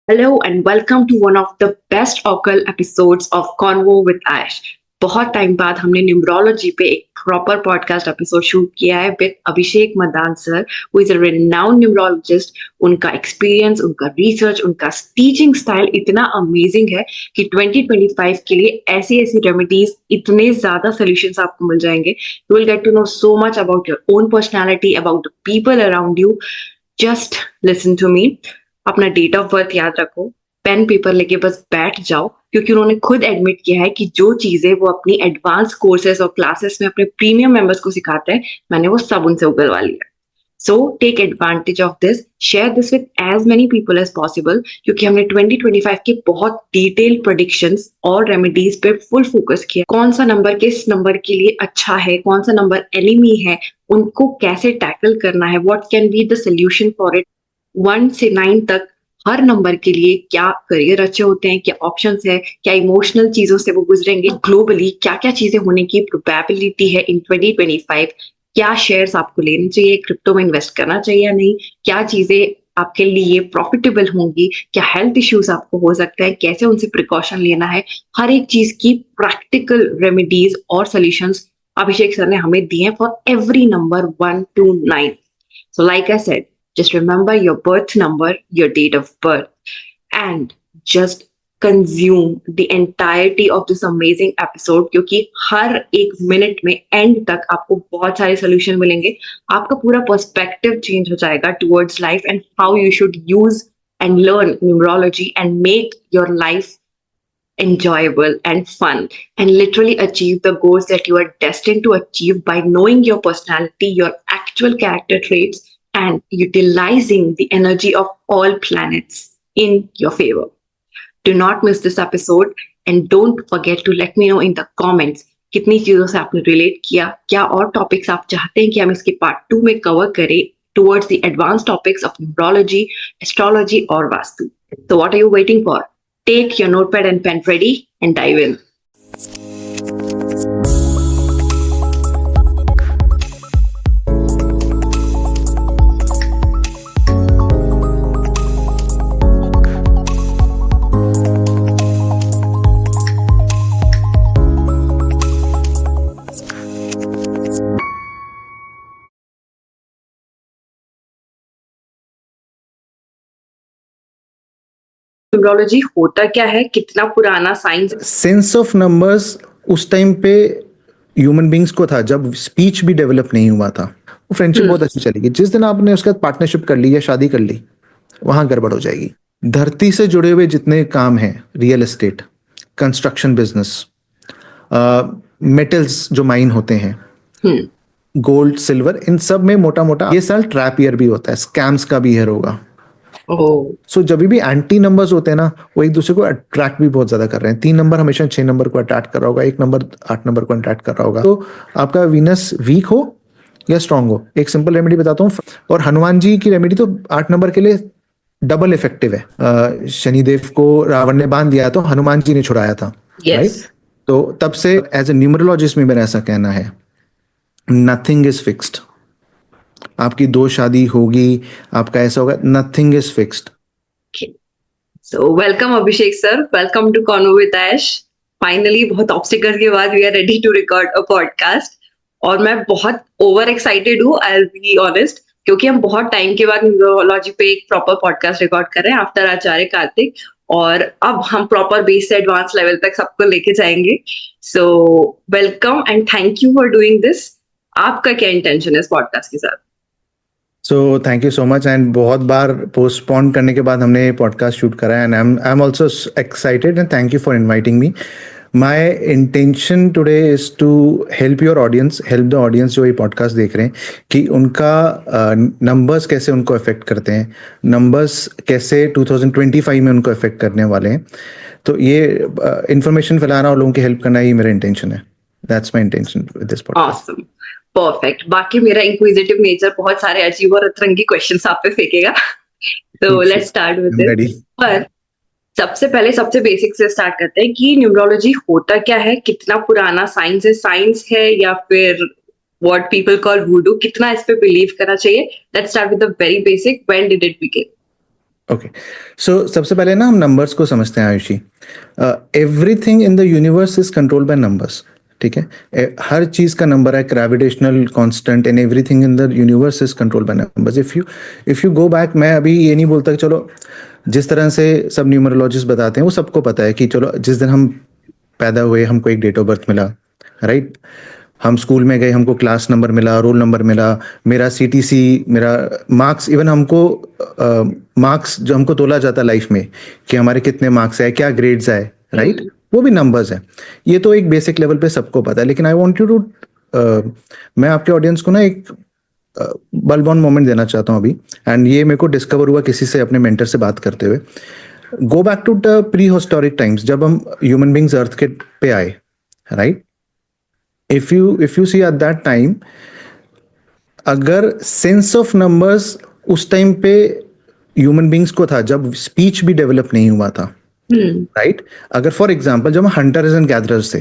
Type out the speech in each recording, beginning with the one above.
Hello and welcome to one of the best occult episodes of Convo with Ash. बहुत time बाद हमने numerology पे एक proper podcast episode shoot किया है with Abhishek Madan sir who is a renowned numerologist. उनका experience, उनका research, उनका टीचिंग स्टाइल इतना अमेजिंग है कि 2025 के लिए ऐसी ऐसी रेमेडीज, इतने ज्यादा सोल्यूशंस आपको मिल जाएंगे। You will get to know so much about your own personality, about the people around you. Just listen to me. अपना डेट ऑफ बर्थ याद रखो, पेन पेपर लेके बस बैठ जाओ, क्योंकि उन्होंने खुद एडमिट किया है कि जो चीजें वो अपनी एडवांस कोर्सेज और क्लासेस में अपने प्रीमियम मेंबर्स को सिखाते हैं, मैंने वो सब उनसे उगलवा लिया। So take advantage of this, share this with as many people as possible, क्योंकि हमने 2025 के बहुत डिटेल प्रेडिक्शंस और रेमेडीज पे फुल फोकस किया। कौन सा नंबर किस नंबर के लिए अच्छा है, कौन सा नंबर एनिमी है, उनको कैसे टैकल करना है, what can be the solution for it. 1 से 9 तक हर नंबर के लिए क्या करियर अच्छे होते हैं, क्या ऑप्शंस है, क्या इमोशनल चीजों से वो गुजरेंगे, ग्लोबली क्या क्या चीजें होने की प्रोबेबिलिटी है इन 2025, क्या शेयर्स आपको लेने चाहिए, क्रिप्टो में इन्वेस्ट करना चाहिए या नहीं, क्या चीजें आपके लिए प्रॉफिटेबल होंगी, क्या हेल्थ इश्यूज आपको हो सकता है, कैसे उनसे प्रिकॉशन लेना है। हर एक चीज की प्रैक्टिकल रेमेडीज और सोल्यूशंस अभिषेक सर ने हमें दिए हैं for every number 1 to 9। So like I said, just remember your birth number, your date of birth, and just consume the entirety of this amazing episode, क्योंकि हर एक मिनट में and तक आपको बहुत सारे सोल्यूशन मिलेंगे। आपका पूरा पर्सपेक्टिव चेंज हो जाएगा towards life and how you should use and learn numerology and make your life enjoyable and fun, and literally achieve the goals that you are destined to achieve by knowing your personality, your actual character traits, and utilizing the energy of all planets in your favor. Do not miss this episode and don't forget to let me know in the comments कितनी चीजों से आपने relate किया, क्या और topics आप चाहते हैं कि हम इसके पार्ट 2 में कवर करें towards the advanced topics of numerology, astrology और vastu. So what are you waiting for? Take your notepad and pen ready and dive in. Numerology होता क्या है, कितना पुराना साइंस। सेंस ऑफ नंबर्स उस टाइम पे ह्यूमन बींग्स को था जब स्पीच भी डेवलप नहीं हुआ था। वो फ्रेंडशिप बहुत अच्छी चलेगी। जिस दिन आपने उसके साथ पार्टनरशिप कर ली या शादी कर ली, वहां गड़बड़ हो जाएगी। धरती से जुड़े हुए जितने काम हैं, real estate, construction business, metals जो माइन होते हैं, गोल्ड सिल्वर, इन सब में मोटा मोटा ये साल ट्रैप ईयर भी होता है, स्कैम्स का भी ईयर होगा। सो जब भी एंटी नंबर्स होते हैं ना, वो एक दूसरे को अट्रैक्ट भी बहुत ज्यादा कर रहे हैं। 3 नंबर हमेशा 6 नंबर को अट्रैक्ट कर रहा होगा, 1 नंबर 8 नंबर को अट्रैक्ट कर रहा होगा। तो आपका वीनस वीक हो या स्ट्रांग हो, एक सिंपल रेमेडी बताता हूँ। और हनुमान जी की रेमेडी तो 8 नंबर के लिए डबल इफेक्टिव है। शनिदेव को रावण ने बांध दिया तो हनुमान जी ने छुड़ाया था, राइट? तो तब से एज ए न्यूमरोलॉजिस्ट में मेरा ऐसा कहना है, नथिंग इज फिक्स्ड। आपकी 2 शादी होगी, आपका ऐसा होगा, nothing is fixed. So welcome Abhishek sir, welcome to convo with Ash. Finally बहुत ऑब्स्टिकल्स के बाद we are ready to record a podcast, और मैं बहुत ओवर एक्साइटेड हूँ, आई विल बी ऑनेस्ट, क्योंकि हम बहुत टाइम के बाद न्यूमरोलॉजी पे एक प्रॉपर पॉडकास्ट रिकॉर्ड कर रहे हैं आफ्टर आचार्य कार्तिक, और अब हम प्रॉपर बेस से एडवांस लेवल तक सबको लेके जाएंगे। So welcome and thank you for doing this. आपका क्या इंटेंशन है इस पॉडकास्ट के साथ? So thank you so much. And बहुत बार पोस्टपोन करने के बाद हमने पॉडकास्ट शूट करा है, and I am also excited and thank you for inviting me. My intention today is to help your audience, help the audience जो ये podcast देख रहे हैं, कि उनका नंबर्स कैसे उनको अफेक्ट करते हैं, नंबर्स कैसे 2025 में उनको अफेक्ट करने वाले हैं। तो ये इंफॉर्मेशन फैलाना और लोगों की हेल्प करना ही मेरा इंटेंशन है। That's my intention with this podcast. Awesome. Perfect. बाकी मेरा इंक्विजिटिव नेचर बहुत सारे अजीब और अतरंगी क्वेश्चंस आप पे फेंकेगा, तो लेट्स स्टार्ट विद इट। पर सबसे पहले सबसे बेसिक से स्टार्ट करते हैं कि न्यूमरोलॉजी होता क्या है, कितना पुराना साइंस है या फिर व्हाट पीपल कॉल वुडू, कितना इस पे बिलीव करना चाहिए। Let's start with the very basic, when did it begin? Okay, so सबसे पहले ना हम नंबर्स को समझते हैं Ayushi. Everything in the universe is control by numbers, ठीक है। हर चीज का नंबर है, gravitational constant and everything in the universe is control by numbers. If you go back, मैं अभी ये नहीं बोलता कि चलो जिस तरह से सब न्यूमरोलॉजिस्ट बताते हैं वो सबको पता है कि चलो जिस दिन हम पैदा हुए हमको एक डेट ऑफ बर्थ मिला, राइट। हम स्कूल में गए, हमको क्लास नंबर मिला, रोल नंबर मिला, मेरा सीटीसी, मेरा मार्क्स, इवन हमको मार्क्स जो हमको तोला जाता लाइफ में कि हमारे कितने मार्क्स आए, क्या ग्रेड्स आए, राइट, वो भी नंबर्स है। ये तो एक बेसिक लेवल पे सबको पता है, लेकिन आई वांट यू टू, मैं आपके ऑडियंस को ना एक बल्ब ऑन मोमेंट देना चाहता हूँ अभी, एंड ये मेरे को डिस्कवर हुआ किसी से, अपने मेंटर से बात करते हुए। Go back to the prehistoric times, जब हम ह्यूमन बींग्स अर्थ के पे आए, right. If you see at that time, अगर सेंस ऑफ नंबर्स उस टाइम पे ह्यूमन बींग्स को था, जब स्पीच भी डेवलप नहीं हुआ था, राइट। अगर फॉर एग्जांपल जब हंटर्स एंड गैदरर्स थे,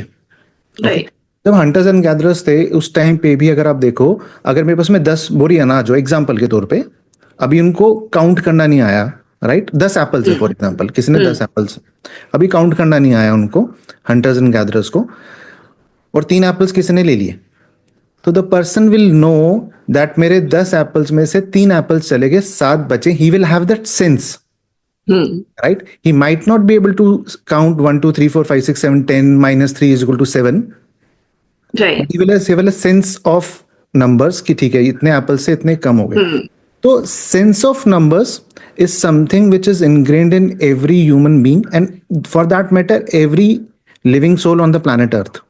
राइट, जब हंटर्स एंड गैदरर्स थे उस टाइम पे भी, अगर आप देखो, अगर मेरे पास में 10 बोरी अनाज हो एग्जांपल के तौर पे, अभी उनको काउंट करना नहीं आया, राइट। 10 एप्पल्स है फॉर एग्जांपल, किसी ने 10 एप्पल्स, अभी काउंट करना नहीं आया उनको, हंटर्स एंड गैदरर्स को, और 3 एप्पल्स किसी ने ले लिए, तो the person will know that मेरे 10 एप्पल्स में से 3 एप्पल्स चले गए, 7 बचे। He will have that sense, right? He might not be able to count 1 2 3 4 5 6 7 10 minus 3 is equal to 7, right, but he will have sense of numbers कि ठीक है इतने एप्पल से इतने कम हो गए। तो sense of numbers is something which is ingrained in every human being and for that matter every living soul on the planet earth।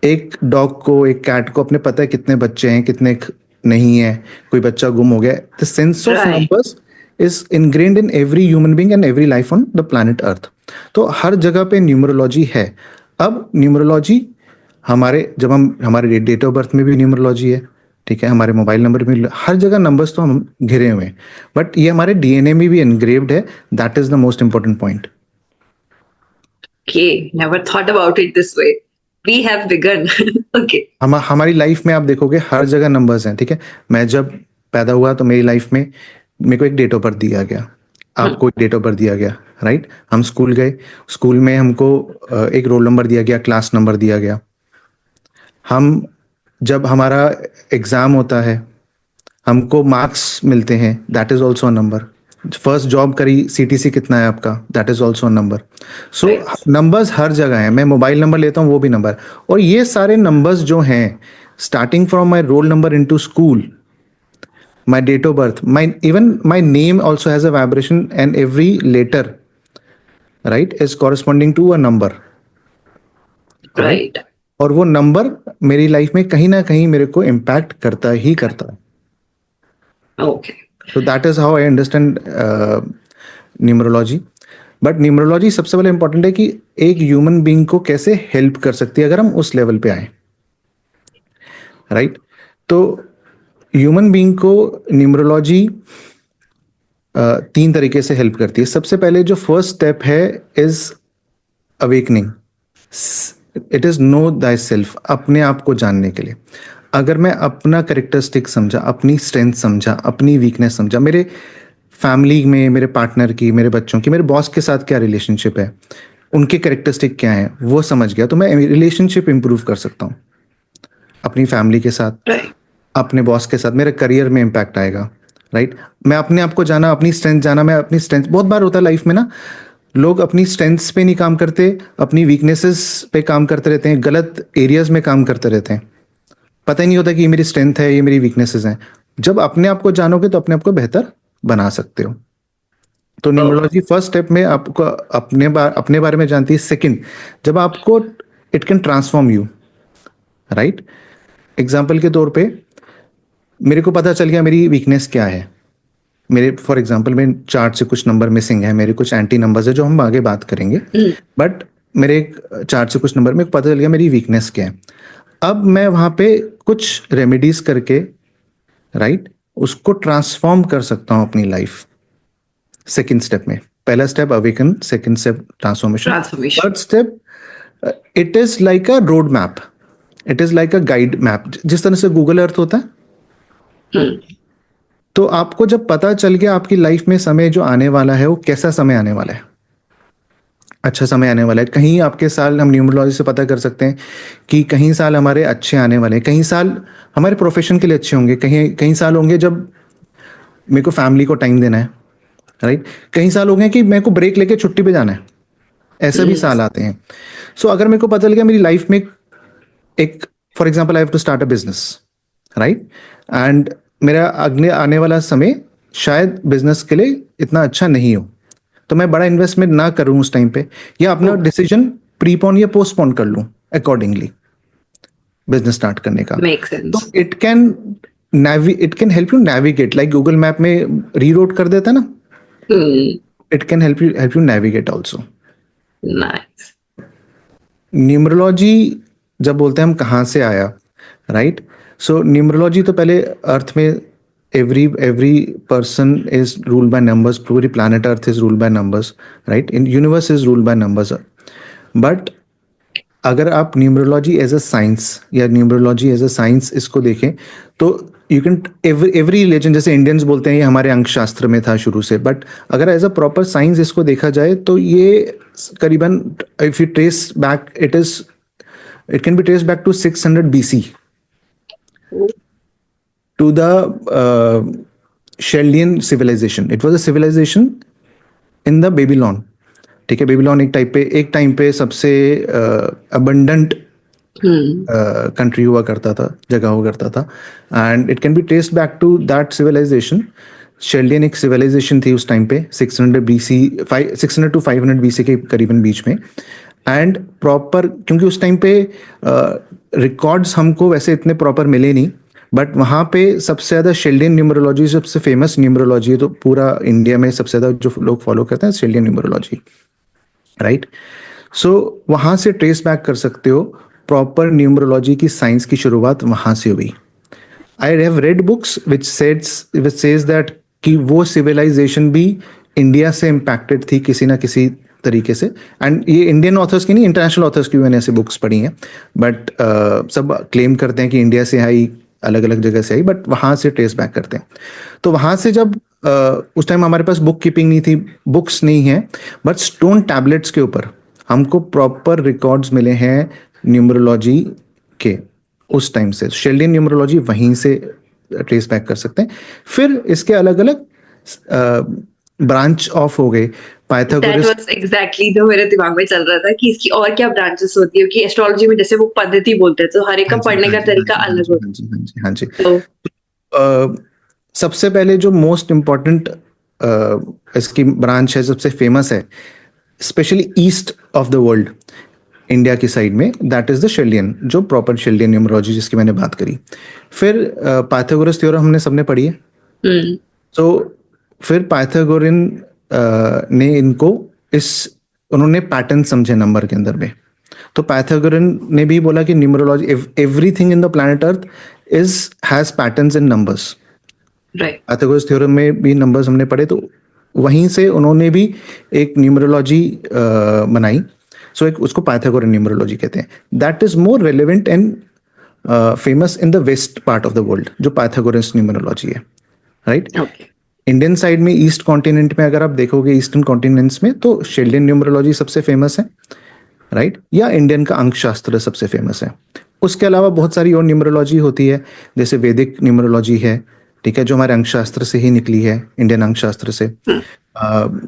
एक डॉग को, एक कैट को अपने पता है कितने बच्चे हैं, कितने नहीं है, कोई बच्चा गुम हो गया। The sense of numbers is ingrained in every human being and every life on the planet earth. तो हर जगह पे न्यूमरोलॉजी है। अब न्यूमरोलॉजी जब हम हमारे डेट ऑफ बर्थ में भी न्यूमरोलॉजी है, ठीक है, हमारे मोबाइल नंबर में, हर जगह नंबर्स तो हम घिरे हुए हैं, बट ये हमारे डीएनए में भी एनग्रेव्ड है। That is the most important point. Okay, never thought about it this way. We have begun. Okay. हमारी लाइफ में आप देखोगे हर जगह नंबर्स हैं, ठीक है। मैं जब पैदा हुआ तो मेरी लाइफ में मेरे को एक डेट ऑफ बर्थ दिया गया, आपको एक डेट ऑफ बर्थ दिया गया, राइट। हम स्कूल गए, स्कूल में हमको एक रोल नंबर दिया गया, क्लास नंबर दिया गया। हम जब हमारा एग्जाम होता है हमको मार्क्स मिलते हैं, that is also a number. First job करी, सीटीसी कितना है आपका, that is also a number. So numbers हर जगह है। मैं मोबाइल नंबर लेता हूँ वो भी नंबर, और ये सारे नंबर्स जो हैं, starting from my roll number in to school, my date of birth, even my name also has a vibration, and every letter, right, is corresponding to a number, Right. और वो number मेरी life में कहीं ना कहीं मेरे को impact करता ही करता है। Okay. So that is how I understand numerology. But numerology सबसे पहले इंपॉर्टेंट है कि एक ह्यूमन बीइंग को कैसे हेल्प कर सकती है अगर हम उस लेवल पे आए, राइट। तो ह्यूमन बीइंग को न्यूमरोलॉजी 3 तरीके से हेल्प करती है। सबसे पहले जो फर्स्ट स्टेप है is awakening. It is no thy self, अपने आप को जानने के लिए। अगर मैं अपना कैरेक्टरिस्टिक समझा, अपनी स्ट्रेंथ समझा, अपनी वीकनेस समझा, मेरे फैमिली में मेरे पार्टनर की, मेरे बच्चों की, मेरे बॉस के साथ क्या रिलेशनशिप है, उनके कैरेक्टरिस्टिक क्या है, वो समझ गया तो मैं रिलेशनशिप इंप्रूव कर सकता हूँ अपनी फैमिली के साथ, अपने बॉस के साथ। मेरे करियर में इम्पैक्ट आएगा, राइट। मैं अपने आप को जाना, अपनी स्ट्रेंथ जाना। मैं अपनी स्ट्रेंथ, बहुत बार होता है लाइफ में ना, लोग अपनी स्ट्रेंथ्स पे नहीं काम करते, अपनी वीकनेसेस पे काम करते रहते हैं, गलत एरियाज में काम करते रहते हैं, पता ही नहीं होता कि ये मेरी स्ट्रेंथ है, ये मेरी वीकनेसेस हैं। जब अपने आप को जानोगे तो अपने आप को बेहतर बना सकते हो। तो न्यूमरोलॉजी फर्स्ट स्टेप में आपको अपने बारे में जानती है। सेकंड, जब आपको it can transform you, right. Example के तौर पे मेरे को पता चल गया मेरी वीकनेस क्या है। मेरे फॉर एग्जाम्पल मेरे चार्ट से कुछ नंबर मिसिंग है, मेरे कुछ एंटी नंबर्स है जो हम आगे बात करेंगे, बट मेरे चार्ट से कुछ नंबर में पता चल गया मेरी वीकनेस क्या है। अब मैं वहां पे कुछ रेमेडीज करके, राइट, उसको ट्रांसफॉर्म कर सकता हूं अपनी लाइफ। सेकेंड स्टेप में, पहला step awaken, second step transformation, third step it is like a road map, it is like a guide map. जिस तरह से गूगल अर्थ होता है, तो आपको जब पता चल गया आपकी लाइफ में समय जो आने वाला है वो कैसा समय आने वाला है, अच्छा समय आने वाला है, कहीं आपके साल हम न्यूमरोलॉजी से पता कर सकते हैं कि कहीं साल हमारे अच्छे आने वाले हैं, कहीं साल हमारे प्रोफेशन के लिए अच्छे होंगे, कहीं कहीं साल होंगे जब मेरे को फैमिली को टाइम देना है, राइट, कहीं साल हो गए कि मेरे को ब्रेक लेके छुट्टी पे जाना है, ऐसे भी साल आते हैं। सो अगर मेरे को पता लगा मेरी लाइफ में एक, for example I have to start a business, right, and मेरा अगले आने वाला समय शायद बिजनेस के लिए इतना अच्छा नहीं हो, तो मैं बड़ा इन्वेस्टमेंट ना करूं उस टाइम पे, या अपना डिसीजन प्रीपोन या पोस्टपोन कर लूं अकॉर्डिंगली बिजनेस स्टार्ट करने का। मेक तो sense. It can help you navigate, like Google map में रीरूट कर देता है ना, it can help you navigate also. Nice. Numerology जब बोलते हैं हम कहाँ से आया, राइट, सो न्यूमरोलॉजी तो पहले अर्थ में every person is ruled by numbers, पूरी planet earth is ruled by numbers, right, in universe is ruled by numbers. But अगर आप न्यूमरोलॉजी एज अ साइंस या न्यूमरोलॉजी एज अ साइंस इसको देखें तो यू कैन एवरी रिलीजन, जैसे Indians बोलते हैं ये हमारे अंक शास्त्र में था शुरू से, बट अगर एज अ प्रॉपर साइंस इसको देखा जाए तो ये करीबन, if you trace back, it can be traced back to 600 BC to the Chaldean civilization. It was a civilization in the Babylon. ठीक है, बेबीलोन एक टाइम पे सबसे अबंडेंट कंट्री हुआ करता था, जगह हुआ करता था, and it can be traced back to that civilization. Chaldean एक सिविलाइजेशन थी उस टाइम पे 600 BC, 600 टू 500 BC के करीबन बीच में, एंड प्रॉपर, क्योंकि उस टाइम पे रिकॉर्ड्स हमको वैसे इतने प्रॉपर मिले नहीं, बट वहाँ पे सबसे ज़्यादा शेल्डियन न्यूमरोलॉजी सबसे फेमस न्यूमरोलॉजी है, तो पूरा इंडिया में सबसे ज़्यादा जो लोग फॉलो करते हैं शेल्डियन न्यूमरोलॉजी, राइट। सो वहाँ से ट्रेस बैक कर सकते हो, प्रॉपर न्यूमरोलॉजी की साइंस की शुरुआत वहाँ से हुई। I have read books which says that कि वो सिविलाइजेशन भी इंडिया से इम्पैक्टेड थी किसी ना किसी तरीके से, एंड ये इंडियन ऑथर्स की नहीं, इंटरनेशनल ऑथर्स की मैंने ऐसे बुक्स पढ़ी हैं, बट सब क्लेम करते हैं कि इंडिया से आई, अलग अलग जगह से आई, बट वहाँ से ट्रेस बैक करते हैं। तो वहाँ से जब उस टाइम हमारे पास बुक कीपिंग नहीं थी, बुक्स नहीं है, बट स्टोन टैबलेट्स के ऊपर हमको प्रॉपर रिकॉर्ड्स मिले हैं न्यूमरोलॉजी के उस टाइम से। शेल्डियन न्यूमरोलॉजी वहीं से ट्रेस बैक कर सकते हैं। फिर इसके अलग अलग ब्रांच ऑफ हो गए, पाइथागोरस। That was exactly जो मेरे दिमाग में चल रहा था कि इसकी और क्या ब्रांचेस होती है, कि एस्ट्रोलॉजी में जैसे वो पद्धति बोलते हैं, तो हर एक का पढ़ने का तरीका अलग होता है। हाँ जी। तो सबसे पहले जो मोस्ट इम्पॉर्टेंट इसकी ब्रांच है, सबसे फेमस है, specially east of the world, India की साइड में, दैट इज द शेल्डियन, जो प्रॉपर शेल्डियन न्यूमरोलॉजी जिसकी मैंने बात करी। फिर पाइथागोरस थ्योरम हमने सबने पढ़ी है। तो फिर पाइथागोरियन ने इनको उन्होंने पैटर्न समझे नंबर के अंदर में। तो पाइथागोरियन ने भी बोला कि numerology, everything in the planet earth has patterns in numbers. Pythagoras theorem में भी नंबर्स हमने पढ़े, तो वहीं से उन्होंने भी एक न्यूमरोलॉजी बनाई। सो एक उसको पाइथागोरियन न्यूमरोलॉजी कहते हैं। That is more relevant and famous in the west part of the world, जो पाइथागोरस न्यूमरोलॉजी है, राइट। इंडियन साइड में, ईस्ट कॉन्टिनेंट में अगर आप देखोगे, ईस्टर्न कॉन्टिनेंट्स में, तो शेल्डियन न्यूमरोलॉजी सबसे फेमस है, राइट, या इंडियन का अंक शास्त्र सबसे फेमस है। उसके अलावा बहुत सारी और न्यूमरोलॉजी होती है, जैसे वैदिक न्यूमरोलॉजी है, ठीक है, जो हमारे अंक शास्त्र से ही निकली है, इंडियन अंक शास्त्र से।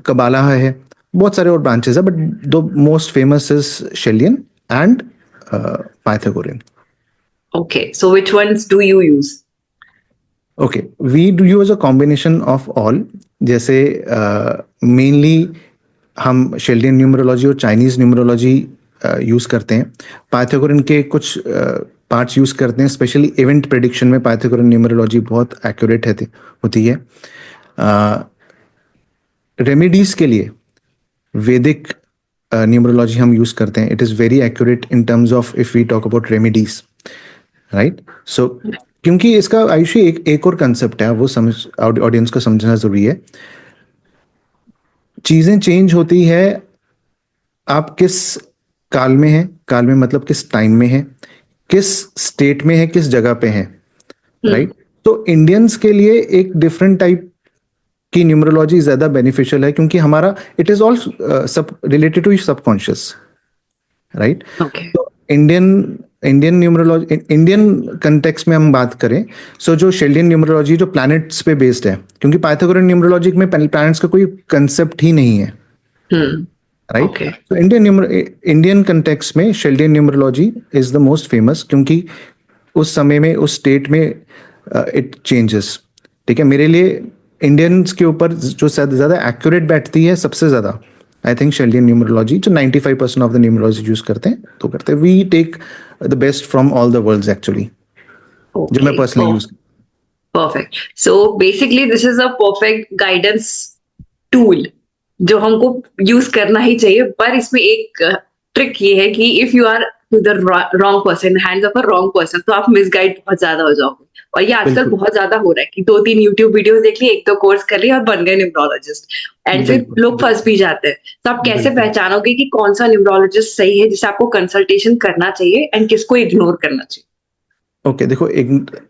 कबाला है, बहुत सारे और ब्रांचेस है, but the most famous is Chaldean and Pythagorean. Okay, so which ones do you use? Okay, we do use a combination of all. जैसे मेनली हम शेल्डियन न्यूमरोलॉजी और चाइनीज न्यूमरोलॉजी यूज करते हैं। पाइथागोरियन के कुछ parts use करते हैं, specially event prediction में पाइथागोरियन न्यूमरोलॉजी बहुत एक्यूरेट होती है। रेमेडीज के लिए वैदिक न्यूमरोलॉजी हम यूज करते हैं। It is very accurate in terms of if we talk about remedies, right. So क्योंकि इसका आयुषी एक और कंसेप्ट है, वो समझ ऑडियंस को समझना जरूरी है। चीजें चेंज होती है, आप किस काल में है, काल में मतलब किस टाइम में है, किस स्टेट में है, किस जगह पे है, राइट। तो इंडियंस के लिए एक डिफरेंट टाइप की न्यूमरोलॉजी ज्यादा बेनिफिशियल है, क्योंकि हमारा इट इज ऑल सब related to subconscious, right? Okay. तो इंडियन न्यूमरोलॉजी, इंडियन कंटेक्स्ट में हम बात करें, सो जो शेल्डियन न्यूमरोलॉजी जो प्लैनेट्स पे बेस्ड है, क्योंकि पाइथागोरन न्यूमरोलॉजी में प्लैनेट्स का कोई कंसेप्ट ही नहीं है, राइट? ओके। तो इंडियन कंटेक्स्ट में Chaldean numerology is the most famous, क्योंकि उस समय में उस स्टेट में इट चेंजेस। ठीक है, मेरे लिए इंडियंस के ऊपर जो ज्यादा एक्यूरेट बैठती है सबसे ज्यादा, आई थिंक शेल्डियन न्यूमरोलॉजी, जो 95% ऑफ द न्यूमरोलॉजी यूज करते हैं तो करते हैं। We take the best from all the worlds actually, जो मैं personally use. Perfect. So basically this is a perfect guidance tool जो हमको यूज करना ही चाहिए, पर इसमें एक ट्रिक ये है कि if you are to the wrong person, hands of a wrong person, तो आप मिसगाइड बहुत ज्यादा हो जाओगे। और ये आजकल बिल्कुल। बहुत ज्यादा हो रहा है कि 2-3 यूट्यूब वीडियोस देख ली, 1-2 कोर्स कर लिया और बन गए न्यूमरोलॉजिस्ट, एंड फिर बिल्कुल लोग फंस भी जाते हैं। तो आप कैसे बिल्कुल। पहचानोगे कि कौन सा न्यूमरोलॉजिस्ट सही है जिसे आपको कंसल्टेशन करना चाहिए एंड किसको इग्नोर करना चाहिए? ओके, देखो एक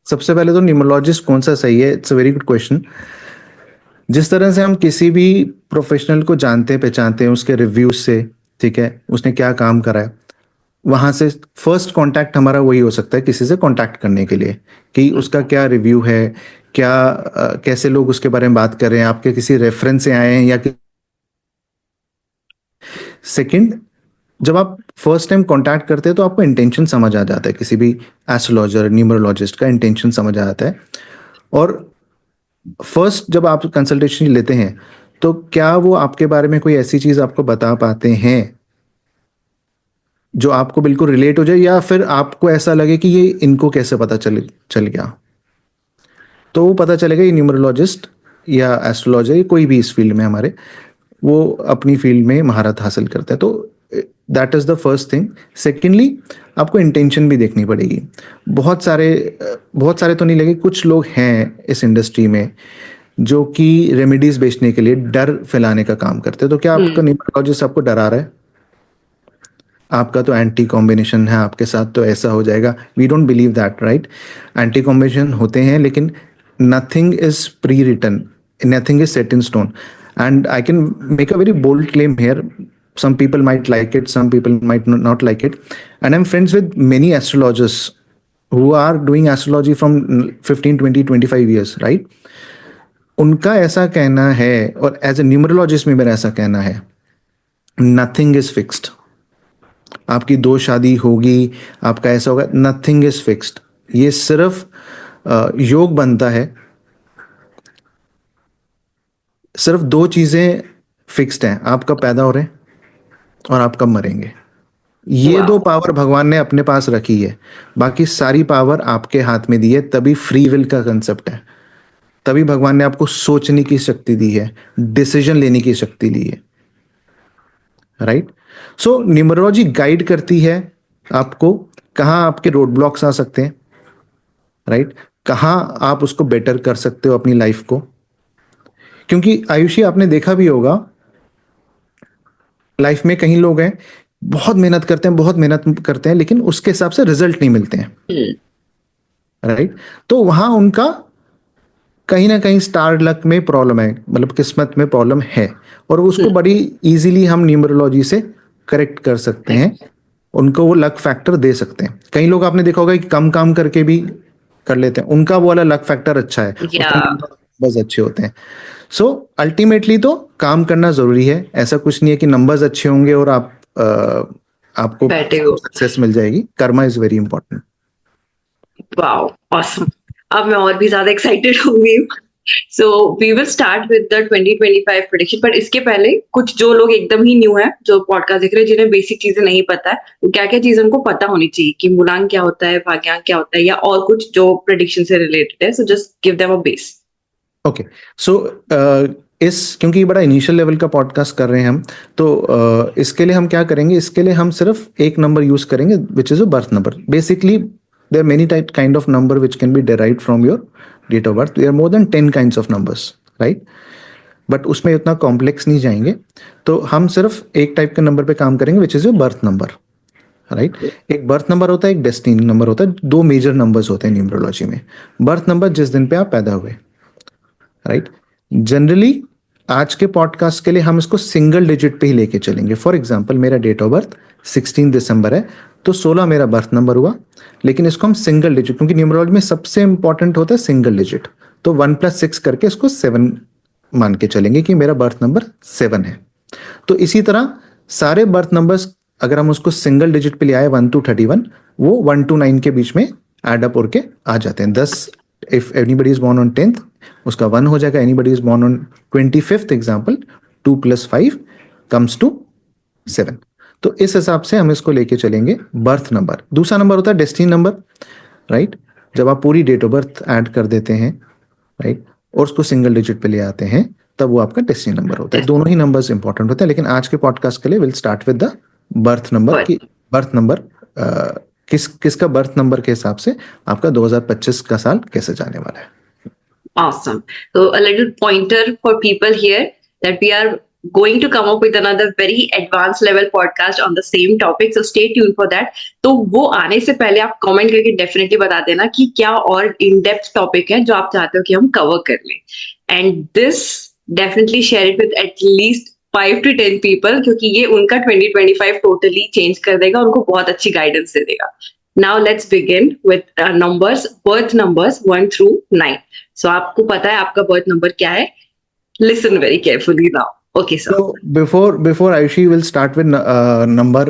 सबसे पहले तो न्यूमरोलॉजिस्ट कौन सा सही है, it's a very good question. जिस तरह से हम किसी भी प्रोफेशनल को जानते पहचानते हैं उसके रिव्यूज से, ठीक है, उसने क्या काम करा है, वहां से फर्स्ट कांटेक्ट हमारा वही हो सकता है किसी से कांटेक्ट करने के लिए, कि उसका क्या रिव्यू है, क्या कैसे लोग उसके बारे में बात कर रहे हैं, आपके किसी रेफरेंस से आए हैं या सेकंड, जब आप फर्स्ट टाइम कांटेक्ट करते हैं तो आपको इंटेंशन समझ आ जाता है, किसी भी एस्ट्रोलॉजर न्यूमरोलॉजिस्ट का इंटेंशन समझ आ जाता है। और फर्स्ट जब आप कंसल्टेशन लेते हैं तो क्या वो आपके बारे में कोई ऐसी चीज आपको बता पाते हैं जो आपको बिल्कुल रिलेट हो जाए, या फिर आपको ऐसा लगे कि ये इनको कैसे पता चल गया। तो वो पता चलेगा ये न्यूमरोलॉजिस्ट या एस्ट्रोलॉजर, कोई भी इस फील्ड में हमारे, वो अपनी फील्ड में महारत हासिल करता है। तो that is the first thing. Secondly, आपको इंटेंशन भी देखनी पड़ेगी। बहुत सारे तो नहीं लगे, कुछ लोग हैं इस इंडस्ट्री में जो कि रेमेडीज बेचने के लिए डर फैलाने का काम करते हैं। तो क्या आपका न्यूमरोलॉजिस्ट आपको डरा रहा है, आपका तो एंटी कॉम्बिनेशन है आपके साथ तो ऐसा हो जाएगा? We don't believe that, right? Anti combination होते हैं, लेकिन nothing is pre written, nothing is set in stone. And I can make a very bold claim here. Some people might like it, some people might not like it. And I'm friends with many astrologers who are doing astrology from 15, 20, 25 years, right? उनका ऐसा कहना है, और as a numerologist में मेरा ऐसा कहना है, नथिंग इज फिक्स्ड। आपकी दो शादी होगी, आपका ऐसा होगा, नथिंग इज फिक्स्ड। ये सिर्फ योग बनता है। सिर्फ दो चीजें फिक्स्ड हैं, आप कब पैदा हो रहे हैं और आप कब मरेंगे। ये दो वाह। पावर भगवान ने अपने पास रखी है, बाकी सारी पावर आपके हाथ में दी है। तभी फ्री विल का कंसेप्ट है, तभी भगवान ने आपको सोचने की शक्ति दी है, डिसीजन लेने की शक्ति दी है, राइट? सो न्यूमरोलॉजी गाइड करती है आपको कहाँ आपके रोड ब्लॉक्स आ सकते हैं, राइट? कहाँ आप उसको बेटर कर सकते हो अपनी लाइफ को। क्योंकि आयुषी, आपने देखा भी होगा लाइफ में कहीं लोग हैं बहुत मेहनत करते हैं, बहुत मेहनत करते हैं, लेकिन उसके हिसाब से रिजल्ट नहीं मिलते हैं, राइट? तो वहां उनका कहीं ना कहीं स्टार लक में प्रॉब्लम है, मतलब किस्मत में प्रॉब्लम है, और उसको बड़ी इजीली हम न्यूमरोलॉजी से करेक्ट कर सकते हैं, उनको वो लक फैक्टर दे सकते हैं। कई लोग आपने देखा होगा कि कम काम करके भी कर लेते हैं, उनका वो वाला लक फैक्टर अच्छा है, उसका नंबर्स अच्छे होते हैं। सो अल्टीमेटली तो काम करना जरूरी है। ऐसा कुछ नहीं है कि नंबर्स अच्छे होंगे और आपको बैठे हो। सक्सेस मिल जाएगी। Karma is very important. Wow, awesome. अब मैं और भी ज्यादा एक्साइटेड होंगी। So we will start with the 2025 prediction, पर इसके पहले कुछ जो लोग एकदम ही न्यू है जो पॉडकास्ट देख रहे हैं, जिन्हें बेसिक चीजें नहीं पता है, तो क्या क्या चीजें उनको पता होनी चाहिए कि मूलांक क्या होता है, भाग्यांक क्या होता है, या और कुछ जो प्रेडिक्शन से रिलेटेड है। So just give them a base. Okay, so क्योंकि ये बड़ा इनिशियल लेवल का पॉडकास्ट कर रहे हैं हम, तो इसके लिए हम क्या करेंगे, इसके लिए हम सिर्फ एक नंबर यूज करेंगे, which is a birth number. Basically there many type kind of number which can be derived from your date of birth. There more than 10 kinds of numbers, right? But उसमें इतना complex नहीं जाएंगे। तो हम सिर्फ एक type के number पे काम करेंगे, which is your birth number, right. एक बर्थ नंबर होता है, एक डेस्टिनी नंबर होता है। दो मेजर नंबर्स होते हैं न्यूमरोलॉजी में। बर्थ नंबर जिस दिन पे आप पैदा हुए, राइट। जनरली आज के पॉडकास्ट के लिए हम इसको सिंगल डिजिट पे ही लेके चलेंगे। फॉर एग्जांपल मेरा डेट ऑफ बर्थ 16 दिसंबर है, तो 16 मेरा बर्थ नंबर हुआ, लेकिन इसको हम सिंगल डिजिट, क्योंकि न्यूमरोलॉजी में सबसे इंपॉर्टेंट होता है सिंगल डिजिट, तो 1+6 करके इसको 7 मान के चलेंगे कि मेरा बर्थ नंबर 7 है। तो इसी तरह सारे बर्थ नंबर्स अगर हम उसको सिंगल डिजिट पे ले आए 1 to 31, वो 1 to 9 के बीच में एड अप होके आ जाते हैं। 10, if anybody is born on 10th, उसका 1 हो जाएगा। Anybody is born on 25th example, 2 + 5 comes to 7। तो इस हिसाब से हम इसको लेके चलेंगे बर्थ नंबर। दूसरा नंबर होता है डेस्टिनी नंबर, राइट। जब आप पूरी डेट ऑफ बर्थ ऐड कर देते हैं, राइट, और उसको सिंगल डिजिट पे ले आते हैं, तब वो आपका डेस्टिनी नंबर होता है। दोनों ही नंबर्स इंपॉर्टेंट होते हैं, लेकिन आज के पॉडकास्ट के लिए will start with the birth number की बर्थ नंबर किसका बर्थ नंबर के हिसाब से आपका 2025 का साल कैसे जाने वाला है। Awesome. So a little pointer for people here that we are going to come up with another very advanced level podcast on the same topic. So stay tuned for that. तो वो आने से पहले आप कमेंट करके definitely बता देना कि क्या और इन डेप्थ टॉपिक है जो आप चाहते हो कि हम कवर कर लें। And this definitely share it with at least 5 to 10 people, क्योंकि ये उनका 2025 टोटली चेंज कर देगा, उनको बहुत अच्छी गाइडेंस दे देगा। Now let's begin with numbers, birth numbers 1 through 9. So आपको पता है आपका birth number क्या है? Listen very carefully now. Okay, sir. So before Ayushi will start with number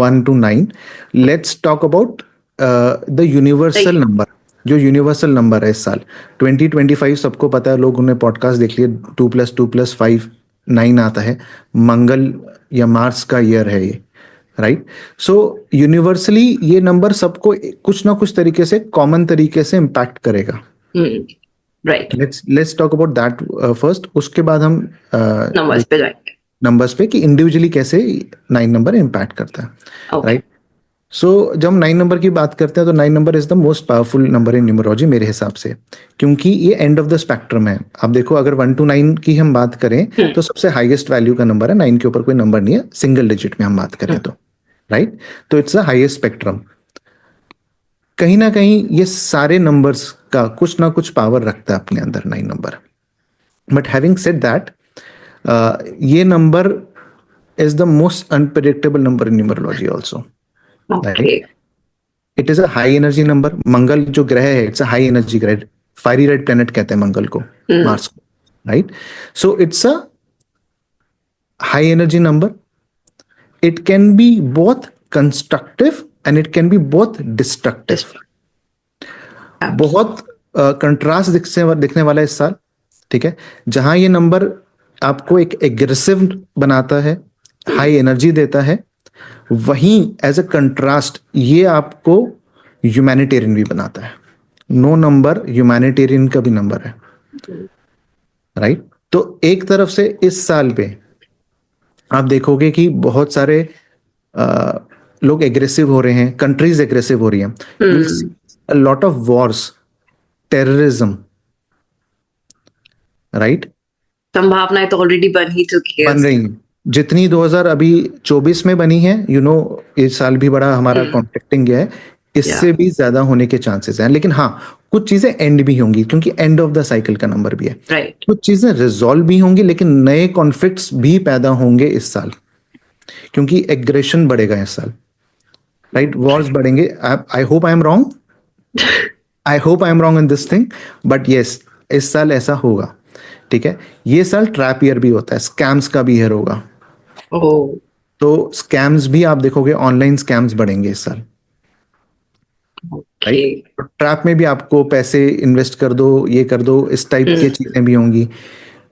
1 to 9, let's talk about the universal number. जो universal number है इस साल 2025, सबको पता है, लोग उन्हें पॉडकास्ट देख लिए, 2 + 2 + 5 9 आता है। मंगल या मार्स का ईयर है ये, राइट। सो यूनिवर्सली ये नंबर सबको कुछ ना कुछ तरीके से, कॉमन तरीके से इम्पैक्ट करेगा, right. Let's talk about that first. उसके बाद हम नंबर्स पे जाएंगे, नंबर्स पे, कि इंडिविजुअली कैसे 9 नंबर इम्पैक्ट करता है, राइट। सो जब हम 9 नंबर की बात करते हैं, तो 9 number is the most powerful number in numerology मेरे हिसाब से, क्योंकि ये एंड ऑफ द स्पेक्ट्रम है। आप देखो, अगर 1 to 9 की हम बात करें तो सबसे हाईएस्ट वैल्यू का नंबर है। 9 के ऊपर कोई नंबर नहीं है, सिंगल डिजिट में हम बात करें तो, राइट। तो इट्स द हाईएस्ट स्पेक्ट्रम। कहीं ना कहीं ये सारे नंबर्स का कुछ ना कुछ पावर रखता है अपने अंदर 9 number. But having said that, ये number is the most unpredictable number in numerology also. It is a high energy number. Mangal जो ग्रह है, इट्स अ हाई एनर्जी ग्रह, फायरी रेड प्लेनेट कहते हैं मंगल को, मार्स को, right. So it's a high energy number. It can be both constructive and it can be both destructive. बहुत contrast दिखने वाला है इस साल, ठीक है। जहां ये नंबर आपको एक एग्रेसिव बनाता है, हाई एनर्जी देता है, वहीं एज अ कंट्रास्ट ये आपको ह्यूमैनिटेरियन भी बनाता है। 9 नंबर ह्यूमैनिटेरियन का भी नंबर है, राइट। तो एक तरफ से इस साल पे आप देखोगे कि बहुत सारे लोग एग्रेसिव हो रहे हैं, कंट्रीज एग्रेसिव हो रही हैं, will see a lot of Wars, terrorism, right. संभावनाएं तो ऑलरेडी बन ही चुकी है, बन रही हैं। जितनी 2024 में बनी है, इस साल भी बड़ा हमारा कॉन्फ्लिक्टिंग गया है, इससे भी ज्यादा होने के चांसेस हैं। लेकिन हाँ, कुछ चीजें एंड भी होंगी, क्योंकि एंड ऑफ द साइकिल का नंबर भी है, राइट। कुछ चीजें रिजॉल्व भी होंगी, लेकिन नए कॉन्फ्लिक्ट्स भी पैदा होंगे इस साल, क्योंकि एग्रेशन बढ़ेगा इस साल, राइट। वॉर्स बढ़ेंगे। I hope I am wrong, I hope I am wrong in this thing, but yes, इस साल ऐसा होगा, ठीक है। ये साल ट्रैप ईयर भी होता है, स्कैम्स का भी ईयर होगा। तो स्कैम्स भी आप देखोगे, ऑनलाइन स्कैम्स बढ़ेंगे इस साल, राइट। ट्रैप में भी आपको पैसे इन्वेस्ट कर दो, ये कर दो, इस टाइप की चीजें भी होंगी,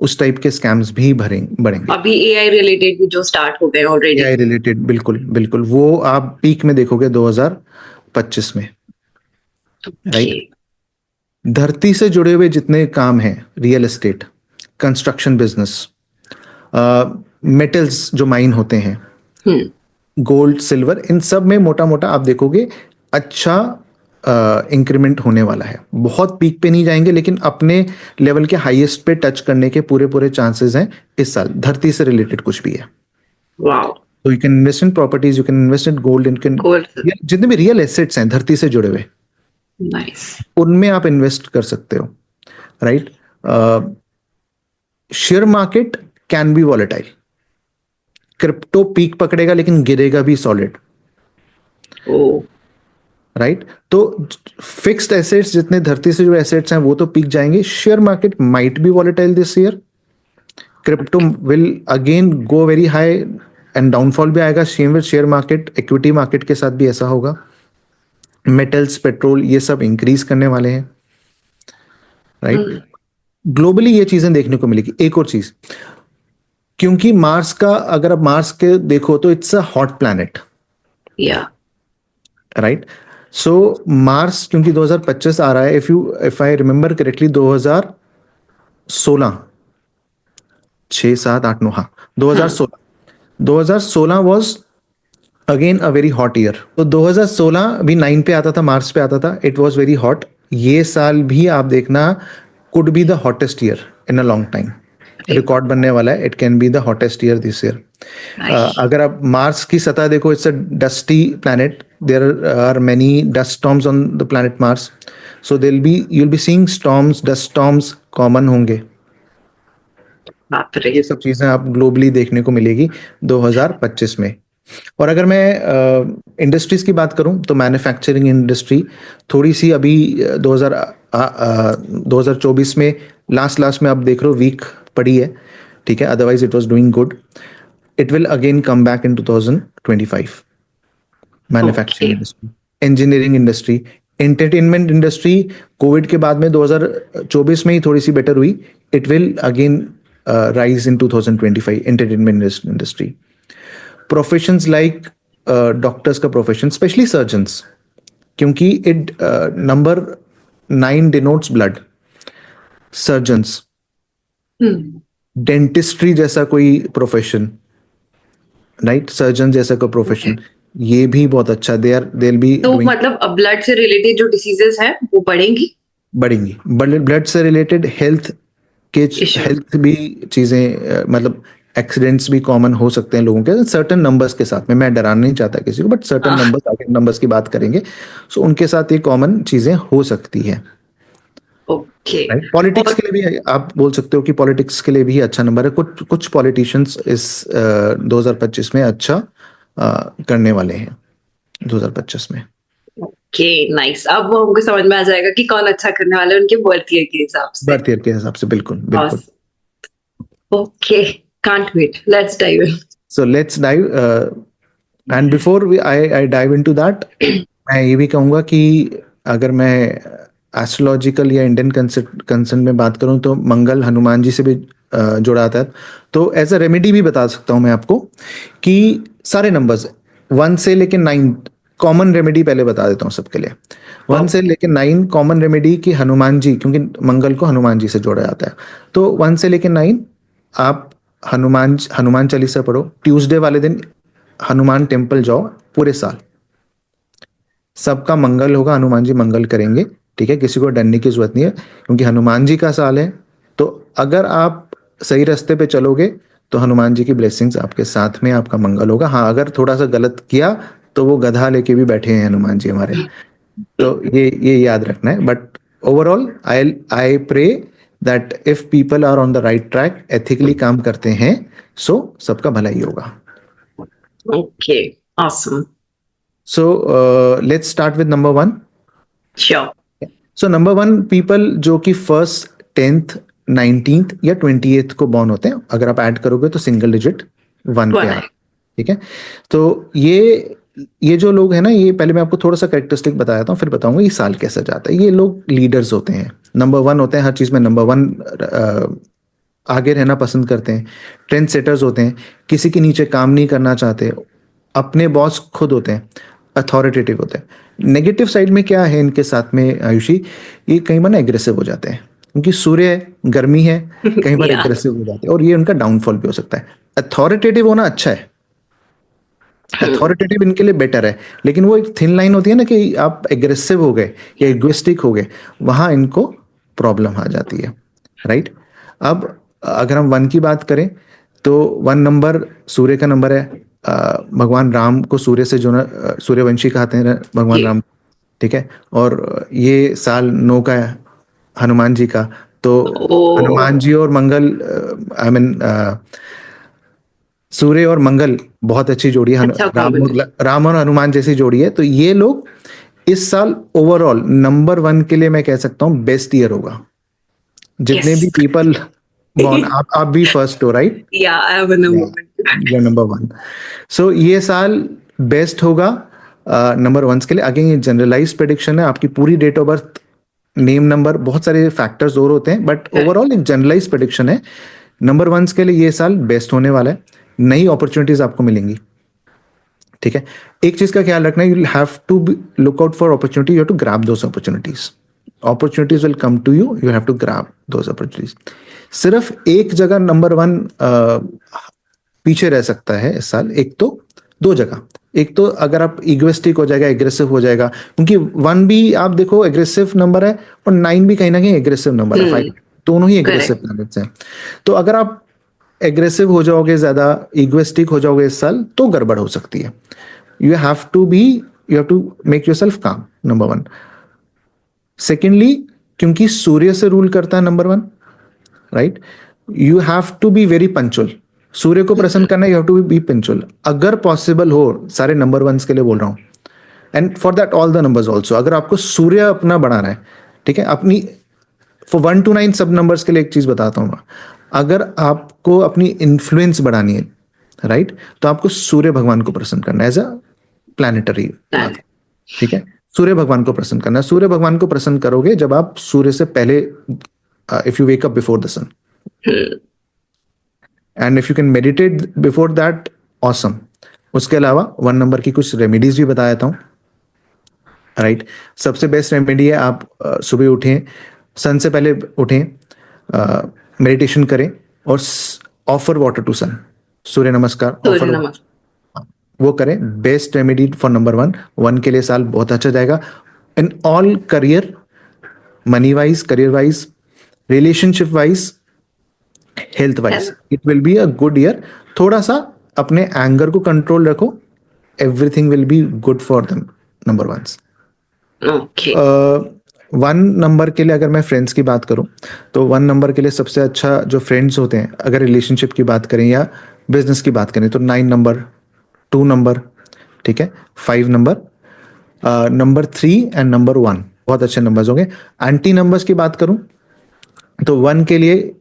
उस टाइप के स्कैम्स भी बढ़ेंगे। अभी एआई रिलेटेड भी जो स्टार्ट हो गए ऑलरेडी, एआई रिलेटेड, बिल्कुल बिल्कुल, वो आप पीक में देखोगे 2025 में, राइट। धरती से जुड़े हुए जितने काम हैं, real estate, construction business, metals जो माइन होते हैं, गोल्ड, सिल्वर, इन सब में मोटा मोटा आप देखोगे अच्छा इंक्रीमेंट होने वाला है। बहुत पीक पे नहीं जाएंगे, लेकिन अपने लेवल के हाईएस्ट पे टच करने के पूरे चांसेस हैं इस साल, धरती से रिलेटेड कुछ भी है। वाओ। तो you can invest in properties, you can invest in gold, gold. जितने भी रियल एसेट्स हैं धरती से जुड़े हुए, नाइस। उनमें आप इन्वेस्ट कर सकते हो, right. Share market can be volatile, crypto peak पकड़ेगा लेकिन गिरेगा भी सॉलिड, ओ, राइट। तो फिक्स्ड एसेट्स जितने धरती से जुड़े एसेट्स हैं वो तो पीक जाएंगे, share market might be volatile this year, crypto will again go very high and downfall भी आएगा, same with share market, equity market के साथ भी ऐसा होगा। मेटल्स, पेट्रोल, ये सब इंक्रीज करने वाले हैं, राइट। ग्लोबली ये चीजें देखने को मिलेगी। एक और चीज, क्योंकि मार्स का, अगर आप मार्स के देखो तो इट्स अ हॉट प्लैनेट, या राइट। सो मार्स क्योंकि 2025 आ रहा है, इफ आई रिमेंबर करेक्टली 2016, 6 7 8 9, हाँ 2016 was again a very hot year. तो 2016 भी 9 पे आता था, मार्स पे आता था, इट वॉज वेरी हॉट। ये साल भी आप देखना could be the hottest year in a long time, record बनने वाला है, it can be the hottest year this year. अगर आप मार्स की सतह देखो, it's a dusty planet, there are many dust storms on the planet Mars, so there be, you will be seeing storms, dust storms common होंगे। बाप रे। ये सब चीजें आप ग्लोबली देखने को मिलेगी 2025 में। और अगर मैं इंडस्ट्रीज की बात करूं तो मैन्युफैक्चरिंग इंडस्ट्री थोड़ी सी अभी 2024 में लास्ट में आप देख रहे हो वीक पड़ी है, ठीक है, otherwise it was doing good, it will again come back in 2025। Manufacturing industry, engineering industry, entertainment industry Covid के बाद में 2024 में ही थोड़ी सी बेटर हुई, it will again rise in 2025, entertainment industry. Professions like doctors का प्रोफेशन, स्पेशली सर्जन्स, क्योंकि it number 9 denotes blood, surgeons, dentistry जैसा कोई प्रोफेशन, राइट, सर्जन जैसा कोई प्रोफेशन, ये भी बहुत अच्छा, दे बी तो डूइंग। मतलब ब्लड से रिलेटेड जो डिसीजेस हैं वो बढ़ेंगी, ब्लड से रिलेटेड हेल्थ के, इश्यूज। हेल्थ भी चीजें, मतलब एक्सीडेंट्स भी कॉमन हो सकते हैं लोगों के सर्टन नंबर्स के साथ में, मैं डराना नहीं चाहता किसी को, बट सर्टन नंबर्स, आगे नंबर्स की बात करेंगे, सो उनके साथ ये कॉमन चीजें हो सकती है, ओके। राइट। पॉलिटिक्स और के लिए भी आप बोल सकते हो कि पॉलिटिक्स के लिए भी अच्छा नंबर है, कुछ पॉलिटिशियंस इस 2025 में अच्छा करने वाले हैं 2025 में। Okay, nice. अब वो हमको समझ में आ जाएगा कि कौन अच्छा करने वाला है उनके बर्थ ईयर के हिसाब से। बर्थ ईयर के हिसाब से, बिल्कुल बिल्कुल। Okay, can't wait, let's dive in. So let's dive, and before I dive into that, मैं ये भी कहूंगा कि अगर मैं एस्ट्रोलॉजिकल या इंडियन कंसेंट में बात करूं तो मंगल हनुमान जी से भी जुड़ा आता है, तो एज अ रेमेडी भी बता सकता हूं मैं आपको कि सारे नंबर्स 1 से लेके 9 कॉमन रेमेडी पहले बता देता हूं सबके लिए। 1 से लेके 9 कॉमन रेमेडी कि हनुमान जी, क्योंकि मंगल को हनुमान जी से जोड़ा जाता है, तो 1 से लेके 9 आप हनुमान चालीसा पढ़ो, ट्यूसडे वाले दिन हनुमान टेम्पल जाओ पूरे साल, सबका मंगल होगा, हनुमान जी मंगल करेंगे, ठीक है, किसी को डरने की जरूरत नहीं है, क्योंकि हनुमान जी का साल है। तो अगर आप सही रास्ते पे चलोगे तो हनुमान जी की ब्लेसिंग्स आपके साथ में, आपका मंगल होगा। हाँ, अगर थोड़ा सा गलत किया तो वो गधा लेके भी बैठे हैं हनुमान जी हमारे, तो ये याद रखना है। But overall I pray that if people are on the right track, ethically काम करते हैं, सो सबका भला ही होगा। Okay, awesome. So let's start with number 1। Sure. So number 1 people जो कि 1st 10th 19th या 28th को बॉर्न होते हैं, अगर आप ऐड करोगे तो सिंगल डिजिट 1 पे आ, ठीक है। तो ये जो लोग हैं ना, ये पहले मैं आपको थोड़ा सा कैरेक्टरिस्टिक बताया था, फिर बताऊंगा ये साल कैसा जाता है। ये लोग लीडर्स होते हैं, नंबर 1 होते हैं हर चीज में, नंबर 1 आगे रहना पसंद करते हैं, ट्रेंड सेटर्स होते हैं, किसी के नीचे काम नहीं करना चाहते, अपने बॉस खुद होते हैं, अथॉरिटेटिव होते हैं। नेगेटिव साइड में क्या है इनके साथ में आयुषी, ये कई बार ना एग्रेसिव हो जाते हैं, क्योंकि सूर्य है, गर्मी है, कई बार एग्रेसिव हो जाते हैं, और ये उनका डाउनफॉल भी हो सकता है। अथॉरिटेटिव होना अच्छा है, अथॉरिटेटिव इनके लिए बेटर है, लेकिन वो एक थिन लाइन होती है ना कि आप एग्रेसिव हो गए या इगोइस्टिक हो गए, वहां इनको प्रॉब्लम आ जाती है, राइट। अब अगर हम 1 की बात करें तो 1 नंबर सूर्य का नंबर है, भगवान राम को सूर्य से जो सूर्यवंशी कहते हैं भगवान राम, ठीक है। और ये साल 9 का है हनुमान जी का, तो हनुमान जी और मंगल, आई मीन सूर्य और मंगल बहुत अच्छी जोड़ी है। राम और हनुमान जैसी जोड़ी है। तो ये लोग इस साल ओवरऑल नंबर 1 के लिए मैं कह सकता हूँ बेस्ट ईयर होगा। जितने भी पीपल बॉर्न, आप भी फर्स्ट हो, राइट? नंबर 1। सो ये साल बेस्ट होगा नंबर 1 के लिए। अगेन ये जनरलाइज प्रेडिक्शन है, आपकी पूरी date of birth, name, number, बहुत सारे फैक्टर्स और होते हैं, बट ओवरऑल एक जनरलाइज प्रेडिक्शन है। नंबर 1 के लिए ये साल बेस्ट होने वाला है। नई अपॉर्चुनिटीज आपको मिलेंगी, ठीक है। एक चीज का ख्याल रखना, you will have to look out for opportunity, you have to grab those opportunities. Opportunities will come to you, you have to grab those opportunities. सिर्फ एक जगह नंबर 1 पीछे रह सकता है इस साल, एक तो 2 जगह। एक तो अगर आप इगोइस्टिक हो जाएगा, एग्रेसिव हो जाएगा, क्योंकि 1 भी आप देखो एग्रेसिव नंबर है और 9 भी कहीं ना कहीं एग्रेसिव नंबर है। 5 दोनों ही एग्रेसिव प्लैनेट्स हैं। तो अगर आप एग्रेसिव हो जाओगे, ज्यादा इगोइस्टिक हो जाओगे इस साल, तो गड़बड़ हो सकती है। You have to make yourself calm, number 1। Secondly, क्योंकि सूर्य से रूल करता है number 1, right, you have to be very punctual. Surya को प्रसन्न करना, you have to be punctual अगर पॉसिबल हो। सारे नंबर 1 के लिए बोल रहा हूं, and for that all the numbers also. अगर आपको सूर्य अपना बढ़ाना है, ठीक है, अपनी फॉर 1 to 9 सब नंबर्स के लिए एक चीज बताता हूं मैं। अगर आपको अपनी इन्फ्लुएंस बढ़ानी है, राइट, तो आपको सूर्य भगवान को प्रसन्न करना है एज अ प्लैनेटरी, ठीक है। सूर्य भगवान को प्रसन्न करना है। सूर्य भगवान को प्रसन्न करोगे जब आप सूर्य से पहले, if you wake up before the sun, and if you can meditate before that, awesome. उसके अलावा 1 नंबर की कुछ रेमेडीज भी बता देता हूं, राइट। सबसे बेस्ट रेमेडी है, आप सुबह उठें, सन से पहले उठें, मेडिटेशन करें और ऑफर वाटर टू सन, सूर्य नमस्कार ऑफर वो करें। बेस्ट रेमेडी फॉर नंबर 1 के लिए साल बहुत अच्छा जाएगा in all career, money wise, career wise, relationship wise, health wise. It will be a good year. थोड़ा सा अपने एंगर को कंट्रोल रखो, everything will be good for the number 1s। 1 number के लिए अगर मैं फ्रेंड्स की बात करूं, तो 1 नंबर के लिए सबसे अच्छा जो फ्रेंड्स होते हैं, अगर रिलेशनशिप की बात करें या बिजनेस की बात करें, तो 9 नंबर, 2 नंबर, ठीक है, 5 नंबर, नंबर 3 एंड नंबर 1 बहुत अच्छे नंबर्स होंगे। एंटी नंबर्स की बात करूं तो 1 के लिए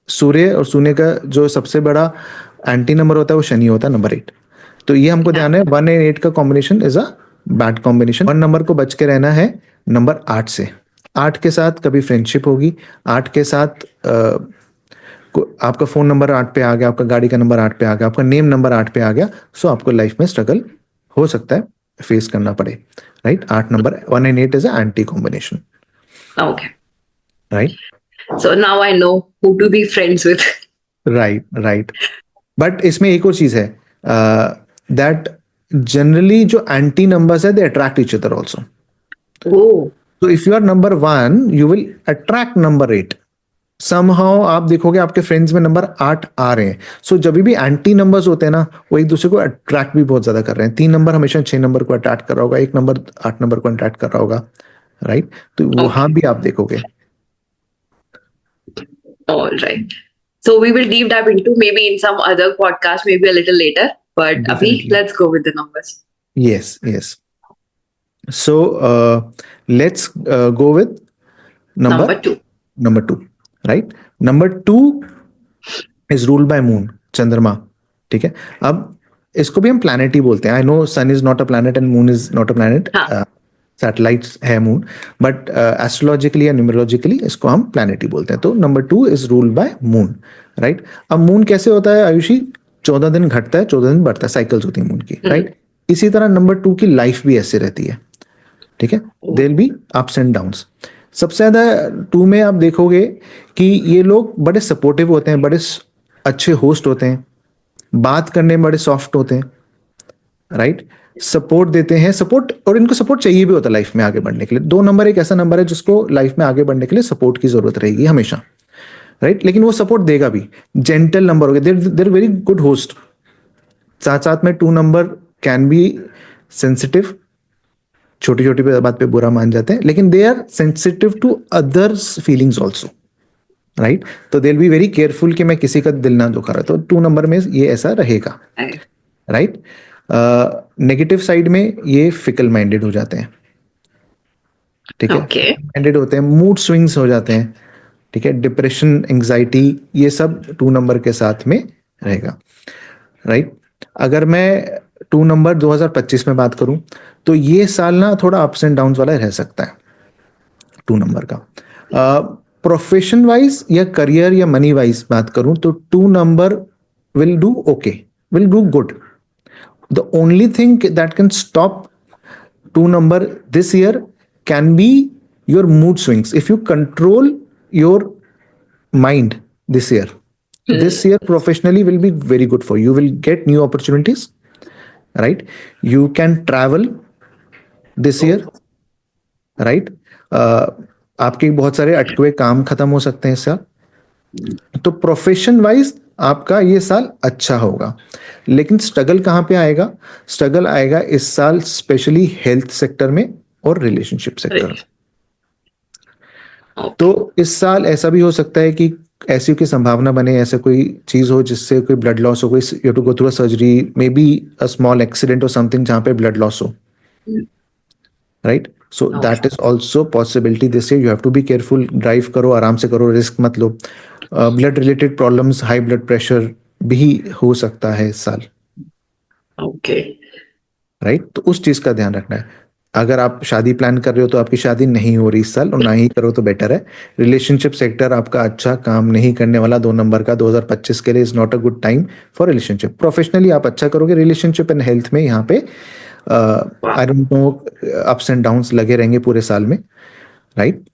सूर्य, और सूर्य का जो सबसे बड़ा एंटी नंबर होता है वो शनि होता है, नंबर 8। तो ये हमको ध्यान है, 1 and 8 का combination is a bad combination. 1 number को बच के रहना है नंबर 8 से। 8 के साथ कभी फ्रेंडशिप होगी, 8 के साथ आपका फोन नंबर 8 पे आ गया, आपका गाड़ी का नंबर 8 पे आ गया, आपका नेम नंबर 8 पे आ गया, सो आपको लाइफ में स्ट्रगल हो सकता है, फेस करना पड़े, right. 8 number, 1 and 8 is a anti combination, okay, right. So now I know who to be friends with. Right. But इसमें एक और चीज है, दैट जनरली जो एंटी नंबर्स है, they attract each other also. तो if you are number 1, you will attract number 8। Somehow आप देखोगे आपके फ्रेंड्स में नंबर 8 आ रहे हैं। सो जब भी एंटी नंबर्स होते हैं ना, वो एक दूसरे को अट्रैक्ट भी बहुत ज्यादा कर रहे हैं। 3 नंबर हमेशा 6 नंबर को अट्रैक्ट कर रहा होगा, 1 नंबर 8 नंबर को अट्रैक्ट कर रहा होगा, राइट। तो वहां भी आप देखोगे। All right. So we will deep dive into maybe in some other podcast, maybe a little later. But Abhi, let's go with the numbers. Yes. So let's go with number 2. Number 2, right? Number 2 is ruled by moon, चंद्रमा, ठीक है। अब इसको भी हम planet ही बोलते हैं। I know sun is not a planet and moon is not a planet, satellites है मून, बट एस्ट्रोलॉजिकली या न्यूमरोलॉजिकली इसको हम प्लैनेट ही बोलते हैं। तो number 2 is ruled by moon, right. अब मून कैसे होता है आयुषी? 14 दिन घटता है, 14 दिन बढ़ता है, साइकिल्स होती है मून की, राइट। इसी तरह नंबर 2 की लाइफ भी ऐसे रहती है, ठीक है। There will be ups and downs. सबसे ज्यादा 2 में आप देखोगे कि ये लोग बड़े सपोर्टिव होते हैं, बड़े अच्छे होस्ट होते हैं, बात करने में बड़े सॉफ्ट होते हैं, राइट। सपोर्ट देते हैं, सपोर्ट, और इनको सपोर्ट चाहिए भी होता है लाइफ में आगे बढ़ने के लिए। 2 नंबर एक ऐसा नंबर है जिसको लाइफ में आगे बढ़ने के लिए सपोर्ट की जरूरत रहेगी हमेशा, राइट। लेकिन वो सपोर्ट देगा भी। जेंटल नंबर हो गया, देर वेरी गुड होस्ट, साथ साथ में 2 नंबर कैन बी सेंसिटिव, छोटी छोटी बात पे बुरा मान जाते हैं, लेकिन they are sensitive to others feelings also, right. तो they will be very careful कि मैं किसी का दिल ना दुखा रहा, तो 2 नंबर में ये ऐसा रहेगा, राइट। नेगेटिव साइड में ये फिकल माइंडेड हो जाते हैं, ठीक है, माइंडेड होते हैं, मूड स्विंग्स हो जाते हैं, ठीक है, डिप्रेशन, एंजाइटी, ये सब 2 नंबर के साथ में रहेगा, राइट। अगर मैं 2 नंबर 2025 में बात करूं तो ये साल ना थोड़ा अप्स एंड डाउन वाला रह सकता है 2 नंबर का। प्रोफेशन वाइज या करियर या मनी वाइज बात करूं तो 2 number will do okay, will do good. The only thing that can stop 2 number this year can be your mood swings. If you control your mind this year, this year professionally will be very good for you. You will get new opportunities, right? You can travel this year, right? आपके बहुत सारे अटके हुए काम खत्म हो सकते हैं इस साल, तो प्रोफेशन वाइज आपका ये साल अच्छा होगा। लेकिन स्ट्रगल कहाँ पे आएगा? स्ट्रगल आएगा इस साल स्पेशली हेल्थ सेक्टर में और रिलेशनशिप सेक्टर में। तो इस साल ऐसा भी हो सकता है कि ऐसी की संभावना बने, ऐसा कोई चीज हो जिससे कोई ब्लड लॉस हो, कोई you to go through a surgery, maybe a small accident और समथिंग जहां पे ब्लड लॉस हो, right. So that is also possibility this year. You have to be careful, drive करो, आराम से करो, रिस्क मत लो। Blood related problems, high blood pressure भी हो सकता है इस साल, ओके, राइट। तो उस चीज का ध्यान रखना है। अगर आप शादी प्लान कर रहे हो तो आपकी शादी नहीं हो रही इस साल, और ना ही करो तो बेटर है। रिलेशनशिप सेक्टर आपका अच्छा काम नहीं करने वाला 2 नंबर का 2025 के लिए is not a good time for relationship. Professionally आप अच्छा करोगे, रिलेशनशिप एंड हेल्थ में यहाँ पे I don't know, ups and downs लगे रहेंगे पूरे साल में, राइट।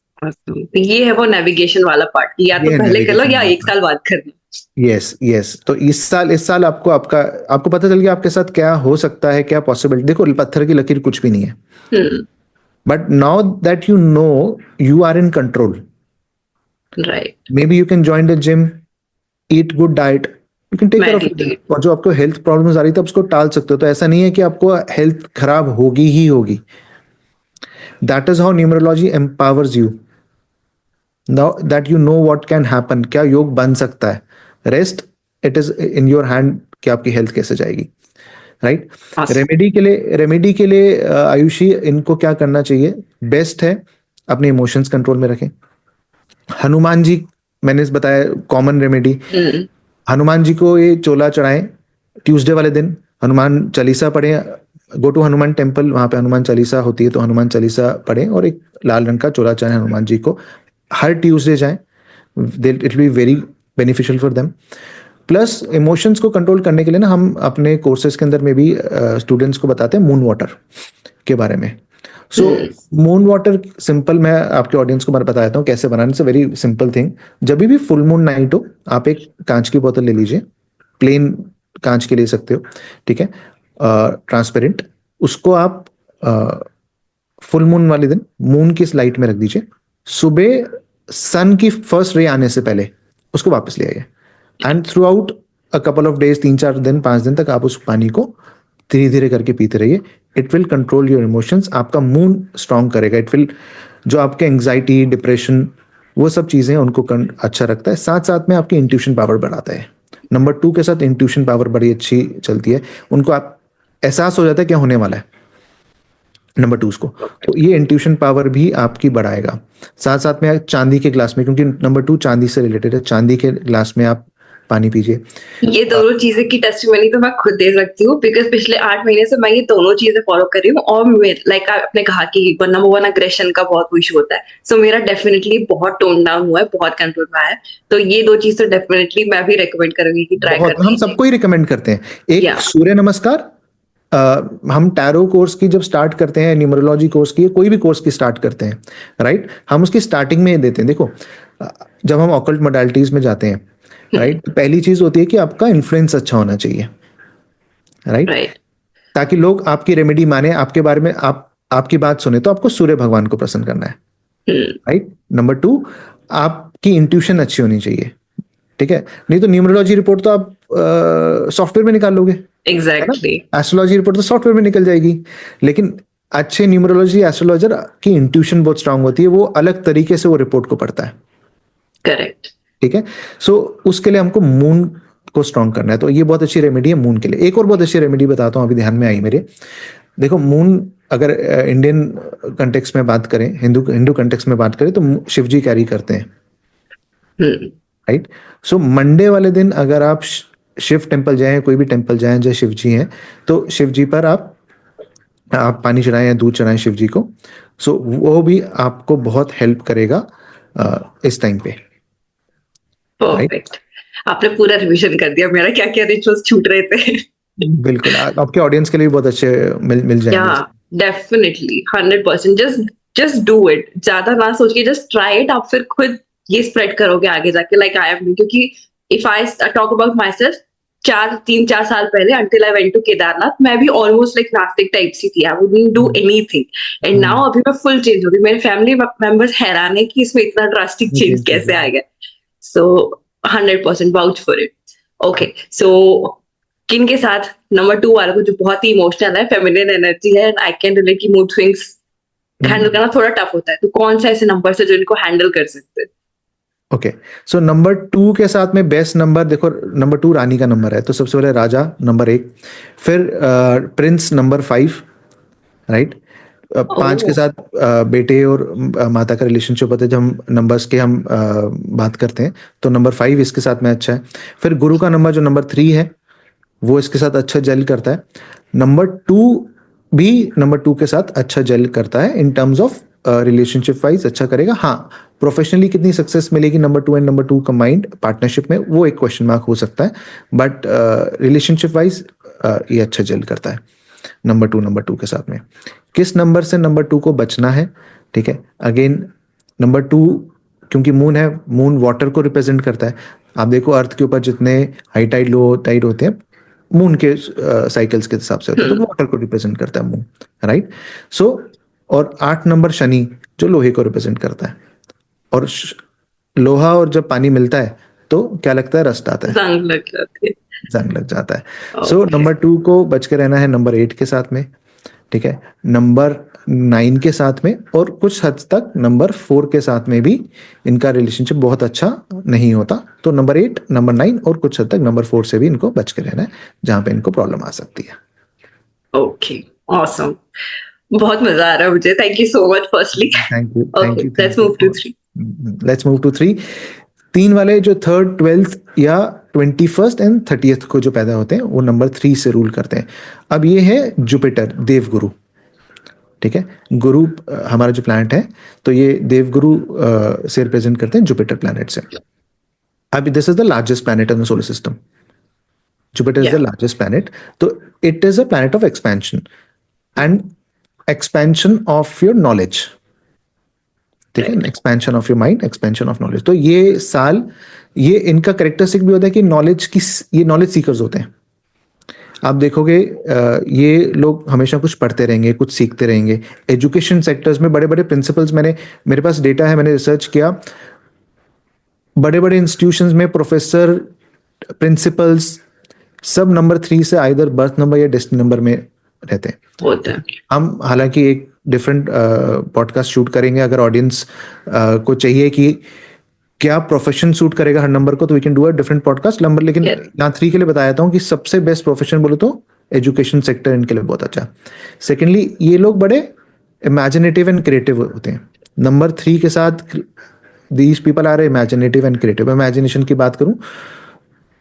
ये है वो नेविगेशन वाला पार्ट, या तो पहले कर लो या एक साल बाद कर लो। यस यस, तो इस साल आपको पता चल गया आपके साथ क्या हो सकता है, क्या पॉसिबिलिटी। देखो, पत्थर की लकीर कुछ भी नहीं है, but now that you know you are in control, right. Maybe you can join the gym, eat good diet, you can take care of. और जो आपको हेल्थ प्रॉब्लम्स आ रही थी उसको टाल सकते हो। तो ऐसा नहीं है कि आपको हेल्थ खराब होगी ही होगी। That is how numerology empowers you, now that you know what can happen, क्या योग बन सकता है। Rest, it is in your hand कि आपकी हेल्थ कैसे जाएगी, राइट। रेमेडी के लिए आयुषी, इनको क्या करना चाहिए? बेस्ट है अपने इमोशंस कंट्रोल में रखें। हनुमान जी, मैंने बताया कॉमन रेमेडी, हनुमान जी को ये चोला चढ़ाएं ट्यूसडे वाले दिन, हनुमान चालीसा पढ़ें, गो टू हनुमान टेम्पल, वहां पे हनुमान चालीसा होती है, तो हनुमान चालीसा पढ़ें और एक लाल रंग का चोला चढ़ाएं हनुमान जी को। हर ट्यूसडे जाएं, it will be very beneficial for them. Plus emotions को कंट्रोल करने के लिए ना, हम अपने कोर्सेज के अंदर में भी स्टूडेंट्स को बताते हैं मून वाटर के बारे में। सो मून वाटर सिंपल, मैं आपके ऑडियंस को बताता हूँ कैसे बनाना। It's a very simple thing. जब भी फुल मून नाइट हो, आप एक कांच की बोतल ले लीजिए, प्लेन कांच की ले सकते हो, ठीक है, ट्रांसपेरेंट। उसको आप फुल मून वाले दिन मून की लाइट में रख दीजिए। सुबह सन की फर्स्ट रे आने से पहले उसको वापस ले आइए, and through out a couple of days, 3-4 दिन 5 दिन तक आप उस पानी को धीरे धीरे करके पीते रहिए। It will control your emotions, आपका मूड स्ट्रांग करेगा। इट विल, जो आपके एंग्जाइटी, डिप्रेशन, वो सब चीजें उनको अच्छा रखता है। साथ साथ में आपकी इंट्यूशन पावर बढ़ाता है। नंबर 2 के साथ इंट्यूशन पावर बड़ी अच्छी चलती है, उनको आप एहसास हो जाता है क्या होने वाला है नंबर 2 को, तो ये इंट्यूशन पावर भी आपकी बढ़ाएगा। साथ साथ में चांदी के ग्लास में, क्योंकि नंबर 2 चांदी से रिलेटेड है, चांदी के ग्लास में आप पानी पीजिए। ये दोनों चीजें की टेस्टिमनी तो मैं खुद दे सकती हूँ, बिकॉज पिछले 8 महीने से मैं ये दोनों चीजें फॉलो कर रही हूँ। और लाइक आपने कहा कि नंबर 1 अग्रेशन का बहुत इशू होता है, सो मेरा डेफिनेटली बहुत टोन डाउन हुआ है, बहुत कंट्रोल में आया है। तो ये 2 चीज तो डेफिनेटली मैं भी रिकमेंड करूंगी कि ट्राई करना। हम सबको ही रिकमेंड करते हैं। एक सूर्य नमस्कार, हम टैरो कोर्स की जब स्टार्ट करते हैं, न्यूमरोलॉजी कोर्स की, कोई भी कोर्स की स्टार्ट करते हैं, राइट, हम उसकी स्टार्टिंग में देते हैं। देखो, जब हम ऑकल्ट मोडालिटीज में जाते हैं, राइट, तो पहली चीज होती है कि आपका इन्फ्लुएंस अच्छा होना चाहिए, राइट, ताकि लोग आपकी रेमेडी माने, आपके बारे में आपकी बात सुने। तो आपको सूर्य भगवान को प्रसन्न करना है, राइट। नंबर 2, आपकी इंट्यूशन अच्छी होनी चाहिए, ठीक है। नहीं तो न्यूमरोलॉजी रिपोर्ट तो आप सॉफ्टवेयर में निकाल लोगे, एग्जैक्टली। एस्ट्रोलॉजी रिपोर्ट तो सॉफ्टवेयर में निकल जाएगी, लेकिन अच्छे न्यूमरोलॉजी एस्ट्रोलॉजर की इंट्यूशन बहुत स्ट्रांग होती है, वो अलग तरीके से वो रिपोर्ट को पढ़ता है। करेक्ट। ठीक है, सो उसके लिए हमको मून को स्ट्रांग करना है, तो ये बहुत अच्छी रेमेडी है मून के लिए। एक और बहुत अच्छी रेमेडी बताता हूँ, अभी ध्यान में आई मेरे। देखो मून अगर इंडियन कंटेक्स्ट में बात करें, हिंदू हिंदू कंटेक्स्ट में बात करें, तो शिव जी कैरी करते हैं, राइट। सो मंडे वाले दिन अगर आप शिव टेम्पल जाएं, कोई भी टेम्पल जाएं जहाँ शिव जी हैं, तो शिव जी पर आप पानी चढ़ाएं या दूध चढ़ाएं शिव जी को। सो वो भी आपको बहुत हेल्प करेगा इस टाइम पे। परफेक्ट। आपने पूरा रिवीजन कर दिया मेरा, क्या क्या रिचुअल्स छूट रहे थे। बिल्कुल, आपके ऑडियंस के लिए भी बहुत अच्छे मिल जाएंगे। डेफिनेटली 100%। जस्ट डू इट, ज्यादा ना सोच के जस्ट ट्राई इट। आप फिर खुद ये स्प्रेड करोगे आगे जाके, लाइक आई एम। क्योंकि if I talk about myself, 3-4 साल पहले, until I went to Kedarnath, मैं भी ऑलमोस्ट लाइक नास्तिक टाइप सी थी। I wouldn't do anything. And now अभी मैं फुल चेंज हो गई। मेरे फैमिली मेंबर्स हैरान है कि इसमें इतना ड्रास्टिक चेंज कैसे आ गया। सो 100% वाउच फॉर इट। ओके, सो किन के साथ नंबर 2 वाले को, जो बहुत ही इमोशनल है, फेमिनिन एनर्जी है, एंड आई कैन रिलेट की मूड स्विंग्स हैंडल करना थोड़ा टफ होता है, तो कौन सा ऐसे नंबर है जो इनको हैंडल कर सकते हैं? ओके, सो नंबर 2 के साथ में बेस्ट नंबर, देखो नंबर 2 रानी का नंबर है, तो सबसे पहले राजा नंबर 1, फिर प्रिंस नंबर 5, राइट। 5 के साथ बेटे और माता का रिलेशनशिप होता है। जब हम नंबर्स के हम बात करते हैं, तो नंबर 5 इसके साथ में अच्छा है। फिर गुरु का नंबर जो नंबर 3 है, वो इसके साथ अच्छा जेल करता है। नंबर 2 भी नंबर 2 के साथ अच्छा जेल करता है, इन टर्म्स ऑफ रिलेशनशिप वाइज अच्छा करेगा। हाँ, प्रोफेशनली कितनी सक्सेस मिलेगी number 2 and number 2 combined partnership में, वो एक क्वेश्चन मार्क हो सकता है, बट रिलेशनशिप वाइज ये अच्छा जेल करता है नंबर 2 के साथ में। किस नंबर से नंबर 2 को बचना है? ठीक है, अगेन नंबर 2, क्योंकि मून है, मून वाटर को रिप्रेजेंट करता है। आप देखो अर्थ के ऊपर जितने हाई टाइड लो टाइड होते हैं, मून के साइकिल्स के हिसाब से होता है, तो वाटर को रिप्रेजेंट करता है मून, राइट। सो और 8 नंबर शनि, जो लोहे को रिप्रेजेंट करता है। और लोहा और जब पानी मिलता है तो क्या लगता है? रस्ट आता है, जंग लग जाती है, जंग लग जाता है। सो नंबर 2 को बच के रहना है नंबर 8 के साथ में, ठीक है, नंबर 9 के साथ में, और कुछ हद तक नंबर 4 के साथ में भी इनका रिलेशनशिप बहुत अच्छा नहीं होता। तो नंबर 8, नंबर 9 और कुछ हद तक नंबर 4 से भी इनको बच के रहना है, जहां पे इनको प्रॉब्लम आ सकती है। Okay, awesome. बहुत मजा आ रहा है मुझे। Thank you so much firstly. Thank you, okay, let's move to 3। Let's move to 3। 3 वाले जो 3rd, 12th या 21st एंड 30th को जो पैदा होते हैं, वो नंबर 3 से रूल करते हैं। अब ये है जुपिटर, देवगुरु, ठीक है। गुरु हमारा जो प्लैनेट है, तो ये देवगुरु से रिप्रेजेंट करते हैं, जुपिटर प्लैनेट से। अब this is the largest planet in the solar system. Jupiter is the largest planet, तो it is a planet of expansion and expansion of your knowledge, ठीक है, expansion of your mind, expansion of knowledge. तो ये साल, ये इनका characteristic भी होता है कि नॉलेज की, ये नॉलेज सीकर्स होते हैं। आप देखोगे ये लोग हमेशा कुछ पढ़ते रहेंगे, कुछ सीखते रहेंगे। एजुकेशन सेक्टर्स में बड़े बड़े प्रिंसिपल्स, मेरे पास डेटा है, मैंने रिसर्च किया, बड़े बड़े इंस्टीट्यूशंस में प्रोफेसर, प्रिंसिपल्स सब नंबर 3 से आइदर बर्थ नंबर या डेस्टिनी नंबर में रहते हैं, होता है। हम हालांकि एक डिफरेंट पॉडकास्ट शूट करेंगे, अगर ऑडियंस को चाहिए कि क्या प्रोफेशन सूट करेगा हर नंबर को, तो we can do a different podcast number. लेकिन यहाँ 3 के लिए बताया हूँ कि सबसे बेस्ट प्रोफेशन बोलो तो एजुकेशन सेक्टर इनके लिए बहुत अच्छा। सेकेंडली, ये लोग बड़े इमेजिनेटिव एंड क्रिएटिव होते हैं। नंबर 3 के साथ these people are imaginative and creative. Imagination की बात करूं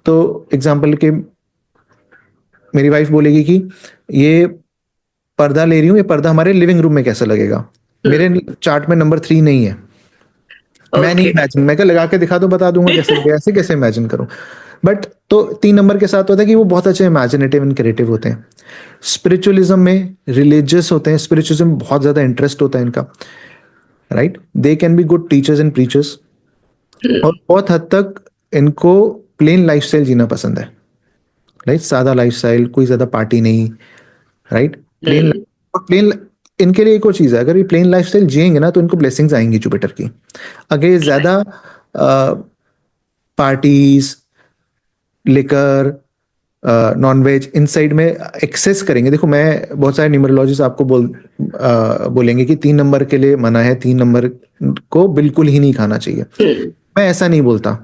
तो एग्जाम्पल के, मेरी वाइफ बोलेगी कि ये पर्दा ले रही हूँ, ये पर्दा हमारे लिविंग रूम में कैसा लगेगा? मेरे चार्ट में नंबर 3 नहीं है, मैं नहीं इमेजिन, मैं क्या लगा के दिखा दो, बता दूंगा कैसे, ऐसे कैसे इमेजिन करूं। बट तो 3 नंबर के साथ होता है कि वो बहुत अच्छे इमेजिनेटिव एंड क्रिएटिव होते हैं। स्पिरिचुअलिज्म में रिलीजियस होते हैं, स्पिरिचुअलिज्म में बहुत ज्यादा इंटरेस्ट होता है इनका, right. They can be good teachers and preachers, और बहुत हद तक इनको प्लेन लाइफस्टाइल जीना पसंद है, राइट। सादा लाइफस्टाइल, कोई ज्यादा पार्टी नहीं, राइट। प्लेन इनके लिए एक और चीज है, अगर ये प्लेन लाइफस्टाइल जिएंगे ना, तो इनको ब्लेसिंग्स आएंगी जुपिटर की। अगर ये ज्यादा parties, liquor, non ways in side में एक्सेस करेंगे। देखो मैं बहुत सारे न्यूमरोलॉजिस्ट आपको बोलेंगे कि 3 नंबर के लिए मना है, 3 नंबर को बिल्कुल ही नहीं खाना चाहिए। मैं ऐसा नहीं बोलता,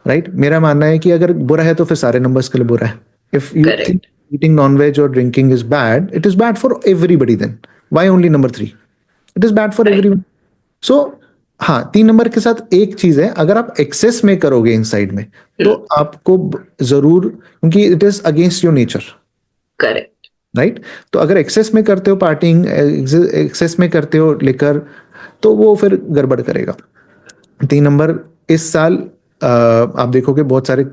राइट। मेरा मानना है कि अगर बुरा है तो फिर सारे नंबर्स के लिए बुरा है। If you think eating non veg और drinking is bad, it is bad for everybody, then why only number 3? It is bad for everyone. So हाँ, 3 नंबर के साथ एक चीज है, अगर आप एक्सेस में करोगे इन साइड में तो आपको जरूर, क्योंकि it is against your nature, correct, right. तो अगर एक्सेस में करते हो पार्टिंग, एक्सेस में करते हो लेकर, तो वो फिर गड़बड़ करेगा। 3 नंबर इस साल आप देखोगे बहुत सारे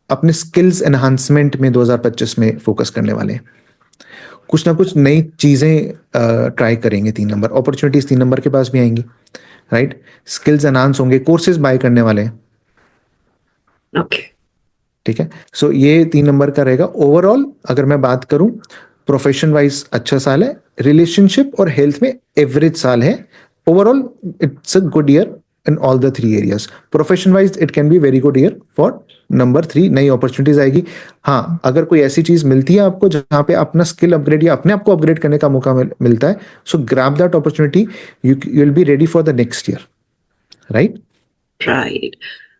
अपने स्किल्स एनहांसमेंट में 2025 में फोकस करने वाले हैं। कुछ ना कुछ नई चीजें ट्राई करेंगे। 3 नंबर अपॉर्चुनिटीज 3 नंबर के पास भी आएंगी, राइट। स्किल्स एनहांस होंगे, कोर्सेज बाय करने वाले हैं, ओके। ठीक है। सो ये 3 नंबर का रहेगा। ओवरऑल अगर मैं बात करूं, प्रोफेशन वाइज अच्छा साल है, रिलेशनशिप और हेल्थ में एवरेज साल है। Overall it's a good year in all the 3 areas. Profession wise it can be very good year for number 3। नई अपॉर्चुनिटीज आएगी। हाँ, अगर कोई ऐसी चीज मिलती है आपको जहां पे अपना स्किल अपग्रेड या अपने आप को अपग्रेड करने का मौका मिलता है, सो grab that opportunity, you will be ready for the next year, right. Right,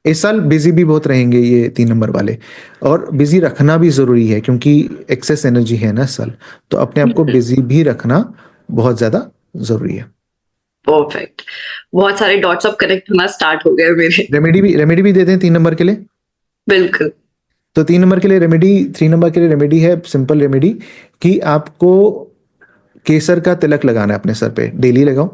इस साल बिजी भी बहुत रहेंगे ये 3 नंबर वाले, और बिजी रखना भी जरूरी है क्योंकि एक्सेस एनर्जी है ना इस साल, तो अपने आप को बिजी भी रखना बहुत ज्यादा जरूरी है। परफेक्ट। बहुत सारे डॉट्स अब कनेक्ट होना स्टार्ट हो गए मेरे। रेमेडी भी देते हैं 3 नंबर के लिए। बिल्कुल। तो 3 नंबर के लिए रेमेडी, 3 नंबर के लिए रेमेडी है सिंपल रेमेडी, कि आपको केसर का तिलक लगाना है अपने सर पे, डेली लगाओ,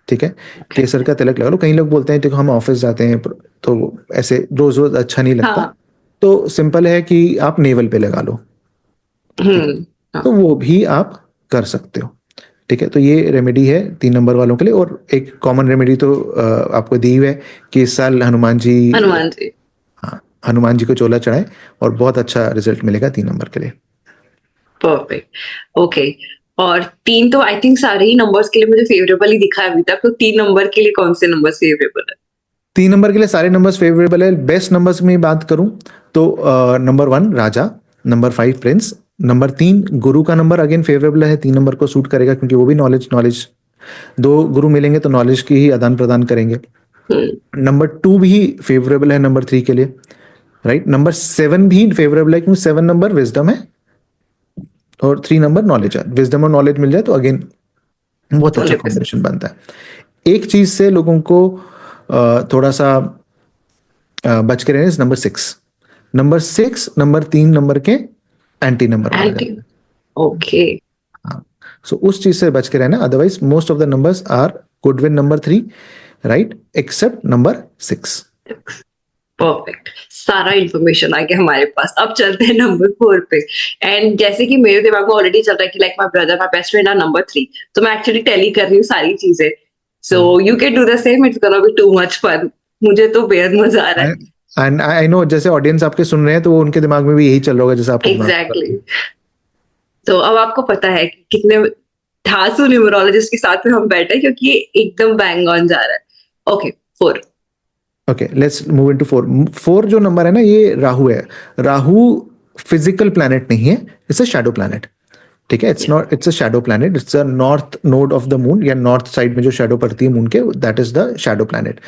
ठीक है। केसर का तिलक लगा लो। कई लोग बोलते हैं देखो हम ऑफिस जाते हैं तो ऐसे रोज रोज अच्छा नहीं लगता, हाँ। तो सिंपल है कि आप नेवल पे लगा लो, हाँ। तो वो भी आप कर सकते हो, ठीक है। तो ये रेमेडी है 3 नंबर वालों के लिए। और एक कॉमन रेमेडी तो आपको दी हुई है कि इस साल हनुमान जी, हनुमान जी, हाँ, हनुमान जी को चोला चढ़ाए और बहुत अच्छा रिजल्ट मिलेगा 3 नंबर के लिए। परफेक्ट। ओके। और 3 तो आई थिंक सारे ही नंबर्स के लिए मुझे फेवरेबल ही दिखा है अभी तक, तो 3 नंबर के लिए कौन से नंबर्स फेवरेबल है? 3 नंबर के लिए सारे नंबर्स फेवरेबल है। बेस्ट नंबर्स में बात करूं तो नंबर 1 राजा, नंबर 5 प्रिंस, नंबर 3 गुरु का नंबर अगेन फेवरेबल है, 3 नंबर को सूट करेगा क्योंकि वो भी नॉलेज, 2 गुरु मिलेंगे तो नॉलेज की ही आदान प्रदान करेंगे। नंबर 2 भी फेवरेबल है नंबर 3 के लिए, राइट। नंबर 7 भी फेवरेबल है क्योंकि 7 नंबर विजडम है और 3 नंबर नॉलेज है। विजडम और नॉलेज मिल जाए तो अगेन बहुत अच्छा 100%। कॉम्बिनेशन बनता है। एक चीज से लोगों को थोड़ा सा बच के रहने, नंबर 6 नंबर 3 नंबर के एंटी नंबर माना एंटी, जाता है। ओके। हाँ, सो उस चीज से बच के रहना, otherwise most of the numbers are good with number 3, right, except number 6। Perfect, सारा इंफॉर्मेशन आ गया हमारे पास। अब चलते हैं नंबर 4 पे। एंड जैसे कि मेरे दिमाग में ऑलरेडी चल रहा है कि like my brother, my best friend are number 3, तो मैं एक्चुअली टैली कर रही हूँ सारी चीजें। So you can do the same, it's gonna be too much fun. मुझे तो बेहद मजा आ रहा है। एंड आई नो जैसे ऑडियंस आपके सुन रहे हैं तो वो उनके दिमाग में भी यही चल रहा होगा जैसे आपके दिमाग में। एग्जैक्टली। तो अब आपको पता है कि कितने धांसू न्यूमरोलॉजिस्ट के साथ में हम बैठे हैं, क्योंकि ये एकदम बैंग ऑन जा रहा है। Okay, 4। Okay, let's move into 4। 4 जो नंबर है ना, ये राहु है। राहु फिजिकल प्लैनेट नहीं है, इट्स अ शैडो प्लैनेट, ठीक है। It's a shadow planet, it's a north node of the moon, या नॉर्थ साइड में जो शैडो पड़ती है मून के, that is the shadow planet,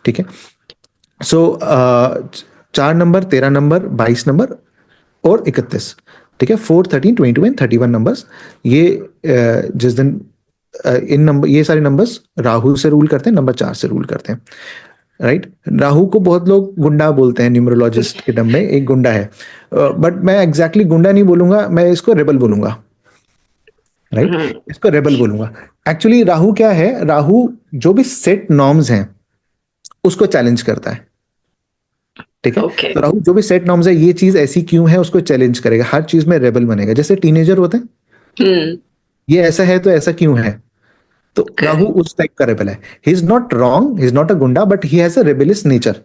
ठीक है। सो 4 नंबर, 13 नंबर, 22 नंबर और 31, ठीक है। 4, 13, 22 एंड 31 नंबर्स, ये जिस दिन इन नंबर, ये सारे नंबर्स राहु से रूल करते हैं, नंबर 4 से रूल करते हैं, राइट। राहु को बहुत लोग गुंडा बोलते हैं, न्यूमरोलॉजिस्ट के टर्म में एक गुंडा है, बट मैं एग्जैक्टली गुंडा नहीं बोलूंगा, मैं इसको रेबल बोलूंगा, राइट। इसको रेबल बोलूंगा। एक्चुअली राहु क्या है, राहु जो भी सेट नॉर्म्स हैं उसको चैलेंज करता है, ठीक है। ओके। तो राहु जो भी सेट नॉर्म्स है, ये चीज ऐसी क्यों है उसको चैलेंज करेगा, हर चीज में रेबल बनेगा। जैसे टीनेजर होते हैं, ये ऐसा है तो ऐसा क्यों है, तो राहु उस टाइप का रेबल है। He is not wrong, he is not a goonda, but he has a rebellious nature.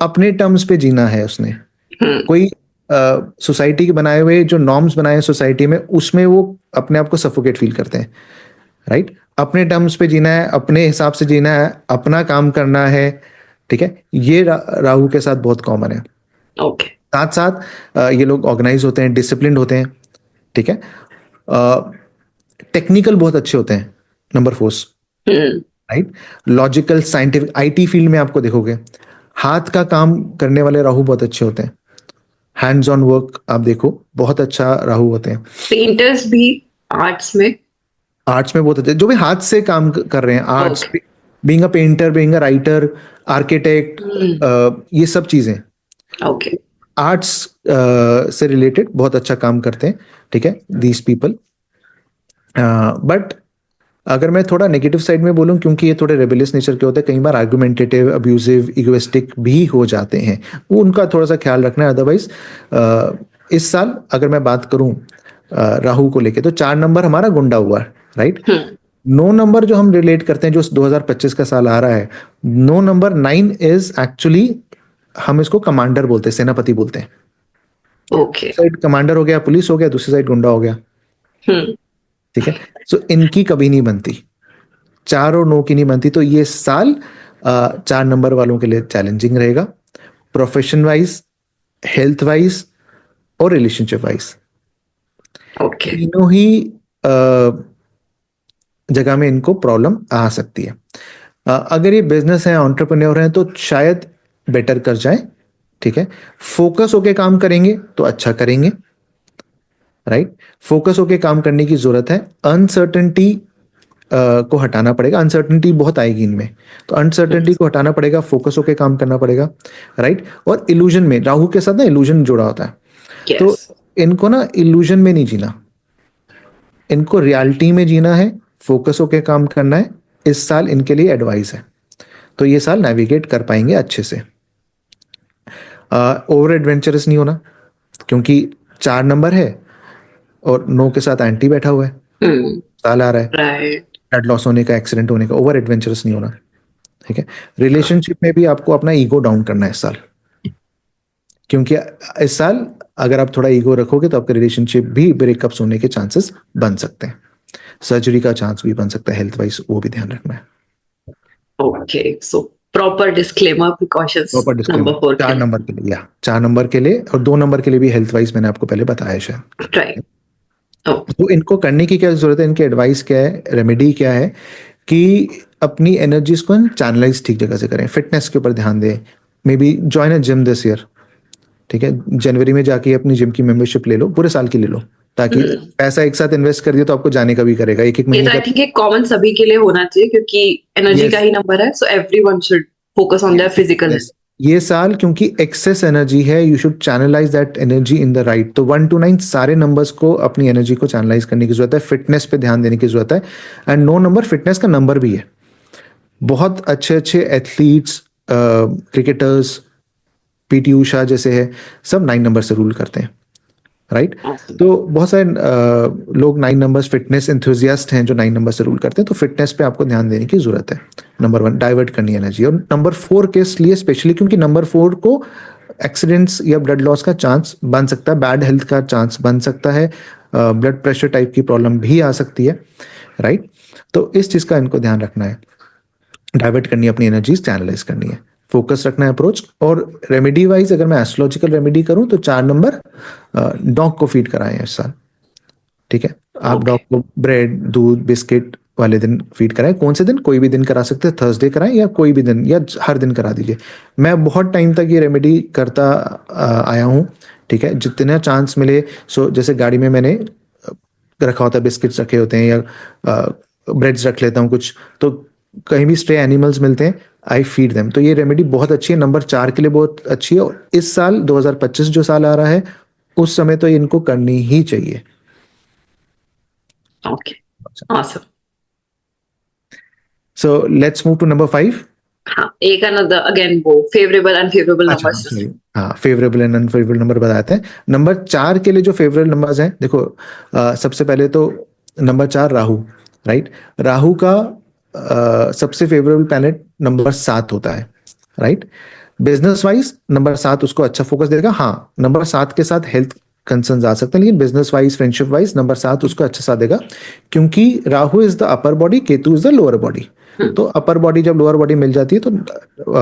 अपने टर्म्स पे जीना है उसने। कोई सोसाइटी के बनाए हुए जो नॉर्म्स बनाए हैं सोसाइटी में, उसमें वो अपने आप को सफोकेट फील करते हैं, राइट। अपने टर्म्स पे जीना है, अपने हिसाब से जीना है, अपना काम करना है, ठीक है। ये राहु के साथ बहुत कॉमन है। ओके। साथ साथ ये लोग ऑर्गेनाइज होते हैं, डिसिप्लिन होते हैं, ठीक है, टेक्निकल बहुत अच्छे होते हैं number force, right, logical, scientific, IT field में आपको देखोगे हाथ का काम करने वाले राहु बहुत अच्छे होते हैं, हैंड्स ऑन वर्क आप देखो बहुत अच्छा राहु होते हैं। पेंटर्स भी आर्ट्स में बहुत अच्छे, जो भी हाथ से काम कर रहे हैं, arts, being a painter, being a writer, architect, ये सब चीजें ओके आर्ट्स से रिलेटेड बहुत अच्छा काम करते हैं, ठीक है, दीज पीपल। बट अगर मैं थोड़ा नेगेटिव साइड में बोलूं, क्योंकि ये थोड़े रेबेलियस नेचर के होते हैं, कई बार आर्गुमेंटेटिव, अब्यूजिव, इगोइस्टिक भी हो जाते हैं, वो उनका थोड़ा सा ख्याल रखना है। अदरवाइज इस साल अगर मैं बात करूं राहु को लेके, तो 4 नंबर हमारा गुंडा हुआ, राइट। 9 नंबर जो हम रिलेट करते हैं, जो 2025 का साल आ रहा है, 9 नंबर 9 इज एक्चुअली, हम इसको कमांडर बोलते हैं, सेनापति बोलते हैं। ओके साइड कमांडर हो गया, पुलिस हो गया, दूसरी साइड गुंडा हो गया, ठीक है। सो इनकी कभी नहीं बनती, 4 और 9 की नहीं बनती। तो ये साल 4 नंबर वालों के लिए चैलेंजिंग रहेगा, प्रोफेशन वाइज, हेल्थ वाइज और रिलेशनशिप वाइज, ओके तीनों ही जगह में इनको प्रॉब्लम आ सकती है। अगर ये बिजनेस है, एंटरप्रेन्योर हैं, तो शायद बेटर कर जाए, ठीक है। फोकस होके काम करेंगे तो अच्छा करेंगे, राइट। फोकस होके काम करने की जरूरत है, अनसर्टेनिटी को हटाना पड़ेगा, अनसर्टेनिटी बहुत आएगी इनमें, तो अनसर्टेनिटी को हटाना पड़ेगा, फोकस होके काम करना पड़ेगा, राइट। और इल्यूजन में, राहु के साथ ना इल्यूजन जुड़ा होता है, तो इनको ना इल्यूजन में नहीं जीना, इनको रियलिटी में जीना है, फोकस होके काम करना है। इस साल इनके लिए एडवाइस है, तो ये साल नेविगेट कर पाएंगे अच्छे से। ओवर एडवेंचरस नहीं होना, क्योंकि 4 नंबर है और 9 के साथ एंटी बैठा हुआ है, साल आ रहा है, ब्लड लॉस होने का, एक्सीडेंट होने का, ओवर एडवेंचरस नहीं होना, ठीक है। रिलेशनशिप में भी आपको अपना ईगो डाउन करना है इस साल, क्योंकि इस साल अगर आप थोड़ा ईगो रखोगे तो आपके रिलेशनशिप भी ब्रेकअप्स होने के चांसेस बन सकते हैं, सर्जरी का चांस भी बन सकता है, हेल्थ वाइज, वो भी ध्यान रखना है। Okay so proper disclaimer, precautions number 4 4 number के लिए, या 4 नंबर के लिए, और 2 नंबर के लिए भी हेल्थ वाइज मैंने आपको पहले बताया शायद, राइट। तो इनको करने की क्या जरूरत है, इनके एडवाइस क्या है, रेमेडी क्या है, कि अपनी एनर्जीज को चैनलाइज ठीक जगह से करें, फिटनेस के ऊपर ध्यान दें, may be join a gym this year, ठीक है, जनवरी में जाके अपनी जिम की मेंबरशिप ले लो, पूरे साल की ले लो, ताकि पैसा एक साथ इन्वेस्ट कर दिया तो आपको जाने का भी करेगा, एक महीने आई थिंक एक कॉमन सभी के लिए होना चाहिए, क्योंकि एनर्जी का ही नंबर है, so everyone should focus on their physical. ये साल क्योंकि एक्सेस एनर्जी है, you should channelize that energy in the right, तो 1 to 9 सारे नंबर्स को अपनी एनर्जी को चैनलाइज करने की जरूरत है, फिटनेस पे ध्यान देने की जरूरत है, एंड 9 नंबर फिटनेस का नंबर भी है, बहुत अच्छे अच्छे एथलीट्स, क्रिकेटर्स, पीटी उषा जैसे है, सब 9 नंबर से रूल करते हैं, राइट। तो बहुत सारे लोग 9 नंबर्स फिटनेस एंथुजियास्ट हैं जो 9 नंबर से रूल करते हैं, तो फिटनेस पे आपको ध्यान देने की जरूरत है, नंबर 1 डाइवर्ट करनी एनर्जी, और नंबर 4 के लिए स्पेशली, क्योंकि नंबर 4 को एक्सीडेंट्स या ब्लड लॉस का चांस बन सकता है, बैड हेल्थ का चांस बन सकता है, ब्लड प्रेशर टाइप की प्रॉब्लम भी आ सकती है, राइट। तो इस चीज का इनको ध्यान रखना है, डाइवर्ट करनी है अपनी एनर्जीज, चैनलाइज करनी है, फोकस रखना है अप्रोच। और रेमेडी वाइज अगर मैं एस्ट्रोलॉजिकल रेमेडी करूं तो 4 नंबर डॉग को फीड कराएं इस साल, ठीक है। आप डॉग को ब्रेड, दूध, बिस्किट वाले दिन फीड कराएं, कौन से दिन, कोई भी दिन करा सकते हैं, थर्सडे कराएं या कोई भी दिन, या हर दिन करा दीजिए। मैं बहुत टाइम तक ये रेमेडी करता आया हूँ, ठीक है, जितना चांस मिले। सो जैसे गाड़ी में मैंने रखा होता है, बिस्किट्स रखे होते हैं या ब्रेड्स रख लेता हूँ कुछ, तो कहीं भी स्ट्रे एनिमल्स मिलते हैं, आई फीड देम, तो ये रेमेडी बहुत अच्छी है, नंबर 4 के लिए बहुत अच्छी है, और इस साल 2025 जो साल आ रहा है उस समय तो इनको करनी ही चाहिए। Okay awesome, so let's move to number 5। हाँ, एक अनदर अगेन वो फेवरेबल अनफेवरेबल नंबर्स, हाँ, फेवरेबल एंड अनफेवरेबल नंबर बताते हैं। नंबर 4 के लिए जो फेवरेबल नंबर्स हैं, देखो सबसे पहले तो नंबर 4 राहु, राइट। राहु का सबसे फेवरेबल प्लैनेट नंबर 7 होता है, राइट। बिजनेस वाइज नंबर 7 उसको अच्छा फोकस देगा, हाँ नंबर 7 के साथ हेल्थ कंसर्न्स आ सकते हैं, लेकिन business wise, friendship wise number 7 उसको अच्छा साथ देगा, क्योंकि Rahu is the upper body, Ketu is the lower body. तो अपर बॉडी जब लोअर बॉडी मिल जाती है तो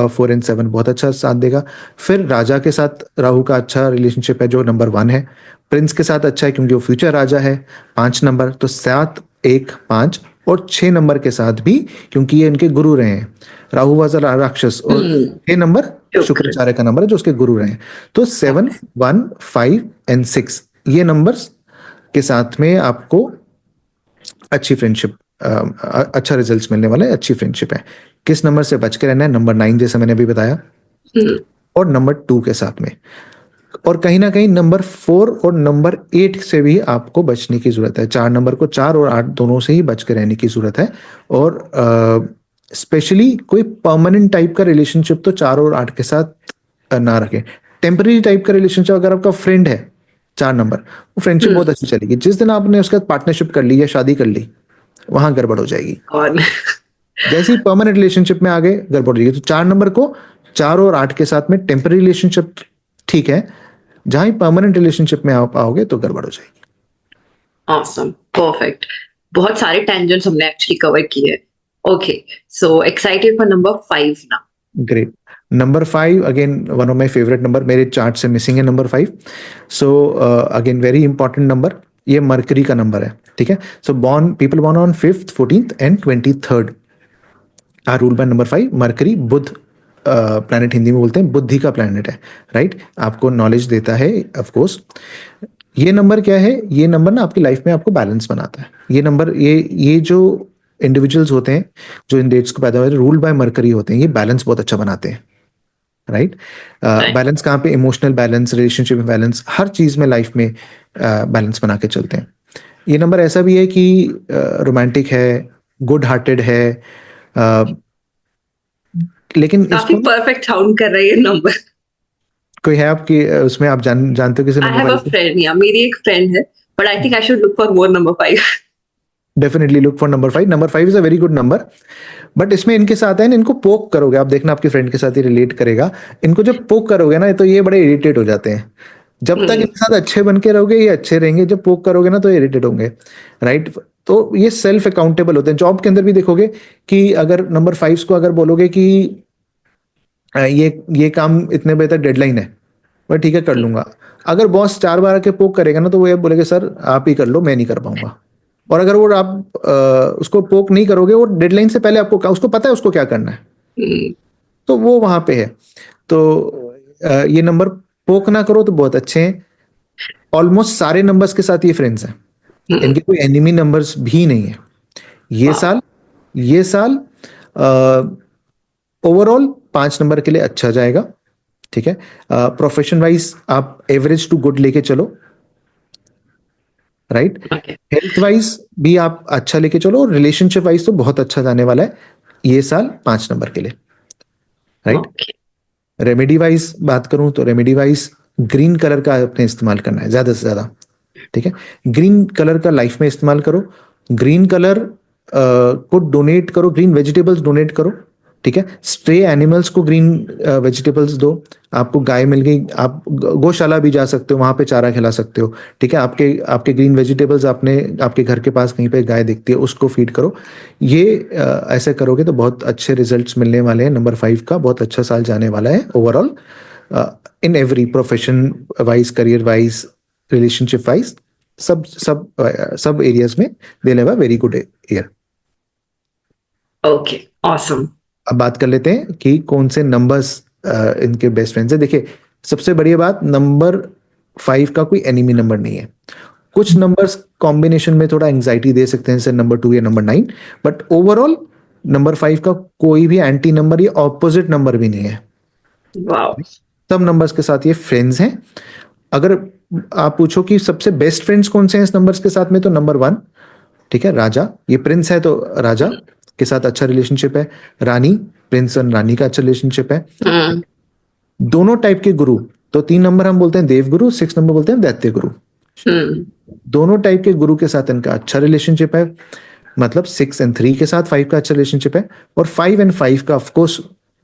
4 एंड 7 बहुत अच्छा साथ देगा। फिर राजा के साथ राहु का अच्छा रिलेशनशिप है जो नंबर 1 है। प्रिंस के साथ अच्छा है क्योंकि वो फ्यूचर राजा है, 5 नंबर। तो 7, 1, 5 और 6 नंबर के साथ भी, क्योंकि ये इनके गुरु रहे हैं। राहु वाज अ राक्षस और 6 नंबर शुक्राचार्य का नंबर है जो उसके गुरु रहे हैं। तो 7, 1, 5 एंड 6 ये नंबर्स के साथ में आपको अच्छी फ्रेंडशिप, अच्छा रिजल्ट्स मिलने वाला है, अच्छी फ्रेंडशिप है। किस नंबर से बच के रहना है? नंबर 9 जैसे मैंने अभी बताया, और नंबर 2 के साथ में। और कहीं ना कहीं नंबर 4 और नंबर 8 से भी आपको बचने की जरूरत है। 4 नंबर को, 4 और 8 दोनों से ही बच के रहने की जरूरत है। और स्पेशली कोई परमानेंट टाइप का रिलेशनशिप तो 4 और 8 के साथ ना रखें। टेम्पररी टाइप का रिलेशनशिप, अगर आपका फ्रेंड है 4 नंबर, वो फ्रेंडशिप बहुत अच्छी चलेगी। जिस दिन आपने उसके साथ पार्टनरशिप कर ली या शादी कर ली, वहां गड़बड़ हो जाएगी। और जैसे ही परमानेंट रिलेशनशिप में आगे गड़बड़ हो जाएगी। तो 4 नंबर को 4 और 8 के साथ में टेम्पररी रिलेशनशिप ठीक है, जहां ही परमानेंट रिलेशनशिप में आप आओगे तो गड़बड़ हो जाएगी। Awesome, perfect. बहुत सारे टेंजेंट्स हमने एक्चुअली कवर किए। Okay, so excited for number 5 now. Great. Number 5 again one of my favourite number, मेरे चार्ट से मिसिंग है number 5। So again very important number, ये मरकरी का नंबर है, ठीक है। So people born on 5th, 14th and 23rd are rule by number 5। Mercury Budh planet, Hindi में बोलते हैं बुद्धि का प्लैनेट है, राइट। आपको नॉलेज देता है ऑफ कोर्स। ये नंबर क्या है? ये नंबर ना आपकी लाइफ में आपको बैलेंस बनाता है। ये नंबर, ये जो इंडिविजुअल्स होते हैं जो इन डेट्स को पैदा हुए रूल बाय मरकरी होते हैं, ये बैलेंस बहुत अच्छा बनाते हैं, राइट। बैलेंस कहाँ पे? इमोशनल बैलेंस, रिलेशनशिप में बैलेंस, हर चीज में लाइफ में बैलेंस बना के चलते हैं। ये नंबर ऐसा भी है कि रोमांटिक है, गुड हार्टेड है, लेकिन काफी इसको परफेक्ट साउंड कर रहा है ये नंबर। कोई है आपकी उसमें, आप जानते हो किसी आई नंबर हैव अ 5 को? फ्रेंड, या मेरी एक फ्रेंड है, but I think I should look for more number 5। Definitely look for number 5। Number 5 is a very good number. But इसमें इनके साथ है, इनको पोक करोगे आप, देखना आपके फ्रेंड के साथ ही रिलेट करेगा। इनको जब पोक करोगे ना तो ये बड़े इरिटेट हो जाते हैं। जब तक इनके साथ अच्छे बन के रहोगे ये अच्छे रहेंगे, जब पोक करोगे ना तो इरिटेट होंगे, राइट। तो ये सेल्फ अकाउंटेबल होते हैं। जॉब के अंदर भी देखोगे कि अगर नंबर 5 को अगर बोलोगे कि ये काम इतने बजे तक डेडलाइन है, मैं ठीक है कर लूंगा। अगर बॉस 4 बार आके पोक करेगा ना तो वो ये बोलेगा सर आप ही कर लो, मैं नहीं कर पाऊंगा। और अगर वो आप उसको पोक नहीं करोगे, वो डेडलाइन से पहले आपको उसको पता है उसको क्या करना है, तो वो वहां पे है। तो ये नंबर पोक ना करो तो बहुत अच्छे हैं। ऑलमोस्ट सारे नंबर्स के साथ ये फ्रेंड्स हैं, इनके कोई एनिमी नंबर्स भी नहीं है। ये साल ओवरऑल 5 नंबर के लिए अच्छा जाएगा, ठीक है। प्रोफेशन वाइज आप एवरेज टू गुड लेके चलो, राइट। हेल्थ वाइज भी आप अच्छा लेके चलो, और रिलेशनशिप वाइज तो बहुत अच्छा जाने वाला है ये साल 5 नंबर के लिए, राइट। रेमेडी वाइज बात करूं तो रेमेडी वाइज ग्रीन कलर का अपने इस्तेमाल करना है ज्यादा से ज्यादा, ठीक है। ग्रीन कलर का लाइफ में इस्तेमाल करो। ग्रीन कलर को डोनेट करो, ग्रीन वेजिटेबल्स डोनेट करो, ठीक है। स्ट्रे एनिमल्स को ग्रीन वेजिटेबल्स दो। आपको गाय मिल गई, आप गौशाला भी जा सकते हो, वहां पे चारा खिला सकते हो, ठीक है। आपके आपके ग्रीन वेजिटेबल्स आपने आपके घर के पास कहीं पे गाय दिखती है उसको फीड करो। ये ऐसे करोगे तो बहुत अच्छे रिजल्ट्स मिलने वाले हैं। नंबर 5 का बहुत अच्छा साल जाने वाला है overall, in every profession wise, career wise, relationship wise, सब एरियाज में दे have a very good year. Okay, awesome. अब बात कर लेते हैं कि कौन से नंबर्स इनके बेस्ट फ्रेंड्स है। देखिए सबसे बढ़िया बात, नंबर 5 का कोई एनिमी नंबर नहीं है। कुछ नंबर्स कॉम्बिनेशन में थोड़ा एंजाइटी दे सकते हैं, जैसे नंबर 2 या नंबर 9, बट ओवरऑल नंबर 5 का कोई भी एंटी नंबर या ऑपोजिट नंबर भी नहीं है। वाओ। सब नंबर्स के साथ ये फ्रेंड्स हैं। अगर आप पूछो कि सबसे बेस्ट फ्रेंड्स कौन से हैं इस नंबर्स के साथ में, तो नंबर 1, ठीक है, राजा। ये प्रिंस है तो राजा के साथ अच्छा रिलेशनशिप है। रानी, प्रिंस और रानी का अच्छा रिलेशनशिप है। दोनों टाइप के गुरु, तो 3 नंबर हम बोलते हैं देव गुरु, 6 नंबर बोलते हैं दैत्य गुरु। दोनों टाइप के गुरु के साथ इनका अच्छा रिलेशनशिप है। मतलब 6 एंड 3 के साथ 5 का अच्छा रिलेशनशिप है, और 5 एंड 5 का ऑफकोर्स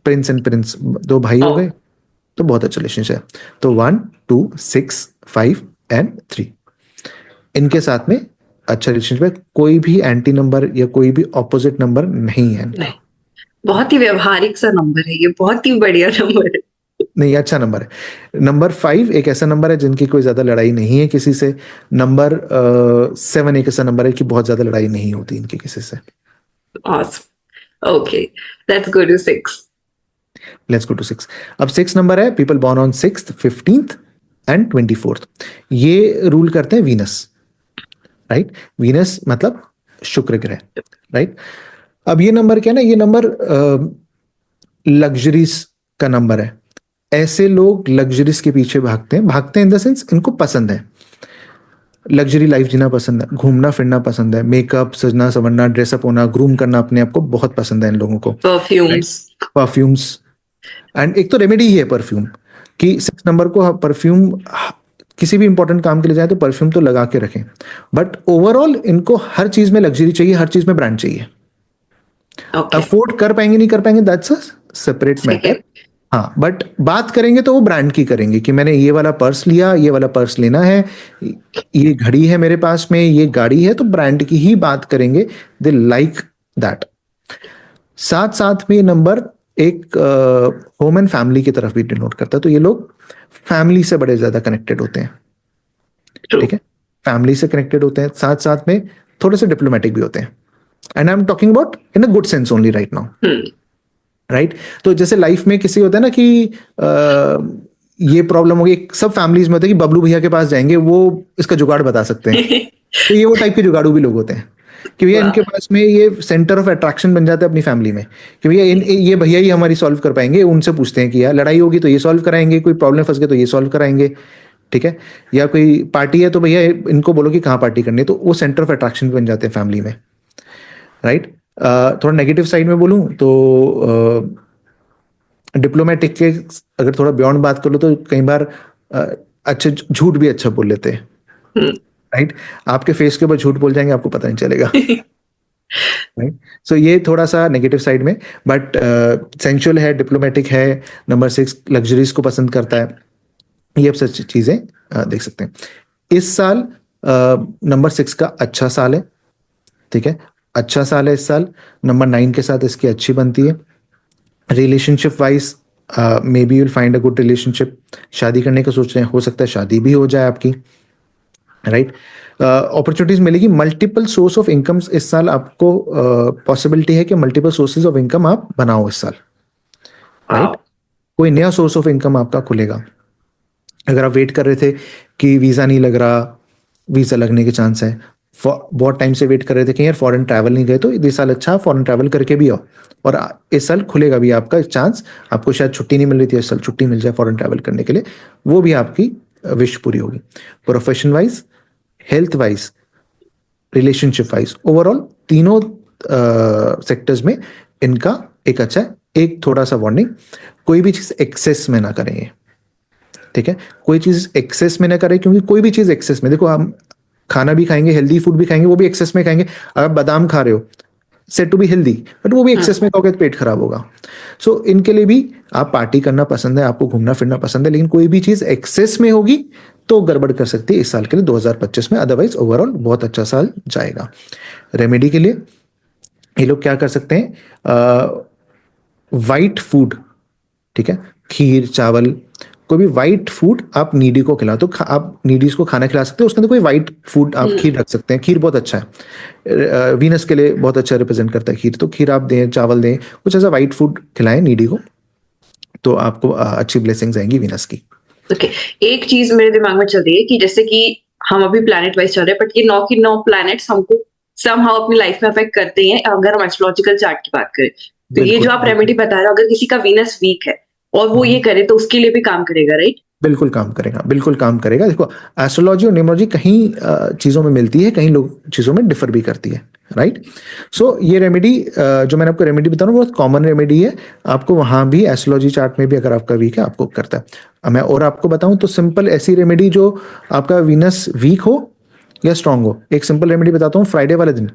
प्रिंस एंड प्रिंस, 2 भाई हो गए, तो बहुत अच्छा रिलेशनशिप है। तो 1, 2, 6, 5 एंड 3 इनके साथ में अच्छा रिलेशनशिप है, कोई भी एंटी नंबर या कोई भी ऑपोजिट नंबर नहीं है इनका। नहीं, बहुत ही व्यवहारिक सा नंबर है ये, बहुत ही बढ़िया नंबर है। नहीं, अच्छा नंबर है। नंबर 5 एक ऐसा नंबर है जिनकी कोई ज्यादा लड़ाई नहीं है किसी से। नंबर 7 एक ऐसा नंबर है कि बहुत ज्यादा लड़ाई नहीं होती इनकी किसी से। Awesome. Okay, let's go to 6. Let's go to 6। अब 6 नंबर है people born on 6th 15th and 24th। ये रूल करते हैं वीनस, राइट। वीनस मतलब शुक्र ग्रह, राइट। अब ये नंबर क्या है ना, ये नंबर लग्जरीज का नंबर है। ऐसे लोग लग्जरीज के पीछे भागते हैं, भागते हैं इन द सेंस इनको पसंद है, लग्जरी लाइफ जीना पसंद है, घूमना फिरना पसंद है, मेकअप सजना संवरना ड्रेसअप होना ग्रूम करना अपने आप को बहुत पसंद है इन लोगों को। Perfumes. परफ्यूम्स, एंड एक तो रेमेडी ही है परफ्यूम कि 6 नंबर को परफ्यूम किसी भी इंपॉर्टेंट काम के लिए जाए तो परफ्यूम तो लगा के रखें। बट ओवरऑल इनको हर चीज में लग्जरी चाहिए, हर चीज में ब्रांड चाहिए। Okay. अफोर्ड कर पाएंगे नहीं कर पाएंगे that's a separate matter. Second. हाँ, बट बात करेंगे तो वो ब्रांड की करेंगे कि मैंने ये वाला पर्स लिया, ये वाला पर्स लेना है, ये घड़ी है मेरे पास में, ये गाड़ी है, तो ब्रांड की ही बात करेंगे। They like that. साथ साथ में ये नंबर एक होम एंड फैमिली की तरफ भी डिनोट करता है, तो ये लोग फैमिली से बड़े ज्यादा कनेक्टेड होते हैं, True. ठीक है। फैमिली से कनेक्टेड होते हैं, साथ साथ में थोड़े से डिप्लोमेटिक भी होते हैं। And I am talking about in a good sense only right now, right. तो जैसे लाइफ में किसी होता है ना कि ये प्रॉब्लम होगी, सब फैमिलीज में होता है कि बबलू भैया के पास जाएंगे वो इसका जुगाड़ बता सकते हैं। तो ये वो टाइप के जुगाड़ू भी लोग होते हैं कि भैया इनके पास में ये सेंटर ऑफ अट्रैक्शन बन जाता है अपनी फैमिली में कि भैया ये भैया ही हमारी सॉल्व कर पाएंगे। उनसे पूछते हैं कि यार लड़ाई होगी तो ये सॉल्व कराएंगे, कोई प्रॉब्लम फंस गए तो ये सॉल्व कराएंगे, ठीक है। या कोई पार्टी है तो भैया इनको बोलो कि कहाँ पार्टी करनी है, तो वो सेंटर ऑफ अट्रैक्शन बन जाते हैं फैमिली में, राइट। थोड़ा नेगेटिव साइड में बोलूं तो डिप्लोमेटिक के अगर थोड़ा बियॉन्ड बात कर लो तो कई बार अच्छे झूठ भी अच्छा बोल लेते हैं, राइट। आपके फेस के ऊपर झूठ बोल जाएंगे आपको पता नहीं चलेगा, राइट। सो ये थोड़ा सा नेगेटिव साइड में, बट सेंचुअल है, डिप्लोमेटिक है। नंबर 6 लग्जरीज को पसंद करता है, ये सब चीजें देख सकते हैं। इस साल नंबर 6 का अच्छा साल है, ठीक है, अच्छा साल है इस साल। नंबर 9 के साथ इसकी अच्छी बनती है। Relationship wise may be you'll find a good relationship. शादी करने का सोच रहे हैं, हो सकता है शादी भी हो जाए आपकी, राइट। अपॉर्चुनिटीज मिलेगी, मल्टीपल सोर्स ऑफ इनकम इस साल आपको पॉसिबिलिटी है कि मल्टीपल सोर्सेज ऑफ इनकम आप बनाओ इस साल, राइट। कोई नया सोर्स ऑफ इनकम आपका खुलेगा। अगर आप वेट कर रहे थे कि वीजा नहीं लग रहा, वीजा लगने के चांस है, बहुत टाइम से वेट कर रहे थे कि यार फॉरेन ट्रैवल नहीं गए, तो इस साल अच्छा फॉरेन ट्रैवल करके भी आओ, और इस साल खुलेगा भी आपका चांस। आपको शायद छुट्टी नहीं मिल रही थी, इस साल छुट्टी मिल जाए फॉरेन ट्रैवल करने के लिए, वो भी आपकी विश पूरी होगी। Profession wise, health wise, relationship wise, overall तीनों सेक्टर्स में इनका एक अच्छा है। एक थोड़ा सा वार्निंग, कोई भी चीज एक्सेस में ना करें, ठीक है। कोई चीज एक्सेस में ना करें, क्योंकि कोई भी चीज एक्सेस में, देखो हम खाना भी खाएंगे, हेल्दी फूड भी खाएंगे, वो भी एक्सेस में खाएंगे। अगर बादाम खा रहे हो set to be healthy, but वो भी एक्सेस में खाओगे तो पेट खराब होगा। सो इनके लिए भी, आप पार्टी करना पसंद है, आपको घूमना फिरना पसंद है, लेकिन कोई भी चीज एक्सेस में होगी तो गड़बड़ कर सकती है इस साल के लिए 2025 में। अदरवाइज ओवरऑल बहुत अच्छा साल जाएगा। रेमेडी के लिए ये लोग क्या कर सकते हैं, वाइट फूड, ठीक है, खीर चावल, कोई भी वाइट फूड आप नीडी को खिलाओ, तो आप नीडीज को खाना खिला सकते हो, उसके अंदर कोई वाइट फूड आप खीर रख सकते हैं। खीर बहुत अच्छा है, वीनस के लिए बहुत अच्छा रिप्रेजेंट करता है खीर, तो खीर आप दें, चावल दें, कुछ ऐसा वाइट फूड खिलाएं नीडी को, तो आपको अच्छी ब्लेसिंग्स आएंगी वीनस की। ओके, एक चीज मेरे दिमाग में चल रही है कि जैसे कि हम अभी प्लैनेट वाइज चल रहे हैं, बट ये 9 की 9 प्लैनेट्स हमको समहाउ अपनी लाइफ में अफेक्ट करते हैं अगर हम एस्ट्रोलॉजिकल चार्ट की बात करें। तो ये जो आप रेमेडी बता रहे हो, अगर किसी का वीनस वीक है और वो ये करे तो उसके लिए भी काम करेगा, राइट? बिल्कुल काम करेगा, बिल्कुल काम करेगा। देखो एस्ट्रोलॉजी और न्यूमरोलॉजी कहीं चीजों में मिलती है, कहीं लोग चीजों में डिफर भी करती है, राइट। सो ये रेमेडी जो मैंने आपको रेमेडी बता रहा हूँ बहुत कॉमन रेमेडी है, आपको वहां भी एस्ट्रोलॉजी चार्ट में भी अगर आपका वीक है आपको करता है। अब मैं और आपको बताऊं तो सिंपल ऐसी रेमेडी जो आपका वीनस वीक हो या स्ट्रांग हो, एक सिंपल रेमेडी बताता हूँ। फ्राइडे वाले दिन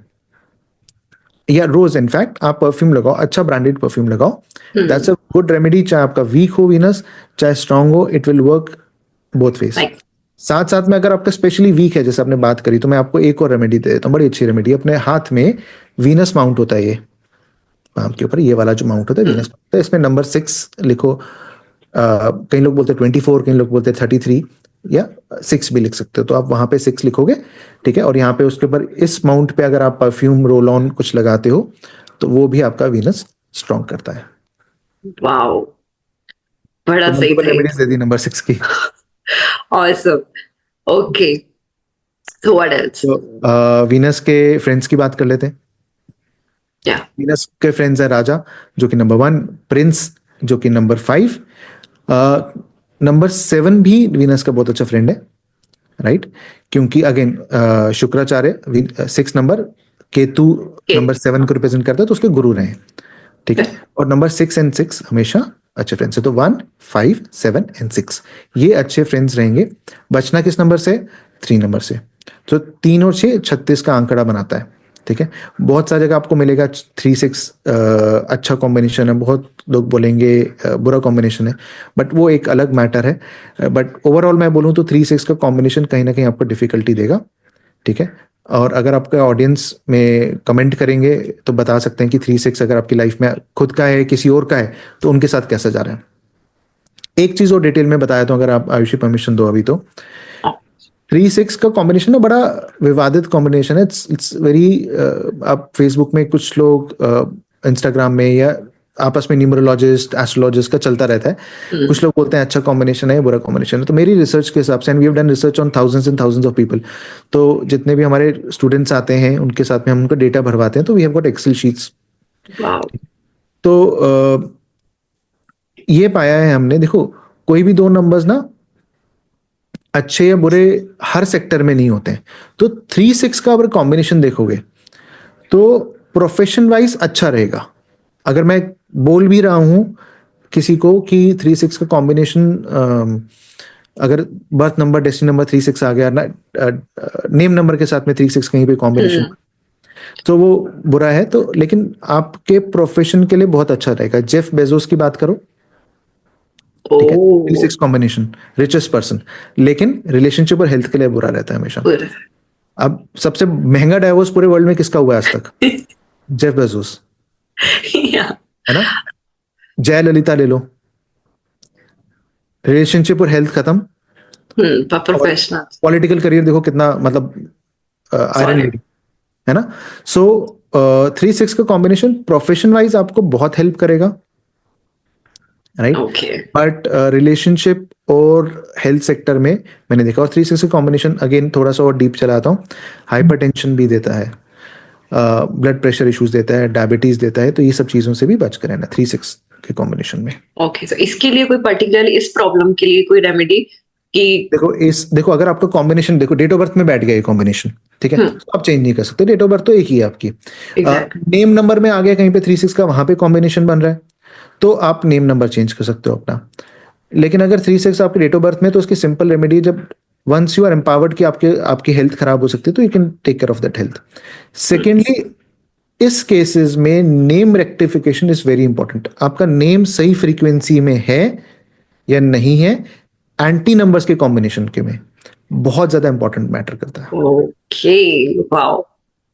या रोज इनफैक्ट आप परफ्यूम लगाओ, अच्छा ब्रांडेड परफ्यूम लगाओ, दैट्स अ गुड रेमेडी। चाहे आपका वीक हो वीनस, चाहे स्ट्रांग हो, it will work both ways. साथ साथ में अगर आपका स्पेशली वीक है, जैसे आपने बात करी, तो मैं आपको एक और रेमेडी दे देता हूँ, बड़ी अच्छी रेमेडी। अपने हाथ में वीनस माउंट होता है, ये पाम के ऊपर ये वाला जो माउंट होता है वीनस माउंट है, इसमें नंबर 6 लिखो। कई लोग बोलते हैं 24, कई लोग बोलते हैं 33, या 6 भी लिख सकते हो, तो आप वहां पे 6 लिखोगे, ठीक है। और यहाँ पे उसके ऊपर इस माउंट पे अगर आप परफ्यूम, रोल ऑन कुछ लगाते हो, तो वो भी आपका वीनस स्ट्रॉन्ग करता है। वाओ, बड़ा तो सही मल्टीपल था ये रेमेडीज दे दी नंबर 6 की। तो। Awesome. Okay, so what else? तो वीनस के फ्रेंड्स की बात कर लेते हैं। या वीनस के फ्रेंड्स है राजा, जो कि नंबर 1, प्रिंस जो कि नंबर 5, नंबर 7 भी वीनस का बहुत अच्छा फ्रेंड है, राइट। क्योंकि again Shukracharya 6 number, Ketu number 7 को रिप्रेजेंट करता है, तो उसके गुरु रहे, ठीक है। और नंबर 6 एंड 6 हमेशा अच्छे फ्रेंड्स है, तो 1, 5, 7 एंड 6 ये अच्छे फ्रेंड्स रहेंगे। बचना किस नंबर से? 3 नंबर से। तो 3 और 6 36 का आंकड़ा बनाता है, ठीक है। बहुत सारी जगह आपको मिलेगा 3-6 अच्छा कॉम्बिनेशन है, बहुत लोग बोलेंगे बुरा कॉम्बिनेशन है, बट वो एक अलग मैटर है। बट ओवरऑल मैं बोलूँ तो 3-6 का कॉम्बिनेशन कहीं ना कहीं आपको डिफिकल्टी देगा, ठीक है। और अगर आपका ऑडियंस में कमेंट करेंगे तो बता सकते हैं कि 3-6 अगर आपकी लाइफ में खुद का है, किसी और का है, तो उनके साथ कैसा जा रहा है। एक चीज और डिटेल में बताया, तो अगर आप आयुषी परमिशन दो अभी, तो 3-6 का कॉम्बिनेशन ना बड़ा विवादित कॉम्बिनेशन है। इट्स वेरी, आप फेसबुक में कुछ लोग, इंस्टाग्राम में, या आपस में न्यूमरोलॉजिस्ट, एस्ट्रोलॉजिस्ट का चलता रहता है। कुछ लोग बोलते हैं अच्छा कॉम्बिनेशन है, बुरा कॉम्बिनेशन है। तो मेरी रिसर्च के हिसाब से, and we have done research on thousands and thousands of people, तो जितने भी हमारे स्टूडेंट्स आते हैं उनके साथ में हम उनका डेटा भरवाते हैं, तो we have got Excel sheets. तो ये पाया है हमने, देखो कोई भी 2 नंबर्स ना अच्छे या बुरे हर सेक्टर में नहीं होते हैं। तो 3-6 का अगर कॉम्बिनेशन देखोगे तो प्रोफेशन वाइज अच्छा रहेगा। अगर मैं बोल भी रहा हूं किसी को कि 3-6 का कॉम्बिनेशन, अगर बर्थ नंबर, डेस्टिनी नंबर 3-6 आ गया ना, नेम नंबर के साथ में 3-6 कहीं पे कॉम्बिनेशन, तो वो बुरा है। तो लेकिन आपके प्रोफेशन के लिए बहुत अच्छा रहेगा। जेफ बेजोस की बात करो, ठीक है, 3-6 कॉम्बिनेशन, रिचेस्ट पर्सन, लेकिन रिलेशनशिप और हेल्थ के लिए बुरा रहता है हमेशा। अब सबसे महंगा डाइवोर्स पूरे वर्ल्ड में किसका हुआ है आज तक? जेफ बेजोस, है ना। जयललिता ले लो, रिलेशनशिप और हेल्थ खत्म, प्रोफेशनल। पॉलिटिकल करियर देखो कितना, मतलब आयरन लेडी, है ना। सो 3-6 का कॉम्बिनेशन प्रोफेशन वाइज आपको बहुत हेल्प करेगा, राइट। बट रिलेशनशिप और हेल्थ सेक्टर में मैंने देखा। और 3-6 का कॉम्बिनेशन अगेन थोड़ा सा और डीप चलाता हूँ, हाइपरटेंशन भी देता है, ब्लड प्रेशर इश्यूज देता है, डायबिटीज देता है, तो ये सब चीजों से भी बच कर रहना 3-6 के कॉम्बिनेशन में। ओके, सो इसके लिए कोई पर्टिकुलर, इस प्रॉब्लम के लिए कोई रेमेडी? कि देखो अगर आपका कॉम्बिनेशन, देखो डेट ऑफ बर्थ में बैठ गया ये कॉम्बिनेशन, ठीक है, तो आप चेंज नहीं कर सकते, डेट ऑफ बर्थ तो एक ही है आपकी। नेम नंबर में आ गया कहीं पे 3-6 का, वहां पे कॉम्बिनेशन बन रहा है, तो आप नेम नंबर चेंज कर सकते हो अपना। लेकिन अगर 3-6 आपके डेट ऑफ बर्थ में, तो उसकी सिंपल रेमेडी, जब वंस यू आर एम्पावर्ड कि आपकी हेल्थ खराब हो सकती है, तो you can take care of that health. Secondly, इस केसेस में name rectification is very important. आपका नेम सही फ्रीक्वेंसी में है या नहीं है, एंटी नंबर्स के कॉम्बिनेशन के में बहुत ज्यादा इंपॉर्टेंट मैटर करता है। ओके, वाओ,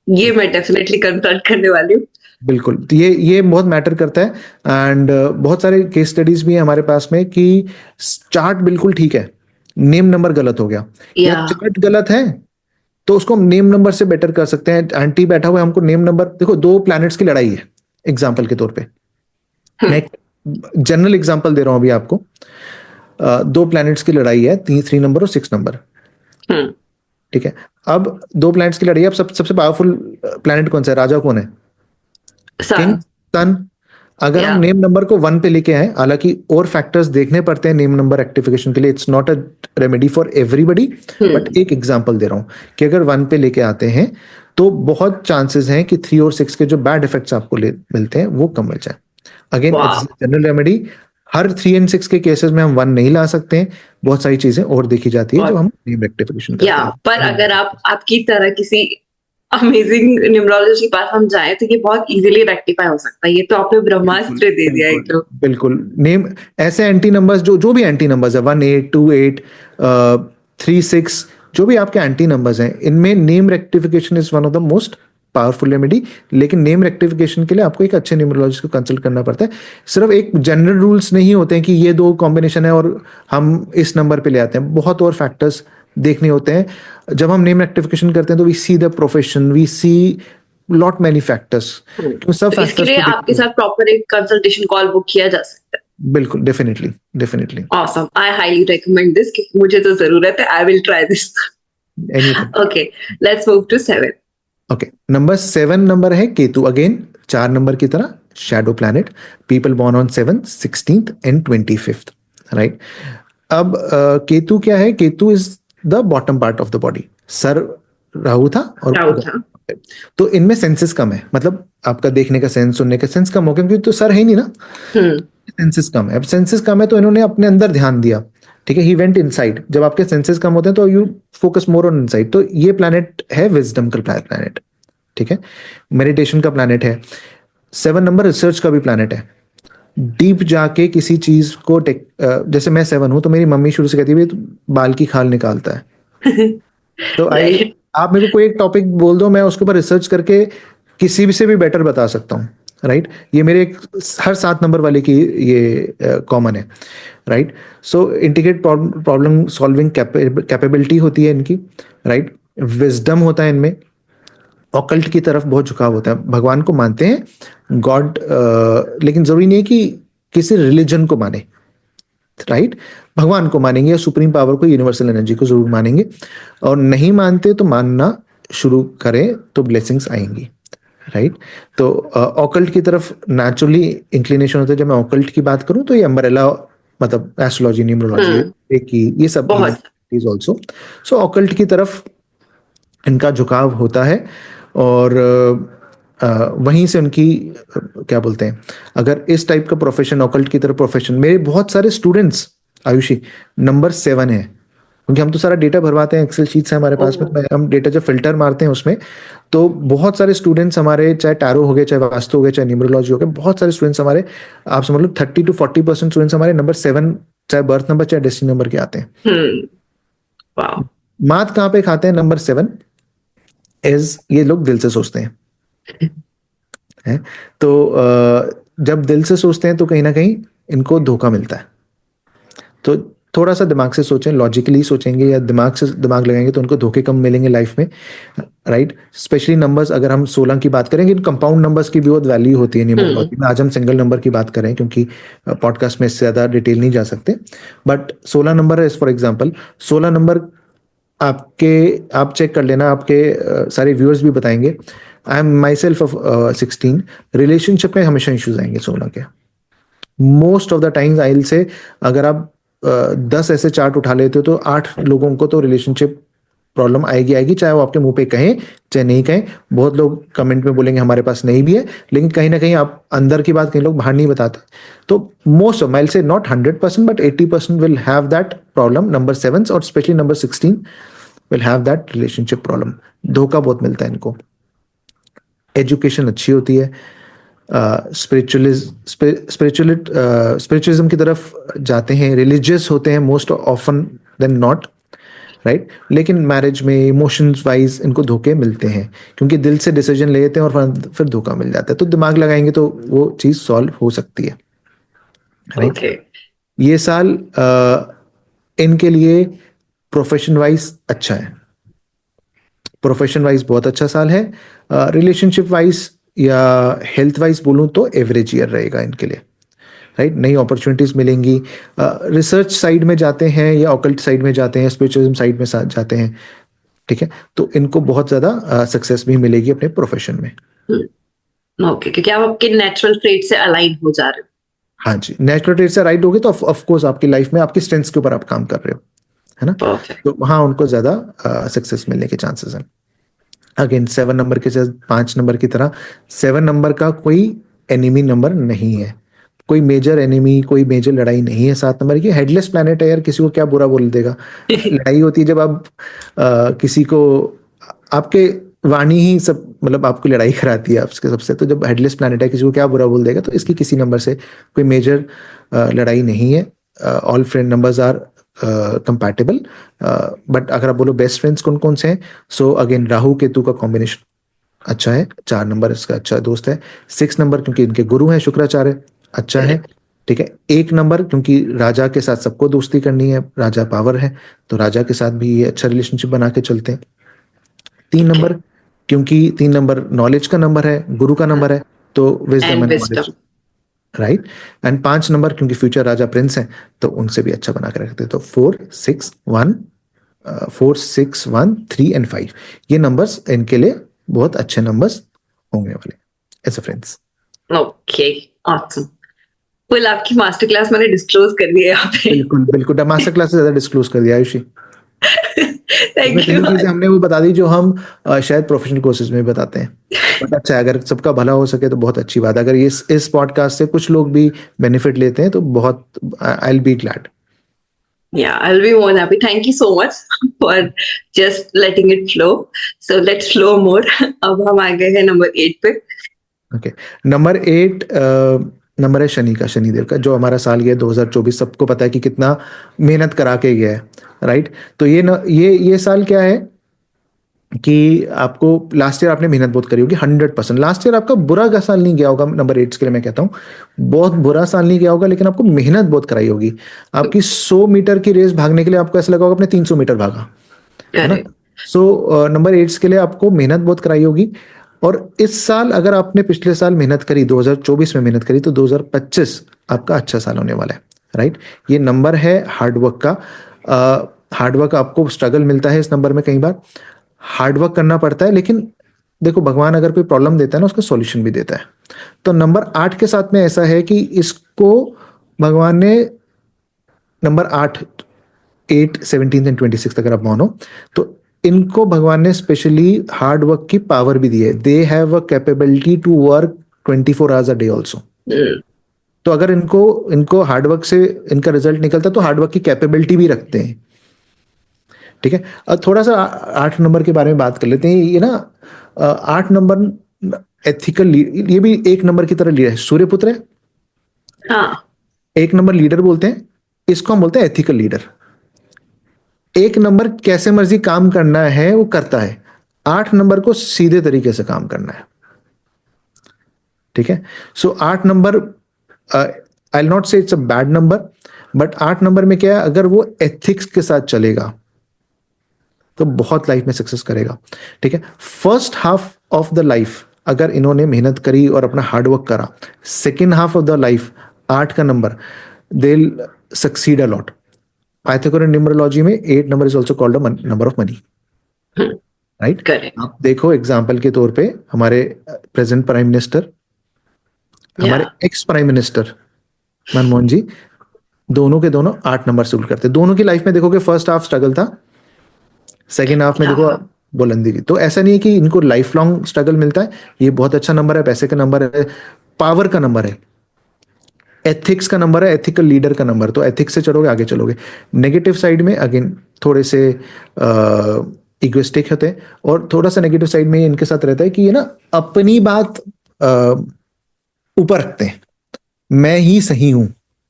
ये मैं डेफिनेटली कंसल्ट करने वाली हूँ। बिल्कुल, तो ये बहुत मैटर करता है। एंड बहुत सारे केस स्टडीज भी है हमारे पास में कि चार्ट बिल्कुल ठीक है, नेम नंबर गलत हो गया, या चार्ट गलत है, तो उसको हम नेम नंबर से बेटर कर सकते हैं। एंटी बैठा हुआ है, हमको नेम नंबर, देखो 2 प्लैनेट्स की लड़ाई है एग्जाम्पल के तौर पे, मैं जनरल एग्जाम्पल दे रहा हूं अभी आपको। 2 प्लैनेट्स की लड़ाई है, 3 नंबर और 6 नंबर, ठीक है। अब 2 प्लैनेट्स की लड़ाई है, अब सबसे पावरफुल प्लैनेट कौन सा है, राजा कौन है? किंग, सन। अगर हम नेम नंबर को 1 पे लेके आए, हालांकि और फैक्टर्स देखने पड़ते हैं नेम नंबर रेक्टिफिकेशन के लिए, it's not a remedy for everybody, but एक एग्जांपल दे रहा हूं कि अगर 1 पे लेके आते हैं, तो बहुत चांसेस हैं कि 3 और 6 के जो बैड इफेक्ट्स आपको मिलते हैं वो कम मिल जाए। Again it's general remedy, her 3 and 6 के केसेस में हम 1 नहीं ला सकते हैं, बहुत सारी चीजें और देखी जाती है जो हम नेम रेक्टिफिकेशन करते हैं। पर अगर आप आपकी तरह किसी अमेजिंग न्यूमरोलॉजिस्ट के पास हम जाए, तो ये बहुत इजीली रेक्टिफाई हो सकता है। ये तो आपने ब्रह्मास्त्र दे दिया एकदम। बिल्कुल, नेम ऐसे एंटी नंबर्स, जो भी एंटी नंबर्स है, 1, 8, 2, 8, 3 6 जो भी आपके एंटी नंबर्स हैं, इनमें name rectification is one of the most powerful remedy. लेकिन नेम रेक्टिफिकेशन के लिए आपको एक अच्छे न्यूमरोलॉजिस्ट को कंसल्ट करना पड़ता है। सिर्फ एक जनरल रूल्स नहीं होते हैं कि ये दो कॉम्बिनेशन है और हम इस नंबर पे ले आते हैं, बहुत और फैक्टर्स देखने होते हैं। जब हम नेम रेक्टिफिकेशन करते हैं तो we see the profession, we see lot many factors, सब तो इसके लिए फैक्टर्स आपके साथ प्रॉपर एक कंसल्टेशन कॉल बुक किया जा सकता है। बिल्कुल, definitely definitely. Awesome. I highly recommend this. क्योंकि मुझे तो जरूरत है. I will try this. Anything. Okay, let's move to 7. Okay, number 7 number है केतु। अगेन 4 नंबर की तरह shadow planet, people born on 7th 16th and 25th, right. अब केतु क्या है? Ketu is the bottom part of the body. Sir Rahu था और राहु था। तो इनमें सेंसेस कम है, मतलब आपका देखने का सेंस, सुनने का सेंस कम हो गया, क्योंकि तो सर है नहीं ना, सेंसेस कम है। अब सेंसेस कम है तो इन्होंने अपने अंदर ध्यान दिया, ठीक है, ही वेंट इनसाइड। जब आपके सेंसेस कम होते हैं तो you focus more on inside. तो ये प्लैनेट है विजडम का प्लैनेट, ठीक है, मेडिटेशन का प्लैनेट है। 7 नंबर रिसर्च का भी प्लैनेट है। डीप जाके किसी चीज को जैसे मैं 7 हूं तो मेरी मम्मी शुरू से कहती है तो बाल की खाल निकालता है। तो आप मेरे को कोई एक टॉपिक बोल दो, मैं उसके ऊपर रिसर्च करके किसी भी से भी बेटर बता सकता हूँ, राइट। ये मेरे हर 7 नंबर वाले की ये कॉमन है, राइट। सो इंटीग्रेट प्रॉब्लम सॉल्विंग कैपेबिलिटी होती है इनकी, राइट। विजडम होता है इनमें। ऑकल्ट की तरफ बहुत झुकाव होता है। भगवान को मानते हैं, गॉड, लेकिन जरूरी नहीं है कि किसी रिलीजन को माने, राइट। भगवान को मानेंगे या सुप्रीम पावर को, यूनिवर्सल एनर्जी को जरूर मानेंगे। और नहीं मानते तो मानना शुरू करें तो ब्लेसिंग्स आएंगी, राइट। तो ऑकल्ट की तरफ नेचुरली इंक्लिनेशन होता है। जब मैं ऑकल्ट की बात करूं तो ये अम्ब्रेला, मतलब एस्ट्रोलॉजी, न्यूमरोलॉजी की, ये सब इज ऑल्सो। सो ऑकल्ट की तरफ इनका झुकाव होता है। और वहीं से उनकी क्या बोलते हैं, अगर इस टाइप का प्रोफेशन, ऑकल्ट की तरफ प्रोफेशन, मेरे बहुत सारे स्टूडेंट्स आयुषी नंबर 7 है, क्योंकि हम तो सारा डेटा भरवाते हैं, एक्सेल शीट्स है हमारे पास में, हम डेटा जब फिल्टर मारते हैं उसमें, तो बहुत सारे स्टूडेंट्स हमारे, चाहे टैरो हो गए, चाहे वास्तु हो गए, चाहे न्यूमरोलॉजी हो गए, बहुत सारे स्टूडेंट्स हमारे, आप समझ लो 30 to 40% स्टूडेंट्स हमारे नंबर 7, चाहे बर्थ नंबर चाहे डेस्टिनी नंबर के आते हैं। मात कहाँ पे खाते हैं? नंबर 7 इज, ये लोग दिल से सोचते हैं। तो जब दिल से सोचते हैं तो कहीं ना कहीं इनको धोखा मिलता है। तो थोड़ा सा दिमाग से सोचें, लॉजिकली सोचेंगे या दिमाग से दिमाग लगाएंगे तो उनको धोखे कम मिलेंगे लाइफ में, राइट। स्पेशली नंबर्स, अगर हम 16 की बात करेंगे, कंपाउंड नंबर्स की भी बहुत वैल्यू होती है न्यूमरोलॉजी में। आज हम सिंगल नंबर की बात करें क्योंकि पॉडकास्ट में इससे ज्यादा डिटेल नहीं जा सकते, बट 16 नंबर है फॉर एग्जाम्पल। 16 नंबर आप चेक कर लेना, आपके सारे व्यूअर्स भी बताएंगे। I am my self of 16। Relationship में हमेशा इश्यूज आएंगे 16 के, most of the times. I will say अगर आप 10 ऐसे चार्ट उठा लेते हो तो 8 लोगों को तो रिलेशनशिप प्रॉब्लम आएगी, चाहे वो आपके मुंह पे कहें चाहे नहीं कहें। बहुत लोग कमेंट में बोलेंगे हमारे पास नहीं भी है, लेकिन कहीं ना कहीं आप अंदर की बात कहीं लोग बाहर नहीं बताते। तो मोस्ट ऑफ, आई से not 100% but 80% will have that problem. Number 7 और specially number 16 will have that relationship problem. धोखा बहुत मिलता है इनको। एजुकेशन अच्छी होती है, स्पिरिचुअलिज्म की तरफ जाते हैं, रिलीजियस होते हैं most often than not, right. लेकिन मैरिज में इमोशंस वाइज इनको धोखे मिलते हैं, क्योंकि दिल से डिसीजन ले लेते हैं और फिर धोखा मिल जाता है। तो दिमाग लगाएंगे तो वो चीज सॉल्व हो सकती है, राइट। ये साल इनके लिए प्रोफेशन वाइज अच्छा है, प्रोफेशन वाइज बहुत अच्छा साल है। रिलेशनशिप वाइज या हेल्थ वाइज बोलूं तो एवरेज ईयर रहेगा इनके लिए, राइट। नई अपॉर्चुनिटीज मिलेंगी। रिसर्च साइड में जाते हैं या ऑकल्ट साइड में जाते हैं, स्पिरिचुअलिज्म साइड में जाते हैं, ठीक है, तो इनको बहुत ज्यादा सक्सेस भी मिलेगी अपने प्रोफेशन में। ओके, क्योंकि आप आपके नेचुरल ट्रेट से अलाइन हो जा रहे हो। हाँ जी, नेचुरल ट्रेट से राइट हो गए तो ऑफ कोर्स आपकी लाइफ में आपकी स्ट्रेंथ्स के ऊपर आप काम कर रहे हो, है ना। तो वहां उनको ज्यादा सक्सेस मिलने के चांसेस हैं। अगेन 7 नंबर के साथ 5 नंबर की तरह 7 नंबर का कोई एनिमी नंबर नहीं है, कोई मेजर एनिमी, कोई मेजर लड़ाई नहीं है 7 नंबर की। हेडलेस प्लैनेट है यार, किसी को क्या बुरा बोल देगा। लड़ाई होती है जब आप किसी को, आपके वाणी ही सब, मतलब आपको लड़ाई कराती है आपके सबसे। तो जब हेडलेस प्लैनेट है, किसी को क्या बुरा बोल देगा, तो इसकी किसी नंबर से कोई मेजर लड़ाई नहीं है। All friend numbers are compatible. But अगर आप बोलो बेस्ट फ्रेंड्स कौन कौन से हैं, सो अगेन राहु केतु का कॉम्बिनेशन अच्छा है, 4 नंबर इसका अच्छा दोस्त है। 6 नंबर क्योंकि इनके गुरु हैं शुक्राचार्य, अच्छा है। ठीक है, 1 नंबर क्योंकि राजा के साथ सबको दोस्ती करनी है, राजा पावर है, तो राजा के साथ भी ये अच्छा रिलेशनशिप बना के चलते हैं। 3 नंबर क्योंकि 3 नंबर नॉलेज का नंबर है, गुरु का नंबर है, तो wisdom and knowledge, right. And 5 number क्योंकि फ्यूचर राजा प्रिंस हैं, तो उनसे भी अच्छा बना के रखते हैं। तो 4, 6, 1, ये नंबर्स इनके लिए बहुत अच्छे नंबर्स होंगे वाले as a friends. Okay, awesome. Full आपकी मास्टर क्लास मैंने डिस्क्लोज कर दिया यहाँ पे। बिल्कुल बिल्कुल, मास्टर क्लास से ज्यादा डिस्क्लोज कर दिया आयुषी। Thank you. कई चीजें हमने वो बता दी जो हम शायद प्रोफेशनल कोर्सेज में भी बताते हैं। बट अच्छा है, अगर सबका भला हो सके तो बहुत अच्छी बात है। अगर ये इस पॉडकास्ट से कुछ लोग भी बेनिफिट लेते हैं तो बहुत, I will be glad. Yeah, I'll be more than happy. Thank you so much for just letting it flow. So let's flow more. अब हम आ गए हैं नंबर 8 पे। ओके, नंबर 8 नंबर है शनि का, शनिदेव का, जो हमारा साल गया 2024, सबको पता है कि कितना मेहनत करा के गया है, राइट। तो ये साल क्या है कि आपको लास्ट ईयर आपने मेहनत बहुत करी होगी 100%। लास्ट ईयर आपका बुरा का साल नहीं गया होगा, नंबर 8 के लिए मैं कहता हूँ बहुत बुरा साल नहीं गया होगा, लेकिन आपको मेहनत बहुत कराई होगी। आपकी 100 मीटर की रेस भागने के लिए आपको ऐसा लगा होगा आपने 300 मीटर भागा, है ना। सो नंबर 8 के लिए आपको मेहनत बहुत कराई होगी। और इस साल अगर आपने पिछले साल मेहनत करी, 2024 में मेहनत करी, तो 2025 आपका अच्छा साल होने वाला है, राइट। ये नंबर है हार्डवर्क का। हार्डवर्क आपको स्ट्रगल मिलता है इस नंबर में, कई बार हार्डवर्क करना पड़ता है, लेकिन देखो भगवान अगर कोई प्रॉब्लम देता है ना, उसका सॉल्यूशन भी देता है। तो नंबर 8 के साथ में ऐसा है कि इसको भगवान ने नंबर 8, 8, 17 एंड 26 अगर आप मानो, तो इनको भगवान ने स्पेशली हार्ड वर्क की पावर भी दी है। They have a capability to work 24 hours a day also. तो अगर इनको इनको हार्डवर्क से इनका रिजल्ट निकलता तो हार्डवर्क की कैपेबिलिटी भी रखते हैं। ठीक है, अब थोड़ा सा 8 नंबर के बारे में बात कर लेते हैं। ये ना 8 नंबर एथिकल, ये भी 1 नंबर की तरह लीडर है, सूर्यपुत्र है। हाँ, 1 नंबर लीडर बोलते हैं, इसको हम बोलते हैं एथिकल लीडर। 1 नंबर कैसे मर्जी काम करना है वो करता है, 8 नंबर को सीधे तरीके से काम करना है। ठीक है, सो 8 नंबर, आई विल नॉट से it's a bad number, but 8 number में क्या है, अगर वो एथिक्स के साथ चलेगा तो बहुत लाइफ में सक्सेस करेगा। ठीक है, first half of the life अगर इन्होंने मेहनत करी और अपना हार्डवर्क करा, second half of the life 8 का number they succeed a lot. Pythagorean numerology में 8 number is also called a number of money, right. आप देखो एग्जाम्पल के तौर पे हमारे प्रेजेंट प्राइम मिनिस्टर, हमारे एक्स प्राइम मिनिस्टर मनमोहन जी, दोनों के दोनों 8 नंबर से उल्ट करते। दोनों की लाइफ में देखोगे फर्स्ट हाफ स्ट्रगल था, सेकेंड हाफ में देखो बुलंदी की। तो ऐसा नहीं है कि इनको लाइफ लॉन्ग स्ट्रगल मिलता है। ये बहुत अच्छा नंबर है, पैसे का नंबर है, पावर का नंबर है, एथिक्स का नंबर है, एथिकल लीडर का नंबर। तो एथिक्स से चलोगे आगे चलोगे। नेगेटिव साइड में अगेन थोड़े से इगोइस्टिक होते हैं, और थोड़ा सा नेगेटिव साइड में इनके साथ रहता है कि ये ना अपनी बात ऊपर रखते हैं, मैं ही सही हूं।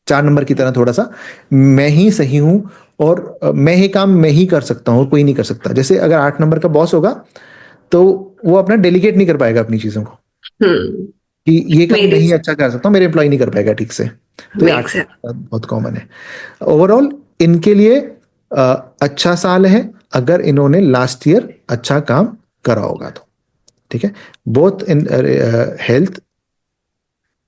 4 नंबर की तरह थोड़ा सा मैं ही सही हूं, और मैं ही काम मैं ही कर सकता हूं और कोई नहीं कर सकता। जैसे अगर 8 नंबर का बॉस होगा तो वो अपना डेलीगेट नहीं कर पाएगा अपनी चीजों को, कि ये काम मैं ही अच्छा कर सकता हूं, मेरे एम्प्लॉय नहीं कर पाएगा ठीक से। तो ये 8 बहुत कॉमन है। ओवरऑल इनके लिए अच्छा साल है अगर इन्होंने लास्ट ईयर अच्छा काम करा होगा तो। ठीक है, both in health,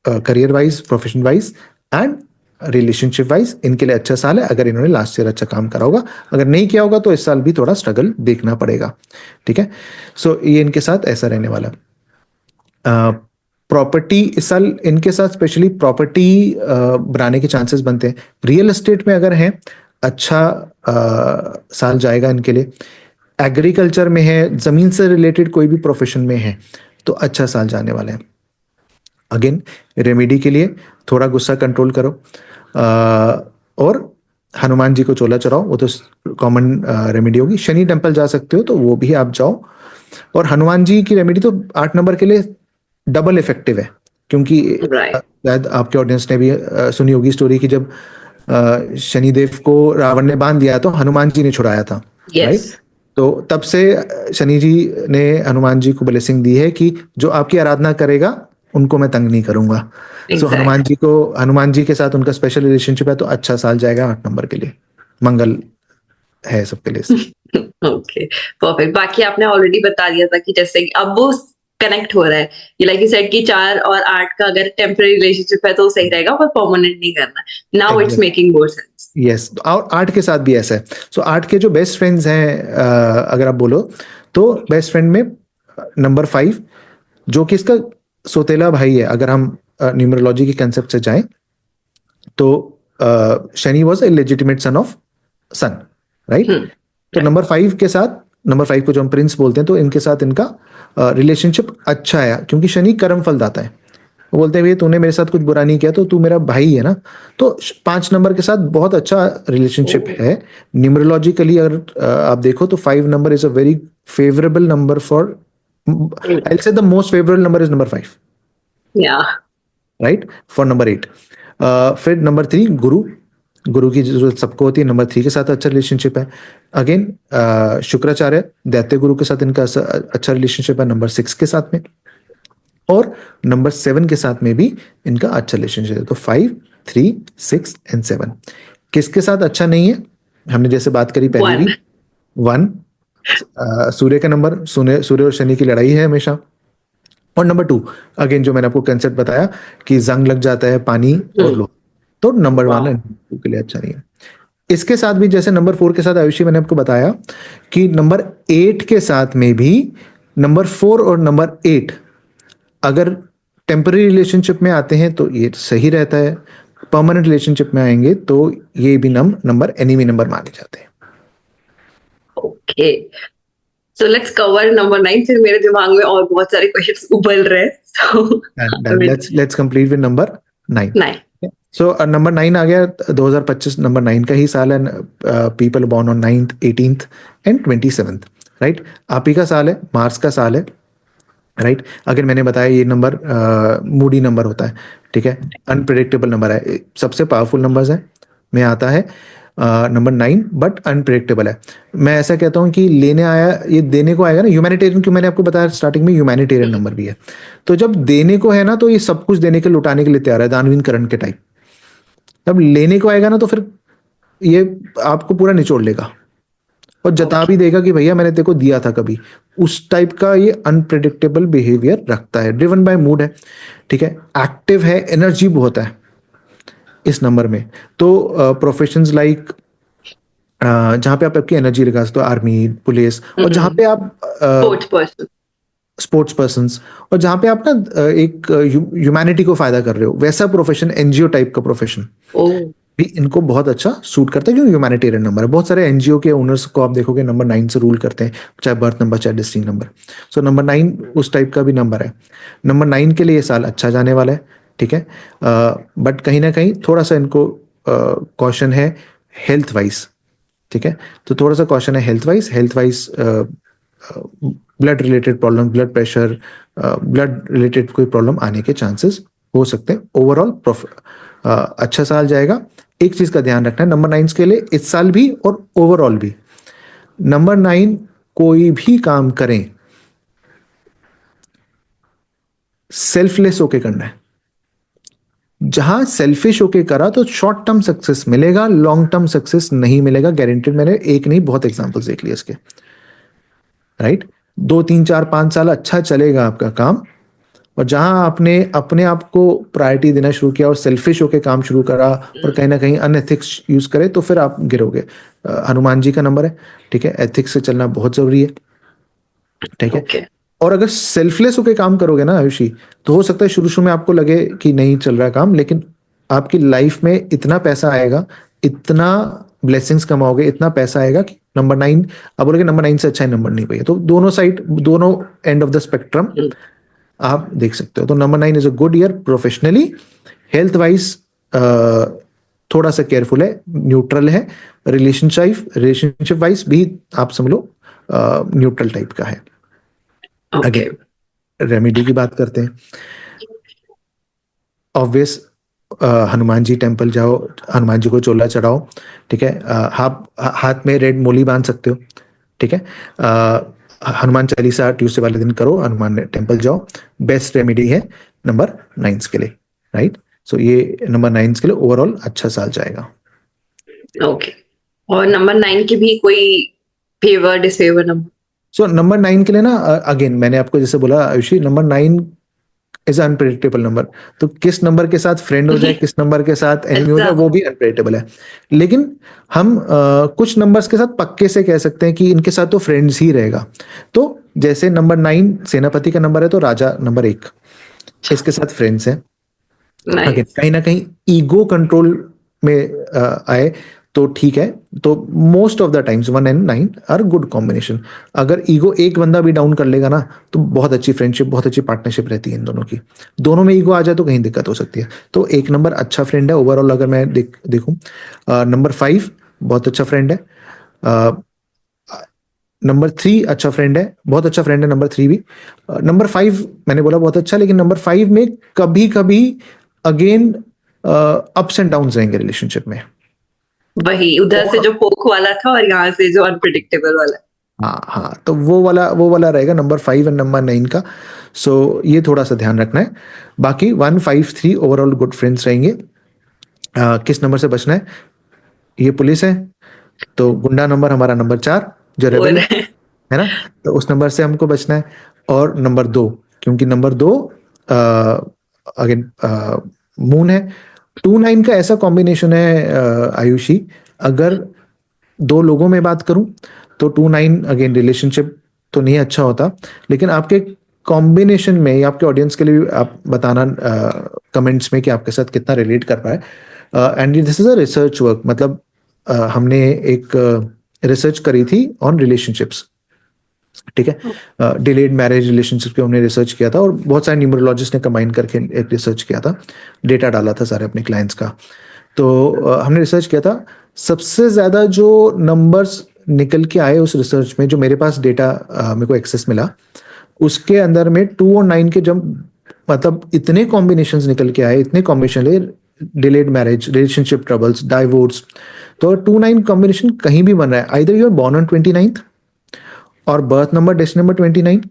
career wise, profession wise and relationship wise इनके लिए अच्छा साल है अगर इन्होंने लास्ट ईयर अच्छा काम करा होगा। अगर नहीं किया होगा तो इस साल भी थोड़ा स्ट्रगल देखना पड़ेगा। ठीक है, सो ये इनके साथ ऐसा रहने वाला। प्रॉपर्टी इस साल इनके साथ स्पेशली प्रॉपर्टी बनाने के चांसेस बनते हैं। रियल एस्टेट में अगर हैं, अच्छा साल जाएगा इनके लिए। एग्रीकल्चर में है, जमीन से रिलेटेड कोई भी प्रोफेशन में है, तो अच्छा साल जाने वाला है। अगेन रेमेडी के लिए थोड़ा गुस्सा कंट्रोल करो, और हनुमान जी को चोला चढ़ाओ, वो तो कॉमन रेमेडी होगी। शनि टेम्पल जा सकते हो तो वो भी आप जाओ। और हनुमान जी की रेमेडी तो 8 नंबर के लिए डबल इफेक्टिव है, क्योंकि शायद आपके ऑडियंस ने भी सुनी होगी स्टोरी कि जब शनिदेव को रावण ने बांध दिया तो हनुमान जी ने छुड़ाया था, राइट? यस, तो तब से शनि जी ने हनुमान जी को ब्लेसिंग दी है कि जो आपकी आराधना करेगा उनको मैं तंग नहीं करूंगा। So exact. हनुमान जी के साथ उनका स्पेशल रिलेशनशिप है, तो अच्छा साल जाएगा 8 नंबर के लिए, मंगल है सबके लिए। Okay, perfect. बाकी आपने ऑलरेडी बता दिया था कि जैसे कि अब वो कनेक्ट हो रहा है, ये लाइक यू सेड कि 4 और 8 का अगर टेम्पररी रिलेशनशिप है तो सही रहेगा, पर परमानेंट नहीं करना। Now it's exact, making more sense. Yes. और 8 के साथ भी ऐसा है। सो 8 के जो बेस्ट फ्रेंड्स हैं, अगर आप बोलो तो बेस्ट फ्रेंड में नंबर 5, जो कि इसका सोतेला भाई है, अगर हम न्यूमरोलॉजी के कंसेप्ट से जाएं तो Shani was a legitimate son of son, right? तो राइट। नंबर 5 को जो हम प्रिंस बोलते हैं, तो इनके साथ इनका रिलेशनशिप अच्छा है, क्योंकि शनि कर्म फल दाता है। वो बोलते हैं भैया तूने मेरे साथ कुछ बुरा नहीं किया तो तू मेरा भाई है ना। तो 5 नंबर के साथ बहुत अच्छा रिलेशनशिप है। न्यूमरोलॉजिकली अगर आप देखो तो 5 number is a very favourable number for, I say the most favourable number is number 5, yeah. Right, for number 8। फिर नंबर 3 गुरु, गुरु की जरूरत सबको होती है, नंबर 3 के साथ अच्छा रिलेशनशिप है। अगेन शुक्राचार्य दैत्य गुरु के साथ इनका अच्छा रिलेशनशिप है नंबर 6 के साथ में, और नंबर 7 के साथ में भी इनका अच्छा रिलेशनशिप है। तो 5, 3, 6 एंड 7 किसके साथ अच्छा नहीं है? हमने जैसे बात करी पहले 1। भी, 1 सूर्य का नंबर, सूर्य और शनि की लड़ाई है हमेशा। और नंबर 2, अगेन जो मैंने आपको कंसेप्ट बताया कि जंग लग जाता है पानी और लो, तो नंबर 1 वाओ। एंड 2 के लिए अच्छा नहीं है। इसके साथ भी जैसे नंबर 4 के साथ आयुषी मैंने आपको बताया कि नंबर 8 के साथ में भी नंबर 4 और नंबर 8 अगर टेम्पररी रिलेशनशिप में आते हैं तो ये सही रहता है, परमानेंट रिलेशनशिप में आएंगे तो ये भी नंबर एनिमी नंबर माने जाते हैं। Okay, so let's cover number 9। फिर मेरे दिमाग में और बहुत सारे क्वेश्चंस उबल रहे हैं, so done, let's complete with number 9। 9। So number 9 आ गया, 2025 नंबर 9 का ही साल है। People born on 9th, 18th and 27th, right? आप ही का साल है, मार्स का साल है, राइट? अगर मैंने बताया ये नंबर मूडी नंबर होता है, ठीक है, अनप्रिडिक्टेबल नंबर है, सबसे पावरफुल नंबर्स है में आता है नंबर 9, बट अनप्रिडिक्टेबल है। मैं ऐसा कहता हूँ कि लेने आया ये देने को आएगा ना, ह्यूमैनिटेरियन, क्यों मैंने आपको बताया स्टार्टिंग में ह्यूमैनिटेरियन नंबर भी है। तो जब देने को है ना तो ये सब कुछ देने के लुटाने के लिए तैयार है, दानवीन करण के टाइप। जब लेने को आएगा ना तो फिर ये आपको पूरा निचोड़ लेगा और जता ओके, भी देगा कि भैया मैंने तेरे को दिया था कभी। उस टाइप का ये अनप्रिडिक्टेबल बिहेवियर रखता है, ड्रिवन बाय मूड है, ठीक है, एक्टिव है, एनर्जी बहुत है इस नंबर में। तो प्रोफेशंस लाइक जहाँ पे आप आपकी एनर्जी लगा सकते हो, आर्मी, पुलिस, और जहाँ पे आप स्पोर्ट्स पर्सन। स्पोर्ट्स पर्सन्स, और जहाँ पे आप ना एक ह्यूमैनिटी को फायदा कर रहे हो, वैसा प्रोफेशन, एनजीओ टाइप का प्रोफेशन ओ, भी इनको बहुत अच्छा सूट करता है, क्योंकि ह्यूमैनिटेरियन नंबर है। बहुत सारे एनजीओ के ओनर्स को आप देखोगे नंबर 9 से रूल करते हैं, चाहे बर्थ नंबर चाहे डिस्ट्रिक्ट नंबर। सो नंबर 9 उस टाइप का भी नंबर है। नंबर 9 के लिए ये साल अच्छा जाने वाला है, ठीक है, बट कहीं ना कहीं थोड़ा सा इनको कॉशन है हेल्थ वाइज, ठीक है। तो थोड़ा सा कॉशन है health wise blood related problem, blood pressure, blood related कोई प्रॉब्लम आने के चांसेस हो सकते हैं। ओवरऑल अच्छा साल जाएगा। एक चीज का ध्यान रखना है नंबर 9 के लिए, इस साल भी और ओवरऑल भी, नंबर 9 कोई भी काम करें सेल्फलेस होके करना है। जहां सेल्फिश होके करा तो शॉर्ट टर्म सक्सेस मिलेगा, लॉन्ग टर्म सक्सेस नहीं मिलेगा, गारंटेड। मैंने एक नहीं बहुत एग्जांपल्स देख लिए इसके, राइट? 2, 3, 4, 5 साल अच्छा चलेगा आपका काम, और जहां आपने अपने आप को प्रायोरिटी देना शुरू किया और सेल्फिश होकर काम शुरू करा और कहीं ना कहीं अनएथिक्स यूज करे, तो फिर आप गिरोगे। हनुमान जी का नंबर है, ठीक है, एथिक्स से चलना बहुत जरूरी है, ठीक है। ओके, और अगर सेल्फलेस होकर काम करोगे ना आयुषी, तो हो सकता है शुरू शुरू में आपको लगे कि नहीं चल रहा काम, लेकिन आपकी लाइफ में इतना पैसा आएगा, इतना ब्लेसिंग्स कमाओगे, इतना पैसा आएगा कि नंबर 9, अब बोलोगे नंबर 9 से अच्छा है नंबर नहीं भैया, तो दोनों साइड, दोनों एंड ऑफ द स्पेक्ट्रम आप देख सकते हो। तो number 9 is a good year professionally. Health wise थोड़ा सा केयरफुल है, न्यूट्रल है। रिलेशनशिप वाइज भी आप समझ लो न्यूट्रल टाइप का है। ओके। अगेन रेमेडी की बात करते हैं। ऑब्वियस हनुमान जी टेम्पल जाओ, हनुमान जी को चोला चढ़ाओ, ठीक है। हाथ में रेड मोली बांध सकते हो, ठीक है। हनुमान चालीसा ट्यूसडे वाले दिन करो, हनुमान टेम्पल जाओ, बेस्ट रेमेडी है नंबर 9 के लिए, राइट। सो ये नंबर 9 के लिए ओवरऑल अच्छा साल जाएगा। ओके, और नंबर 9 की भी कोई favour disfavour number? So number 9 के लिए ना, अगेन मैंने आपको जैसे बोला Ayushi, number 9 is unpredictable number. तो किस नंबर के साथ फ्रेंड हो जाए, किस नंबर के साथ एनिमी हो अच्छा। जाए, वो भी अनप्रेडिक्टेबल है। लेकिन हम कुछ नंबर्स के साथ पक्के से कह सकते हैं कि इनके साथ तो फ्रेंड्स ही रहेगा। तो जैसे नंबर 9 सेनापति का नंबर है, तो राजा नंबर 1 इसके साथ फ्रेंड्स है। Again nice. कहीं ना कहीं ईगो कंट्रोल में आए तो ठीक है। तो most of the times 1 and 9 are good combination. अगर ईगो एक बंदा भी डाउन कर लेगा ना, तो बहुत अच्छी फ्रेंडशिप, बहुत अच्छी पार्टनरशिप रहती है इन दोनों की। दोनों में ईगो आ जाए तो कहीं दिक्कत हो सकती है। तो एक नंबर अच्छा फ्रेंड है ओवरऑल, अगर मैं देखूं। नंबर 5 बहुत अच्छा फ्रेंड है। नंबर 3 अच्छा फ्रेंड है, बहुत अच्छा फ्रेंड है नंबर 3 भी। नंबर 5 मैंने बोला बहुत अच्छा, लेकिन नंबर 5 में कभी कभी अगेन अप्स एंड डाउन रहेंगे रिलेशनशिप में। वही उधर से और जो पोक वाला था और यहाँ से जो अनप्रिडिक्टेबल वाला। हाँ हाँ, तो वो वाला रहेगा नंबर 5 एंड नंबर 9 का। सो ये थोड़ा सा ध्यान रखना है। बाकी 1 5 3 ओवरऑल गुड फ्रेंड्स रहेंगे। किस नंबर से बचना है? ये पुलिस है, तो गुंडा नंबर हमारा नंबर 4 जो रेबल और है ना, तो उस नंबर से हमको बचना है। और नंबर 2, क्योंकि नंबर 2 अगेन मून है। 2 9 का ऐसा कॉम्बिनेशन है आयुषी, अगर दो लोगों में बात करूं तो 2 9 अगेन रिलेशनशिप तो नहीं अच्छा होता, लेकिन आपके कॉम्बिनेशन में, या आपके ऑडियंस के लिए भी आप बताना कमेंट्स में कि आपके साथ कितना रिलेट कर पाए। And this is a research work, मतलब हमने एक रिसर्च करी थी ऑन रिलेशनशिप्स, ठीक है। डिलेड मैरिज रिलेशनशिप पे हमने रिसर्च किया था, और बहुत सारे न्यूमरोलॉजिस्ट ने कंबाइन करके एक रिसर्च किया था, डेटा डाला था सारे अपने क्लाइंट्स का। तो हमने रिसर्च किया था, सबसे ज्यादा जो नंबर्स निकल के आए उस रिसर्च में, जो मेरे पास डेटा मेरे को एक्सेस मिला, उसके अंदर में 2 और 9 के जब मतलब इतने कॉम्बिनेशंस निकल के आए, इतने combination, delayed marriage, relationship troubles, divorce. तो 2 9 कॉम्बिनेशन कहीं भी बन रहा है, either you are born on 29th और birth number destiny number 29,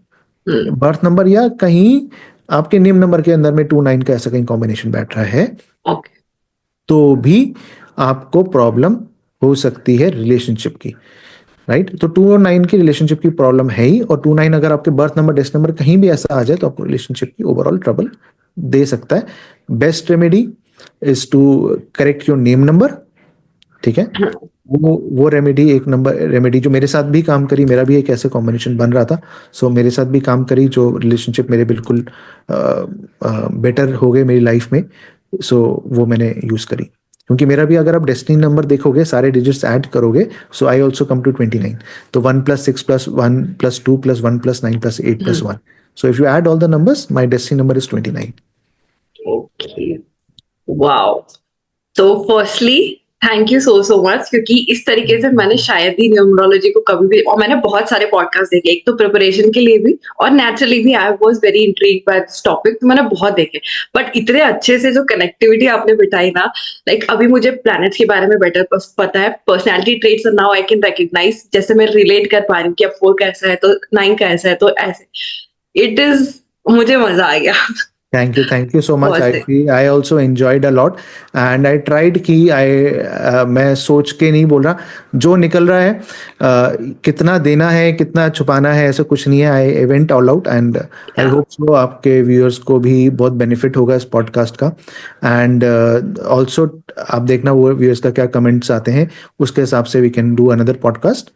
birth number, या कहीं आपके नेम नंबर के अंदर में 2 9 का ऐसा कहीं कॉम्बिनेशन बैठ रहा है, ओके। तो भी आपको प्रॉब्लम हो सकती है रिलेशनशिप की, राइट। तो 2 और 9 की रिलेशनशिप की प्रॉब्लम है ही, और 2 9 अगर आपके बर्थ नंबर डेस्ट नंबर कहीं भी ऐसा आ जाए तो आपको रिलेशनशिप की ओवरऑल ट्रबल दे सकता है। Best remedy is to correct your name number, ठीक है। वो रेमेडी, एक नंबर रेमेडी जो मेरे साथ भी काम करी, मेरा भी एक ऐसे कॉम्बिनेशन बन रहा था, सो मेरे साथ भी काम करी, जो रिलेशनशिप मेरे बिल्कुल बेटर हो गए मेरी लाइफ में। सो वो मैंने यूज करी, क्योंकि मेरा भी, अगर आप डेस्टिनी नंबर देखोगे, सारे डिजिट्स ऐड करोगे, सो आई ऑल्सो कम टू 29। तो 1 + 6 + 1 + 2 + 1 + 8 + 1, so if you add all the numbers, my destiny number is 29। Okay, wow. तो firstly thank you so so much, क्योंकि इस तरीके से मैंने शायद ही न्यूमरोलॉजी को कभी भी, और मैंने बहुत सारे पॉडकास्ट देखे, एक तो प्रिपरेशन के लिए भी और नेचुरली भी I was very intrigued by this topic, तो मैंने बहुत देखे। बट इतने अच्छे से जो कनेक्टिविटी आपने बिठाई ना, लाइक अभी मुझे प्लैनेट्स के बारे में बेटर पता है, personality traits now I can recognise, जैसे मैं रिलेट कर पा रही हूँ कि अब 4 कैसा है तो 9 कैसा है, तो ऐसे इट इज, मुझे मजा आ गया। Thank you so much. बहुत सही। I also enjoyed a lot, and I tried कि मैं सोच के नहीं बोल रहा, जो निकल रहा है कितना देना है कितना छुपाना है, ऐसा कुछ नहीं है। I went all out, and I Yeah. Hope so आपके व्यूअर्स को भी बहुत बेनिफिट होगा इस पॉडकास्ट का। एंड ऑल्सो आप देखना वो व्यूअर्स का क्या कमेंट्स आते हैं, उसके हिसाब से we can do another podcast,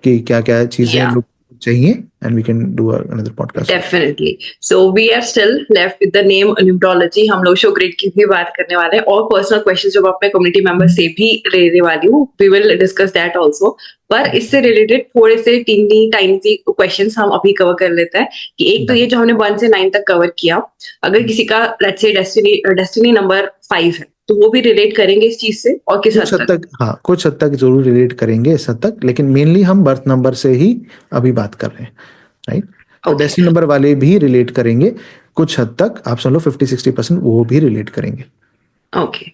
कि क्या क्या चीजें Yeah. लोग चाहिए, and we can do another podcast. Definitely. So we are still left with the name numerology. हम लोग शो ग्रिड की भी बात करने वाले हैं, और पर्सनल क्वेश्चन जो मैं अपने कम्युनिटी मेंबर से भी लेने वाली हूँ, we will discuss that also. पर इससे रिलेटेड थोड़े से टीनी टाइनी क्वेश्चंस हम अभी कवर कर लेते हैं, कि एक तो ये जो हमने 1 से 9 तक कवर किया, अगर किसी का लेट्स से डेस्टिनी नंबर 5 है, तो वो भी रिलेट करेंगे इस चीज से, और किस कुछ हद हद तक? तक, हाँ कुछ हद तक जरूर रिलेट करेंगे इस हद तक, लेकिन मेनली हम बर्थ नंबर से ही अभी बात कर रहे हैं, राइट। तो ओके। डेस्टिनी नंबर वाले भी रिलेट करेंगे कुछ हद तक, आप समझ लो 50-60% वो भी रिलेट करेंगे। ओके।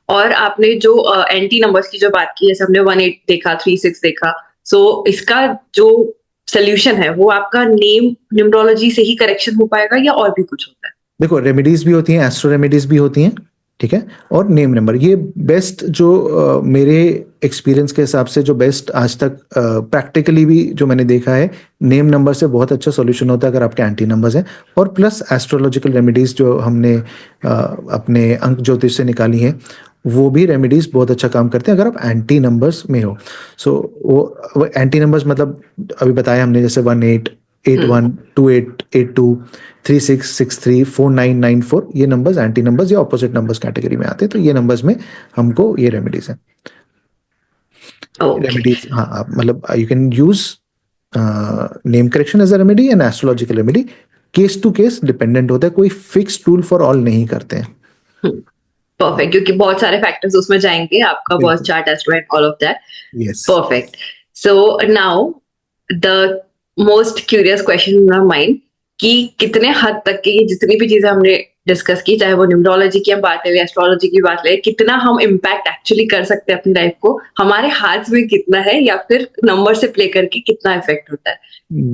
और आपने जो एंटी नंबर्स की जो बात की, जैसे हमने 1-8 देखा, 3-6 देखा, सो इसका जो सोल्यूशन है वो आपका न्यूमरोलॉजी से ही करेक्शन हो पाएगा या और भी कुछ होता है? देखो, रेमेडीज भी होती हैं, एस्ट्रो रेमेडीज भी होती हैं, ठीक है, और नेम नंबर, ये बेस्ट जो मेरे एक्सपीरियंस के हिसाब से जो बेस्ट आज तक प्रैक्टिकली भी जो मैंने देखा है, नेम नंबर से बहुत अच्छा सॉल्यूशन होता है अगर आपके एंटी नंबर्स हैं। और प्लस एस्ट्रोलॉजिकल रेमेडीज जो हमने अपने अंक ज्योतिष से निकाली हैं, वो भी रेमेडीज बहुत अच्छा काम करते हैं अगर आप एंटी नंबर्स में हो। सो वो एंटी नंबर्स मतलब अभी बताया हमने, जैसे 1-8, 8-1, 2-8, 8-2, 3-6, 6-3, 4-9, 9-4, ये नंबर्स एंटी नंबर्स या ऑपोजिट नंबर्स कैटेगरी में आते हैं। तो ये नंबर्स में हमको ये रेमेडीज है। ओके। रेमेडीज, हाँ, आप मतलब you can use name correction as a remedy and astrological remedy, case to case dependent होता है, कोई फिक्स टूल फॉर ऑल नहीं करते हैं। परफेक्ट, क्योंकि बहुत सारे फैक्टर्स उसमें जाएंगे, आपका birth chart, astro and all of that. Yes. Perfect. So now the most curious question in my mind, कि कितने हद तक की ये जितनी भी चीजें हमने डिस्कस की, चाहे वो न्यूमरोलॉजी की हम बात ले, एस्ट्रोलॉजी की बात ले, कितना हम इम्पैक्ट एक्चुअली कर सकते हैं अपनी लाइफ को, हमारे हाथ में कितना है, या फिर नंबर से प्ले करके कितना इफेक्ट होता है?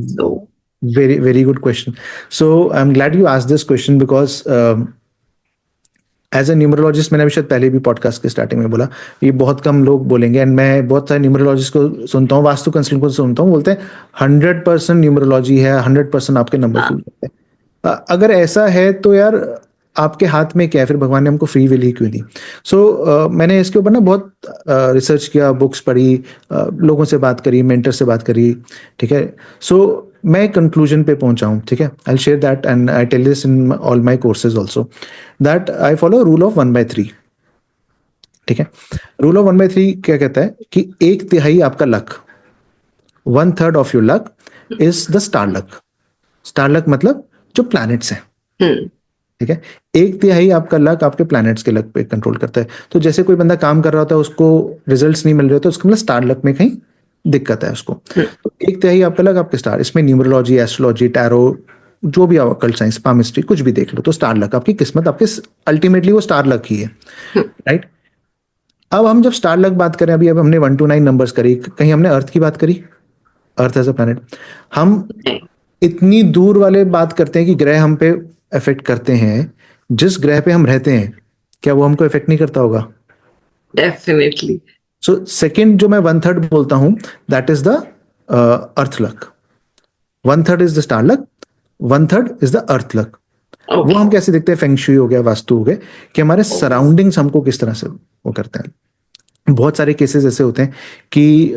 सो very good question. So I'm glad you asked this question because as a numerologist, मैंने अभी शायद पहले भी पॉडकास्ट के स्टार्टिंग में बोला, ये बहुत कम लोग बोलेंगे, एंड मैं बहुत सारे न्यूमरोलॉजिस्ट को सुनता हूँ, वास्तु कंसल्टेंट को सुनता हूँ, बोलते हैं 100% न्यूमरोलॉजी है, 100% आपके नंबर खुल जाते हैं। अगर ऐसा है तो यार आपके हाथ में क्या है, फिर भगवान ने हमको फ्री विल ही क्यों दी? सो मैंने इसके ऊपर ना बहुत रिसर्च किया, बुक्स पढ़ी, लोगों से बात करी, मेंटर से बात करी, ठीक है। सो मैं कंक्लूजन पे पहुंचा हूँ, ठीक है। I share that and I tell this in all my courses also, that I follow rule of 1/3, ठीक है। रूल ऑफ 1/3 क्या कहता है कि 1/3 आपका luck, 1/3 of your luck is the star luck. Star luck मतलब जो प्लैनेट्स हैं, ठीक है। 1/3 आपका लक आपके प्लैनेट्स के लक पे कंट्रोल करता है। तो जैसे कोई बंदा काम कर रहा होता है, उसको रिजल्ट्स नहीं मिल रहे, तो उसका मतलब स्टार लक में कहीं दिक्कत है उसको। तो 1/3 आपका लक आपके स्टार, इसमें न्यूमरोलॉजी, एस्ट्रोलॉजी, टैरो, जो भी ऑकल्ट साइंस, पामिस्ट्री, कुछ भी देख लो, तो स्टार लक आपकी किस्मत, आपके अल्टीमेटली वो स्टार लक ही है, राइट। अब हम जब स्टार लक बात करें, अभी अब हमने 1 to 9 नंबर्स करी, कहीं हमने अर्थ की बात करी, अर्थ एज अ प्लैनेट। हम इतनी दूर वाले बात करते हैं कि ग्रह हम पे इफेक्ट करते हैं, जिस ग्रह पे हम रहते हैं क्या वो हमको इफेक्ट नहीं करता होगा? डेफिनेटली। सो सेकंड जो मैं 1/3 बोलता हूं, that is the earth luck. 1/3 is the star luck, 1/3 is the earth luck. वो हम कैसे देखते हैं? फेंगशुई हो गया, वास्तु हो गए, कि हमारे सराउंडिंग्स हमको किस तरह से वो करते हैं। बहुत सारे केसेस ऐसे होते हैं कि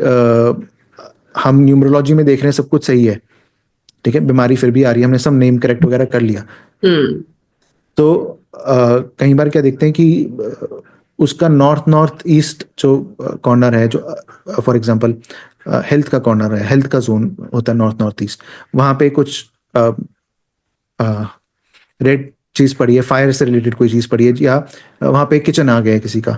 हम न्यूमरोलॉजी में देख रहे हैं सब कुछ सही है, ठीक है, बीमारी फिर भी आ रही है, हमने सब नेम करेक्ट वगैरह कर लिया, तो कई बार क्या देखते हैं कि उसका नॉर्थ नॉर्थ ईस्ट जो कॉर्नर है, जो फॉर एग्जांपल हेल्थ का कॉर्नर है, हेल्थ का जोन होता है नॉर्थ नॉर्थ ईस्ट, वहां पे कुछ रेड चीज पड़ी है, फायर से रिलेटेड कोई चीज पड़ी है, या वहां पे किचन आ गया है किसी का,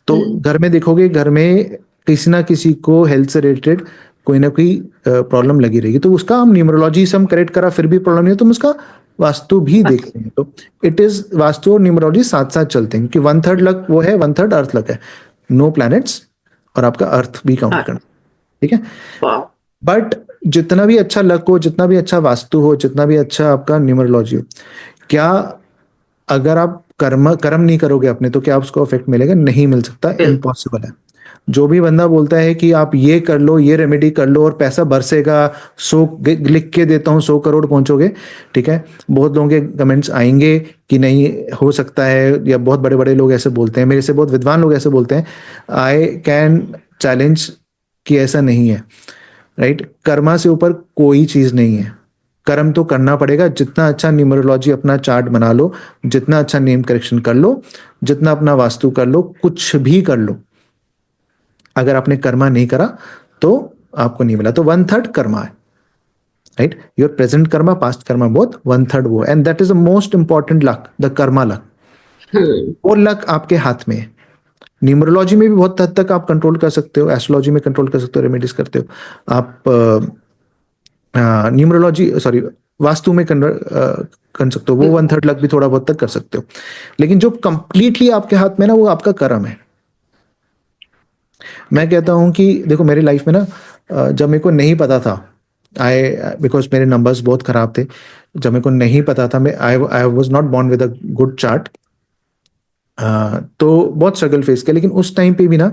तो घर में देखोगे, घर में किसी ना किसी को हेल्थ से रिलेटेड कोई ना कोई प्रॉब्लम लगी रहेगी, तो उसका हम न्यूमरोलॉजी से हम करेक्ट करा फिर भी प्रॉब्लम नहीं है, तो हम उसका वास्तु भी देखते हैं। तो इट इज वास्तु और न्यूमरोलॉजी साथ साथ चलते हैं, क्योंकि 1/3 लक वो है, 1/3 अर्थ लक है, नो प्लैनेट्स, और आपका अर्थ भी काउंट करना, ठीक है। बट जितना भी अच्छा लक हो, जितना भी अच्छा वास्तु हो, जितना भी अच्छा आपका न्यूमरोलॉजी हो, क्या अगर आप कर्म नहीं करोगे अपने, तो क्या उसको इफेक्ट मिलेगा? नहीं मिल सकता, इम्पॉसिबल है। जो भी बंदा बोलता है कि आप ये कर लो, ये रेमेडी कर लो और पैसा बरसेगा, 100 लिख के देता हूँ 100 करोड़ पहुंचोगे, ठीक है, बहुत लोगों के कमेंट्स आएंगे कि नहीं हो सकता है, या बहुत बड़े बड़े लोग ऐसे बोलते हैं, मेरे से बहुत विद्वान लोग ऐसे बोलते हैं। आई कैन चैलेंज कि ऐसा नहीं है, राइट। कर्मा से ऊपर कोई चीज नहीं है, कर्म तो करना पड़ेगा। जितना अच्छा न्यूमरोलॉजी अपना चार्ट बना लो, जितना अच्छा नेम करेक्शन कर लो, जितना अपना वास्तु कर लो, कुछ भी कर लो, अगर आपने कर्मा नहीं करा तो आपको नहीं मिला। तो 1/3 कर्मा है, right. Your present Karma, past Karma, both 1/3 वो, and that is the most important luck, the Karma luck. वो लक आपके हाथ में है। न्यूमरोलॉजी में भी बहुत हद तक आप कंट्रोल कर सकते हो, एस्ट्रोलॉजी में कंट्रोल कर सकते हो, रेमेडीज करते हो आप। न्यूमरोलॉजी, सॉरी, वास्तु में कर सकते हो, वो 1/3 लक भी थोड़ा बहुत तक कर सकते हो, लेकिन जो कंप्लीटली आपके हाथ में ना वो आपका कर्म है। मैं कहता हूँ कि देखो मेरी लाइफ में ना जब मेरे को नहीं पता था, बिकॉज मेरे नंबर्स बहुत खराब थे, जब मेरे को नहीं पता था, मैं I was not born with a good chart, तो बहुत स्ट्रगल फेस किया, लेकिन उस टाइम पे भी ना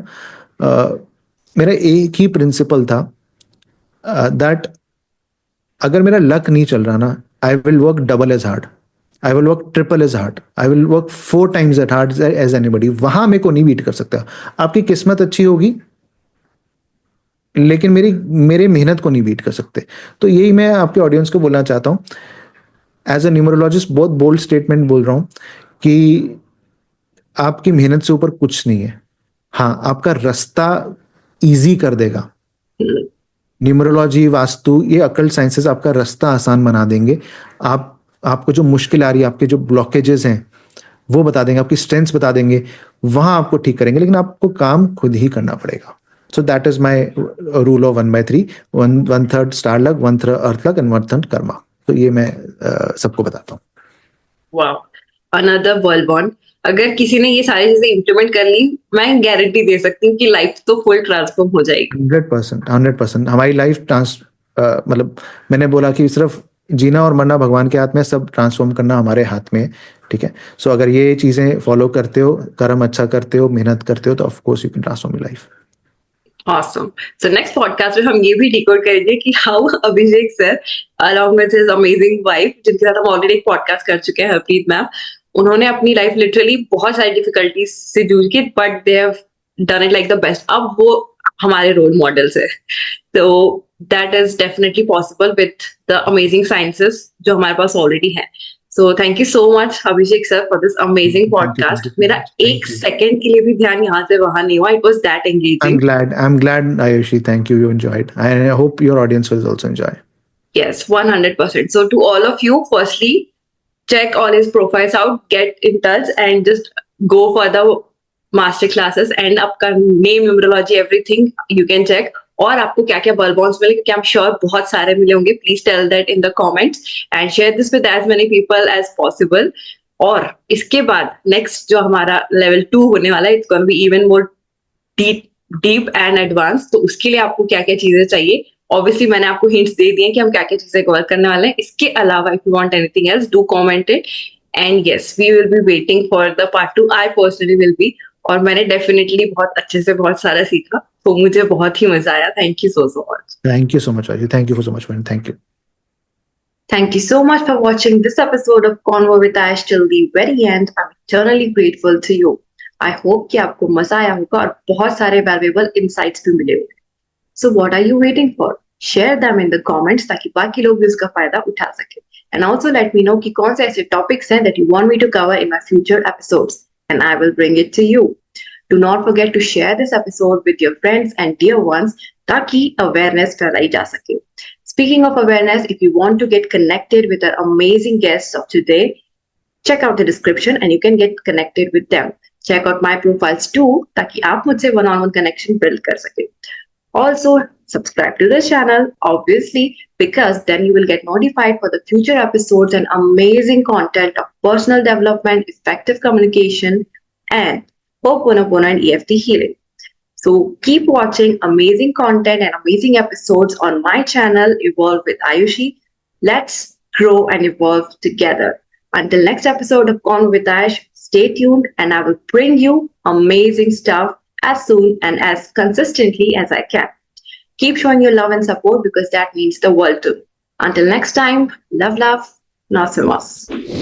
मेरा एक ही प्रिंसिपल था, दैट अगर मेरा लक नहीं चल रहा ना, I will work double as hard, I will work triple as hard, I will work 4 times at hard as anybody. वहां मेरे को नहीं बीट कर सकता। आपकी किस्मत अच्छी होगी लेकिन मेरे मेहनत को नहीं बीट कर सकते। तो यही मैं आपके ऑडियंस को बोलना चाहता हूँ, एज अ न्यूमरोलॉजिस्ट बहुत बोल्ड स्टेटमेंट बोल रहा हूँ कि आपकी मेहनत से ऊपर कुछ नहीं है। हाँ, आपका रास्ता इजी कर देगा। न्यूमरोलॉजी, वास्तु, ये अकल्ट साइंसेस आपका रास्ता आसान बना देंगे। आपको जो मुश्किल आ रही है, आपके जो ब्लॉकेजेस हैं वो बता देंगे, आपकी स्ट्रेंथ्स बता देंगे, वहां आपको ठीक करेंगे, लेकिन आपको काम खुद ही करना पड़ेगा। सो that is my rule of 1/3, 1/3 star luck, 1/3 earth luck and 1/3 Karma. तो ये मैं सबको बताता हूँ। Wow, another world bond. अगर किसी ने ये सारी चीजें इम्प्लीमेंट कर ली, मैं गारंटी दे सकती हूँ कि लाइफ तो फुल ट्रांसफॉर्म हो जाएगी। 100% हमारी लाइफ मतलब मैंने बोला कि सिर्फ जीना और मरना भगवान के हाथ में, सब ट्रांसफॉर्म करना हमारे हाथ में, ठीक है। सो अगर ये चीजें फॉलो करते हो, कर्म अच्छा करते हो, मेहनत करते हो, तो of course you can transform your life. Awesome. So next podcast में हम ये भी डिकोड करेंगे कि how Abhishek sir along with his amazing wife, जिनके साथ हम ऑलरेडी एक पॉडकास्ट कर चुके हैं, हरप्रीत मैम, उन्होंने अपनी लाइफ लिटरली बहुत सारी डिफिकल्टीज से जूझ के, but they have done it like the best. अब वो हमारे रोल मॉडल्स है। तो that is definitely possible with the amazing sciences जो हमारे पास ऑलरेडी है। So thank you so much Abhishek sir for this amazing podcast. मेरा एक सेकंड के लिए भी ध्यान यहाँ से वहां नहीं हुआ. It was that engaging. I'm glad Ayushi, thank you, you enjoyed. I hope your audience will also enjoy. Yes, 100%. So to all of you, firstly, check all his profiles out, get in touch and just go for the master classes and आपका name, numerology, everything you can check. और आपको क्या क्या bonds मिले, क्योंकि I'm sure बहुत सारे मिले होंगे. Please tell that in the comments and share this with as many people as possible. और इसके बाद नेक्स्ट जो हमारा लेवल 2 होने वाला है, it's going to be even more deep and advanced. तो उसके लिए आपको क्या क्या चीजें चाहिए, ऑब्वियसली मैंने आपको हिंट्स दे दिए कि हम क्या क्या चीजें कवर करने वाले हैं. इसके अलावा if you want anything else, do comment it and yes, we will be waiting for the part 2. I personally will be. और मैंने डेफिनेटली बहुत अच्छे से बहुत सारा सीखा, तो मुझे बहुत ही मजा आया. Thank you so much. Thank you so much, Ajay. Thank you so much, man. Thank you. Thank you so much for watching this episode of Convo with Ash till the very end. I'm eternally grateful to you. I hope कि आपको मजा आया होगा और बहुत सारे valuable insights भी मिले होंगे. So what are you waiting for? Share them in the comments ताकि बाकी लोग भी उसका फायदा उठा सके. And also let me know कि कौन से ऐसे topics हैं that you want me to cover in my future episodes, and I will bring it to you. Do not forget to share this episode with your friends and dear ones ताकि awareness फैलाई जा सके. Speaking of awareness, if you want to get connected with our amazing guests of today, check out the description and you can get connected with them. Check out my profiles too ताकि आप मुझसे one-on-one connection build कर सके. Also, subscribe to the channel, obviously, because then you will get notified for the future episodes and amazing content of personal development, effective communication, and Ho'oponopono and EFT healing. So keep watching amazing content and amazing episodes on my channel, Evolve with Ayushi. Let's grow and evolve together. Until next episode of Convo with Ash, stay tuned and I will bring you amazing stuff as soon and as consistently as I can. Keep showing your love and support because that means the world to me. Until next time, love, namaste.